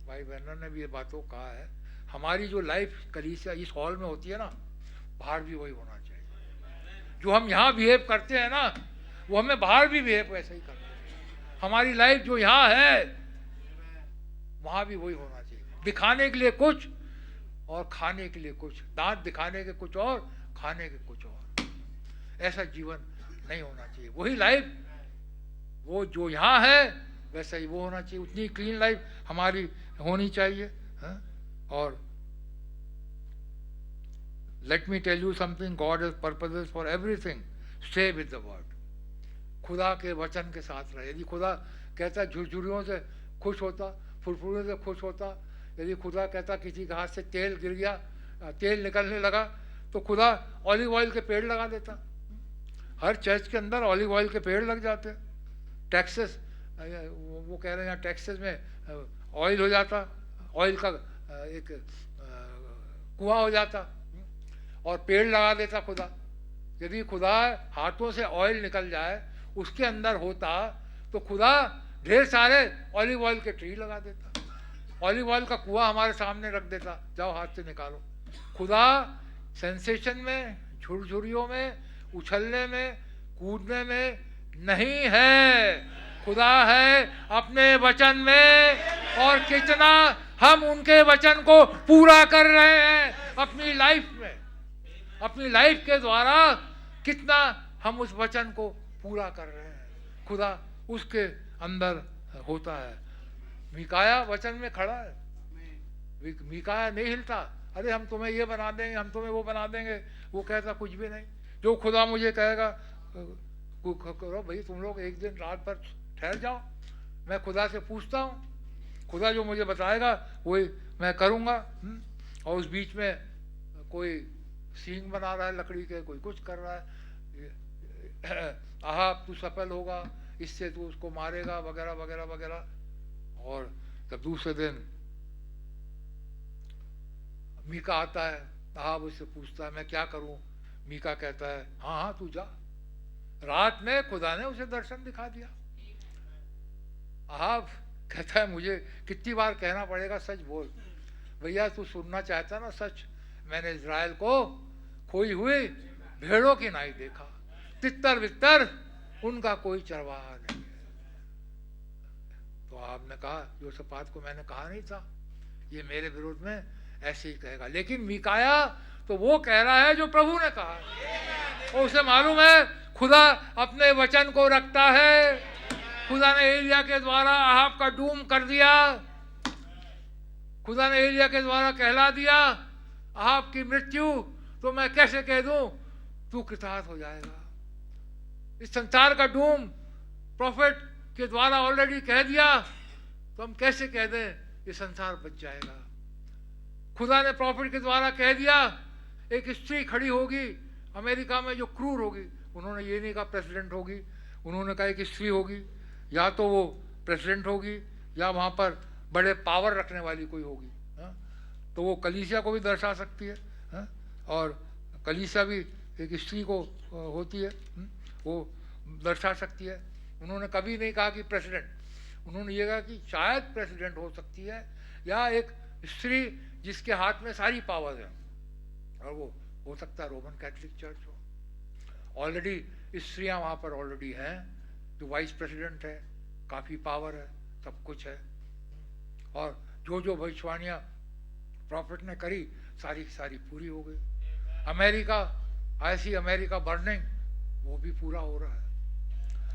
भाई बहनों ने भी ये बातों कहा है, हमारी जो लाइफ कलीसिया इस हॉल में होती है ना, बाहर भी वही होना चाहिए। जो हम यहाँ बिहेव करते हैं ना, वो हमें बाहर भी बिहेव वैसे ही करना है। हमारी लाइफ जो यहाँ है वहाँ भी वही होना चाहिए, दिखाने के लिए कुछ और खाने के लिए कुछ, दांत दिखाने के कुछ और खाने के कुछ और, ऐसा जीवन नहीं होना चाहिए। वही लाइफ वो जो यहाँ है वैसा ही वो होना चाहिए, उतनी क्लीन लाइफ हमारी होनी चाहिए। और let me tell you something, God has purposes for everything, stay with the word. खुदा के वचन के साथ रहे। यदि खुदा कहता झुरझुरियों से खुश होता, फुरफुरियों से खुश होता, यदि खुदा कहता किसी के हाथ से तेल गिर गया, तेल निकलने लगा, तो खुदा ऑलिव ऑयल के पेड़ लगा देता। हर चर्च के अंदर ऑलिव ऑयल के पेड़ लग जाते। टेक्सास, वो कह रहे हैं यहाँ टेक्सास में ऑयल हो जाता, ऑयल का एक कुआं हो जाता और पेड़ लगा देता खुदा। यदि खुदा हाथों से ऑयल निकल जाए उसके अंदर होता तो खुदा ढेर सारे ऑलिव ऑयल के ट्री लगा देता, ऑलिव ऑयल का कुआं हमारे सामने रख देता, जाओ हाथ से निकालो। खुदा सेंसेशन में, झुरझुरियों में, उछलने में, कूदने में नहीं है। खुदा है अपने वचन में, और कितना हम उनके वचन को पूरा कर रहे हैं अपनी लाइफ में, अपनी लाइफ के द्वारा कितना हम उस वचन को पूरा कर रहे हैं। खुदा उसके अंदर होता है। मिकाया वचन में खड़ा है, मिकाया नहीं हिलता, अरे हम तुम्हें ये बना देंगे, हम तुम्हें वो बना देंगे, वो कहता कुछ भी नहीं। जो खुदा मुझे कहेगा करो भाई, तुम लोग एक दिन रात भर ठहर जाओ, मैं खुदा से पूछता हूँ, खुदा जो मुझे बताएगा वही मैं करूँगा। और उस बीच में कोई सींग बना रहा है लकड़ी के, कोई कुछ कर रहा है, आहा तू सफल होगा, इससे तू उसको मारेगा वगैरह वगैरह वगैरह। और तब दूसरे दिन मीका आता है, आहा उससे पूछता है मैं क्या करूं। मीका कहता है हाँ हाँ तू जा। रात में खुदा ने उसे दर्शन दिखा दिया। आहा कहता है मुझे कितनी बार कहना पड़ेगा सच बोल। भैया तू सुनना चाहता ना सच, मैंने इज़राइल को खोई हुई भेड़ों की नाई देखा, तितर बितर उनका कोई चरवाहा नहीं है। तो आपने कहा योशापात को मैंने कहा नहीं था ये मेरे विरोध में ऐसे ही कहेगा, लेकिन मिकाया तो वो कह रहा है जो प्रभु ने कहा। और उसे मालूम है खुदा अपने वचन को रखता है। खुदा ने एलिया के द्वारा आहाब का डूम कर दिया। खुदा ने एलिया के द्वारा कहला दिया आपकी मृत्यु, तो मैं कैसे कह दूं तू कृतार्थ हो जाएगा। इस संसार का डूम प्रॉफिट के द्वारा ऑलरेडी कह दिया, तो हम कैसे कह दें ये संसार बच जाएगा। खुदा ने प्रॉफिट के द्वारा कह दिया एक स्त्री खड़ी होगी अमेरिका में जो क्रूर होगी। उन्होंने ये नहीं कहा प्रेसिडेंट होगी, उन्होंने कहा एक स्त्री होगी, या तो वो प्रेसिडेंट होगी या वहाँ पर बड़े पावर रखने वाली कोई होगी। तो वो कलीसिया को भी दर्शा सकती है, और कलीसिया भी एक स्त्री को होती है, वो दर्शा सकती है। उन्होंने कभी नहीं कहा कि प्रेसिडेंट, उन्होंने ये कहा कि शायद प्रेसिडेंट हो सकती है या एक स्त्री जिसके हाथ में सारी पावर है, और वो हो सकता है रोमन कैथोलिक चर्च हो। ऑलरेडी स्त्रियां वहाँ पर ऑलरेडी हैं, जो वाइस प्रेसिडेंट है, काफ़ी पावर है, सब कुछ है। और जो जो भविष्यवाणियाँ प्रॉफिट ने करी सारी सारी पूरी हो गई। अमेरिका, ऐसी अमेरिका बर्निंग, वो भी पूरा हो रहा है।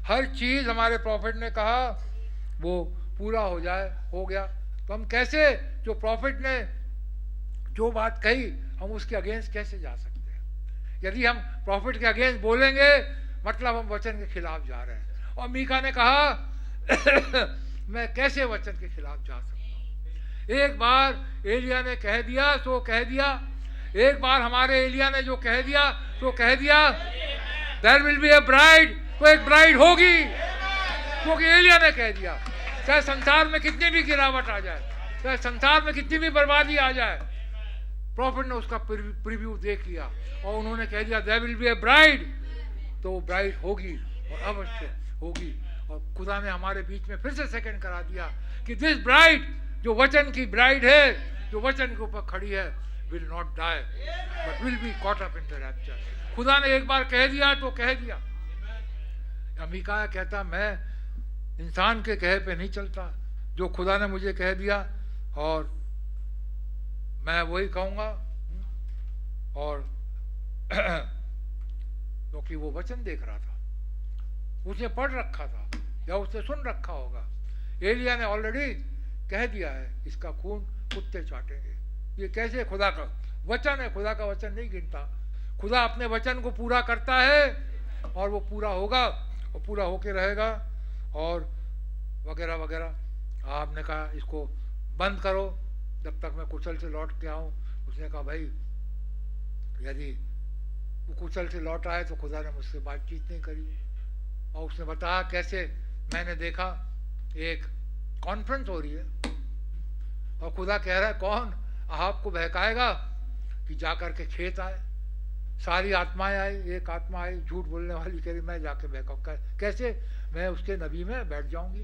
हर चीज़ हमारे प्रॉफिट ने कहा वो पूरा हो जाए, हो गया। तो हम कैसे, जो प्रॉफिट ने जो बात कही, हम उसके अगेंस्ट कैसे जा सकते हैं। यदि हम प्रॉफिट के अगेंस्ट बोलेंगे मतलब हम वचन के खिलाफ जा रहे हैं। और मीका ने कहा मैं कैसे वचन के खिलाफ जा सकता हूँ। एक बार एलिया ने कह दिया तो कह दिया, एक बार हमारे एलिया ने जो कह दिया तो कह दिया। There will be a bride, तो एक ब्राइड होगी, क्योंकि एलिया ने कह दिया। चाहे संसार में कितनी भी गिरावट आ जाए, चाहे संसार में कितनी भी बर्बादी आ जाए, प्रॉफिट ने उसका प्रीव्यू देख लिया और उन्होंने कह दिया there will be a bride, तो वो ब्राइड होगी और अवश्य होगी। और खुदा ने हमारे बीच में फिर से सेकंड करा दिया कि दिस ब्राइड, जो वचन की ब्राइड है, जो वचन के ऊपर खड़ी है, will not die but will be caught up in the rapture. खुदा ने एक बार कह दिया तो कह दिया। मीका कहता मैं इंसान के कहे पे नहीं चलता, जो खुदा ने मुझे कह दिया और मैं वही कहूँगा। और क्योंकि वो वचन देख रहा था, उसने पढ़ रखा था या उसने सुन रखा होगा। एलिया ने ऑलरेडी कह दिया है इसका खून कुत्ते चाटेंगे। ये कैसे खुदा का वचन है, खुदा का वचन नहीं गिनता। खुदा अपने वचन को पूरा करता है और वो पूरा होगा और पूरा होके रहेगा। और वगैरह वगैरह। आपने कहा इसको बंद करो जब तक मैं कुशल से लौट के आऊँ। उसने कहा भाई यदि वो कुशल से लौट आए तो खुदा ने मुझसे बातचीत नहीं करी। और उसने बताया कैसे मैंने देखा एक कॉन्फ्रेंस हो रही है और खुदा कह रहा है कौन आपको बहकाएगा कि जा कर के खेत आए। सारी आत्माएं आई, एक आत्मा आई झूठ बोलने वाली, कह रही मैं जाके बहकाऊँ। कैसे? मैं उसके नबी में बैठ जाऊंगी,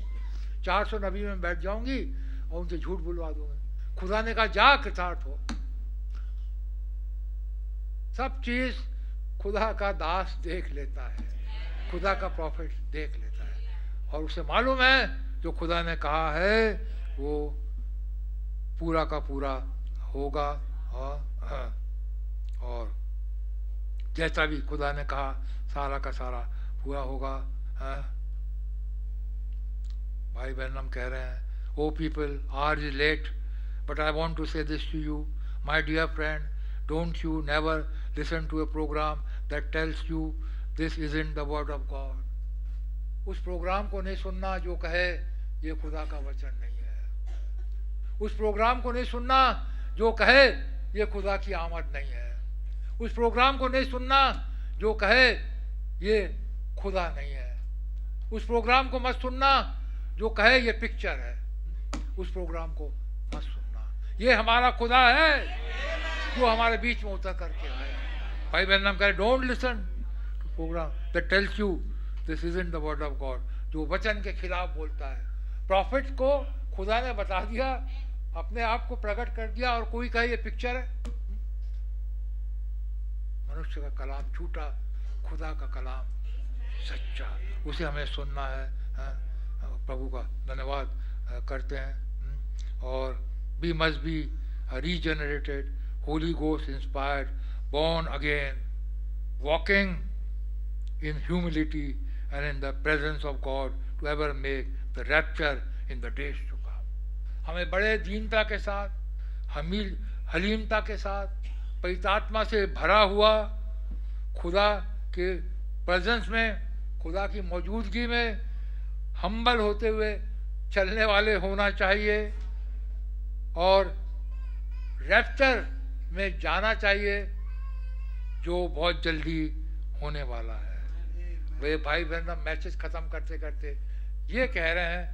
400 नबी में बैठ जाऊंगी और उनसे झूठ बुलवा दूंगी। खुदा ने कहा जा कृतार्थ हो। सब चीज खुदा का दास देख लेता है, खुदा का प्रॉफिट देख लेता है और उसे मालूम है जो खुदा ने कहा है वो पूरा का पूरा होगा। और जैसा भी खुदा ने कहा सारा का सारा पूरा होगा। भाई बहन हम कह रहे हैं oh people are is late but I want to say this to you my dear friend, don't you never listen to a program that tells you this is in the word of God. उस program को नहीं सुनना जो कहे ये खुदा का वचन नहीं है। उस प्रोग्राम को नहीं सुनना जो कहे ये खुदा की आमद नहीं है। उस प्रोग्राम को नहीं सुनना जो कहे ये खुदा नहीं है। उस प्रोग्राम को मत सुनना जो कहे ये पिक्चर है। उस प्रोग्राम को मत सुनना, ये हमारा खुदा है जो हमारे बीच में उतर करके आए। भाई बहन हम कह रहे don't listen to program that tells you this is in the word of God, जो वचन के खिलाफ बोलता है। प्रॉफिट को खुदा ने बता दिया, अपने आप को प्रकट कर दिया और कोई कहे ये पिक्चर है। मनुष्य का कलाम झूठा, खुदा का कलाम सच्चा, उसे हमें सुनना है। प्रभु का धन्यवाद करते हैं। और we must be regenerated, Holy Ghost inspired, born again, walking in humility and in the presence of God to ever make the rapture in the days to come। हमें बड़े दीनता के साथ, हलीमता के साथ, पवित्र आत्मा से भरा हुआ, खुदा के प्रेजेंस में, खुदा की मौजूदगी में हम्बल होते हुए चलने वाले होना चाहिए और रैप्चर में जाना चाहिए जो बहुत जल्दी होने वाला है। वे भाई बहन मैसेज खत्म करते करते ये कह रहे हैं,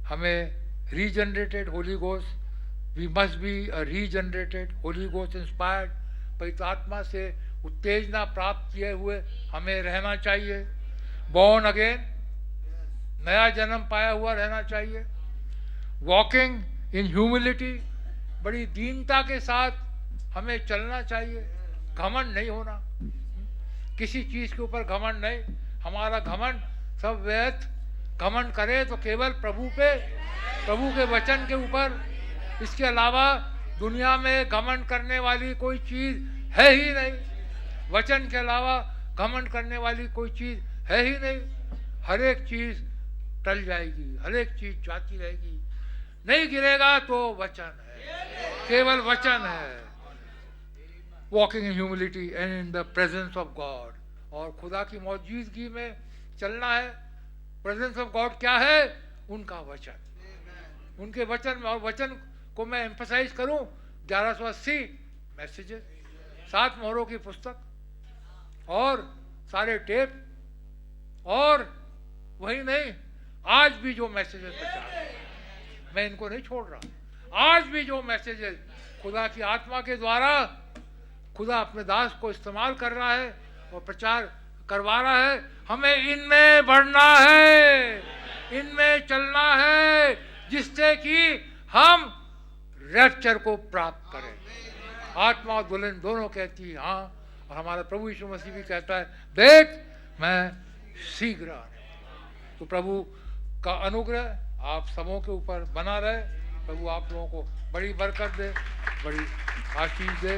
हमें regenerated Holy Ghost, we must be a regenerated Holy Ghost inspired, पवित्र आत्मा से उत्तेजना प्राप्त किए हुए हमें रहना चाहिए। बॉर्न अगेन, नया जन्म पाया हुआ रहना चाहिए। वॉकिंग इन ह्यूमिलिटी, बड़ी दीनता के साथ हमें चलना चाहिए। घमंड नहीं होना, किसी चीज के ऊपर घमंड नहीं। हमारा घमंड सब व्यर्थ, घमंड करे तो केवल प्रभु पे, प्रभु के वचन के ऊपर। इसके अलावा दुनिया में घमंड करने वाली कोई चीज है ही नहीं। वचन के अलावा घमंड करने वाली कोई चीज है ही नहीं। हर एक चीज टल जाएगी, हर एक चीज जाती रहेगी। नहीं गिरेगा तो वचन है, केवल वचन है। Walking in humility and in the presence of God, और खुदा की मौजूदगी में चलना है। प्रेजेंस ऑफ गॉड क्या है? उनका वचन, उनके वचन में। और वचन को मैं एम्फसाइज करूं, 1180 मैसेजेस, 7 मोहरों की पुस्तक और सारे टेप, और वही नहीं, आज भी जो मैसेजेस प्रचार है, मैं इनको नहीं छोड़ रहा। आज भी जो मैसेजेस खुदा की आत्मा के द्वारा खुदा अपने दास को इस्तेमाल कर रहा है और प्रचार करवा रहा है, हमें इनमें बढ़ना है, इनमें चलना है, जिससे कि हम रैप्चर को प्राप्त करें। आत्मा और दुल्हन दोनों कहती है हाँ, और हमारा प्रभु यीशु मसीह भी कहता है, देख मैं शीघ्र आने वाला हूं। तो प्रभु का अनुग्रह आप सबों के ऊपर बना रहे। प्रभु आप लोगों को बड़ी बरकत दे, बड़ी आशीष दे।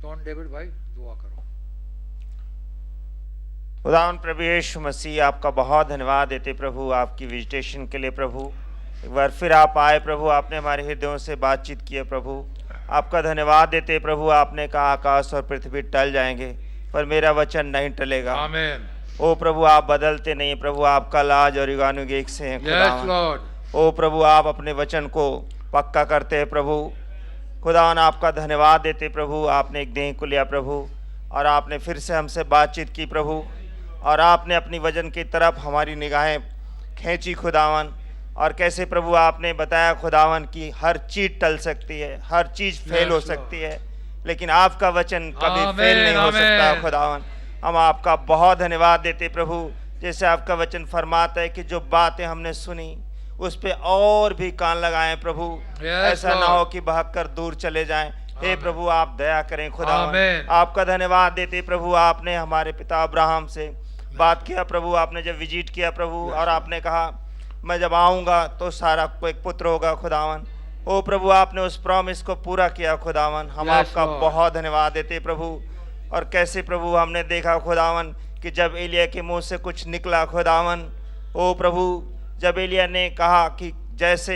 जॉन डेविड भाई दुआ करो। खुदावंद प्रभु यीशु मसीह, आपका बहुत धन्यवाद देते प्रभु, आपकी विजिटेशन के लिए प्रभु। एक बार फिर आप आए प्रभु, आपने हमारे हृदयों से बातचीत की है प्रभु। आपका धन्यवाद देते प्रभु। आपने कहा आकाश और पृथ्वी टल जाएंगे पर मेरा वचन नहीं टलेगा। आमीन। ओ प्रभु, आप बदलते नहीं प्रभु, आपका लाज और युगानुग एक से हैं खुदावंद। ओ प्रभु, आप अपने वचन को पक्का करते हैं प्रभु। खुदावन आपका धन्यवाद देते प्रभु। आपने एक देह को लिया प्रभु, और आपने फिर से हमसे बातचीत की प्रभु, और आपने अपनी वजन की तरफ हमारी निगाहें खींची खुदावन। और कैसे प्रभु आपने बताया खुदावन कि हर चीज टल सकती है, हर चीज फेल हो सकती है, लेकिन आपका वचन कभी फेल नहीं हो सकता खुदावन। हम आपका बहुत धन्यवाद देते प्रभु। जैसे आपका वचन फरमाता है कि जो बातें हमने सुनी उस पे और भी कान लगाएं प्रभु। ऐसा ना हो कि भागकर दूर चले जाएं। हे प्रभु, आप दया करें खुदावन। आपका धन्यवाद देते प्रभु। आपने हमारे पिता अब्राहम से बात किया प्रभु, आपने जब विजिट किया प्रभु, और आपने कहा मैं जब आऊँगा तो सारा को एक पुत्र होगा खुदावन। ओ प्रभु, आपने उस प्रॉमिस को पूरा किया खुदावन। हम आपका बहुत धन्यवाद देते प्रभु। और कैसे प्रभु हमने देखा खुदावन कि जब एलिया के मुंह से कुछ निकला खुदावन, ओ प्रभु, जब एलिया ने कहा कि जैसे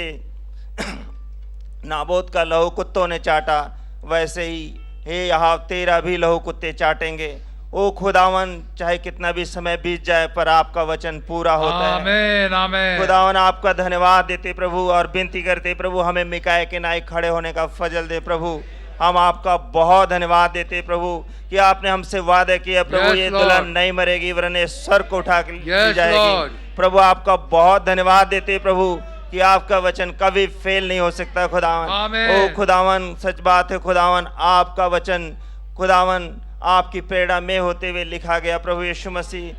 नाबोत का लहू कुत्तों ने चाटा, वैसे ही हे यहाँ तेरा भी लहू कुत्ते चाटेंगे। ओ खुदावन, चाहे कितना भी समय बीत जाए पर आपका वचन पूरा होता है। आमीन, आमीन। खुदावन आपका धन्यवाद देते प्रभु, और विनती करते प्रभु हमें मिकाए के नाई खड़े होने का फजल दे प्रभु। हम आपका बहुत धन्यवाद देते प्रभु कि आपने हमसे वादा किया प्रभु, ये दुल्हन नहीं मरेगी वरन सर को उठा के ली जाएगी। प्रभु आपका बहुत धन्यवाद देते प्रभु कि आपका वचन कभी फेल नहीं हो सकता खुदावन। ओ खुदावन, सच बात है खुदावन, आपका वचन खुदावन आपकी प्रेरणा में होते हुए लिखा गया प्रभु यीशु मसीह,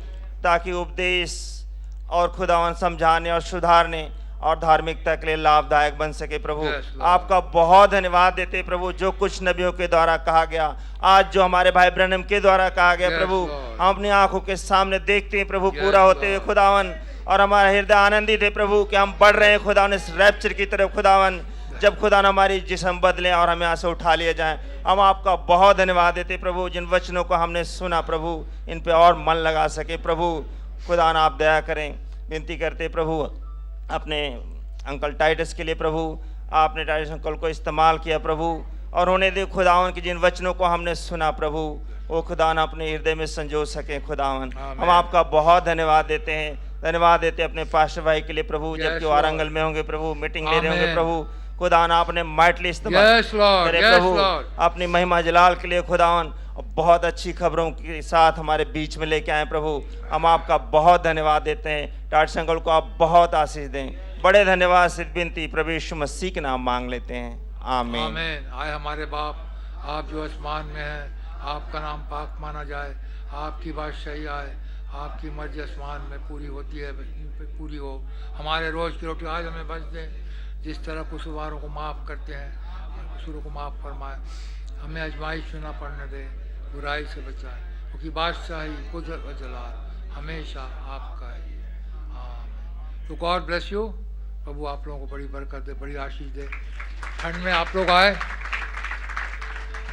ताकि उपदेश और खुदावन समझाने और सुधारने और धार्मिकता के लिए लाभदायक बन सके प्रभु। आपका बहुत धन्यवाद देते प्रभु। जो कुछ नबियों के द्वारा कहा गया, आज जो हमारे भाई ब्रनम के द्वारा कहा गया प्रभु, हम अपनी आंखों के सामने देखते हैं प्रभु पूरा होते हुए खुदावन, और हमारा हृदय आनंदित है प्रभु कि हम बढ़ रहे हैं खुदावन इस रैप्चर की तरफ खुदावन, जब खुदा हमारी जिस्म बदलें और हमें यहाँ से उठा लिए जाएं। हम आपका बहुत धन्यवाद देते प्रभु, जिन वचनों को हमने सुना प्रभु, इन पे और मन लगा सके प्रभु। खुदा आप दया करें, विनती करते प्रभु, अपने अंकल टाइटस के लिए प्रभु आपने टाइटस अंकल को इस्तेमाल किया प्रभु, और उन्हें दे खुदावन की जिन वचनों को हमने सुना प्रभु वो खुदावन अपने हृदय में संजो सके खुदावन। हम आपका बहुत धन्यवाद देते हैं, धन्यवाद देते हैं अपने पास्टर भाई के लिए प्रभु, जबकि वो वारंगल में होंगे प्रभु, मीटिंग ले रहे होंगे प्रभु, खुदावन आपने माइटली इस्तेमाल करे प्रभु अपनी महिमा जलाल के लिए खुदावन, बहुत अच्छी खबरों के साथ हमारे बीच में लेके आए प्रभु। हम आपका बहुत धन्यवाद देते हैं। टाइटस अंकल को आप बहुत आशीष दें। बड़े धन्यवाद से विनती प्रभु यीशु मसीह के नाम मांग लेते हैं, आमीन। आमीन। आए हमारे बाप, आप जो आसमान में हैं, आपका नाम पाक माना जाए, आपकी बादशाही आए, आपकी मर्जी आसमान में पूरी होती है, पूरी हो। हमारे रोज की रोटी आज हमें बच दें, जिस तरह कसूरवारों को माफ़ करते हैं, कसूरों को माफ़ फरमाए। हमें आजमाइश में न पड़ने दे, बुराई से बचाए, क्योंकि बादशाही कुदरत व जलाल हमेशा आपका है। आमीन। तो गॉड ब्लेस यू। प्रभु आप लोगों को बड़ी बरकत दे, बड़ी आशीष दे। ठंड में आप लोग आए,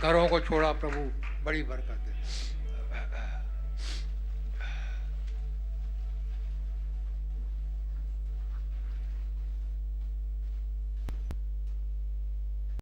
घरों को छोड़ा, प्रभु बड़ी बरकत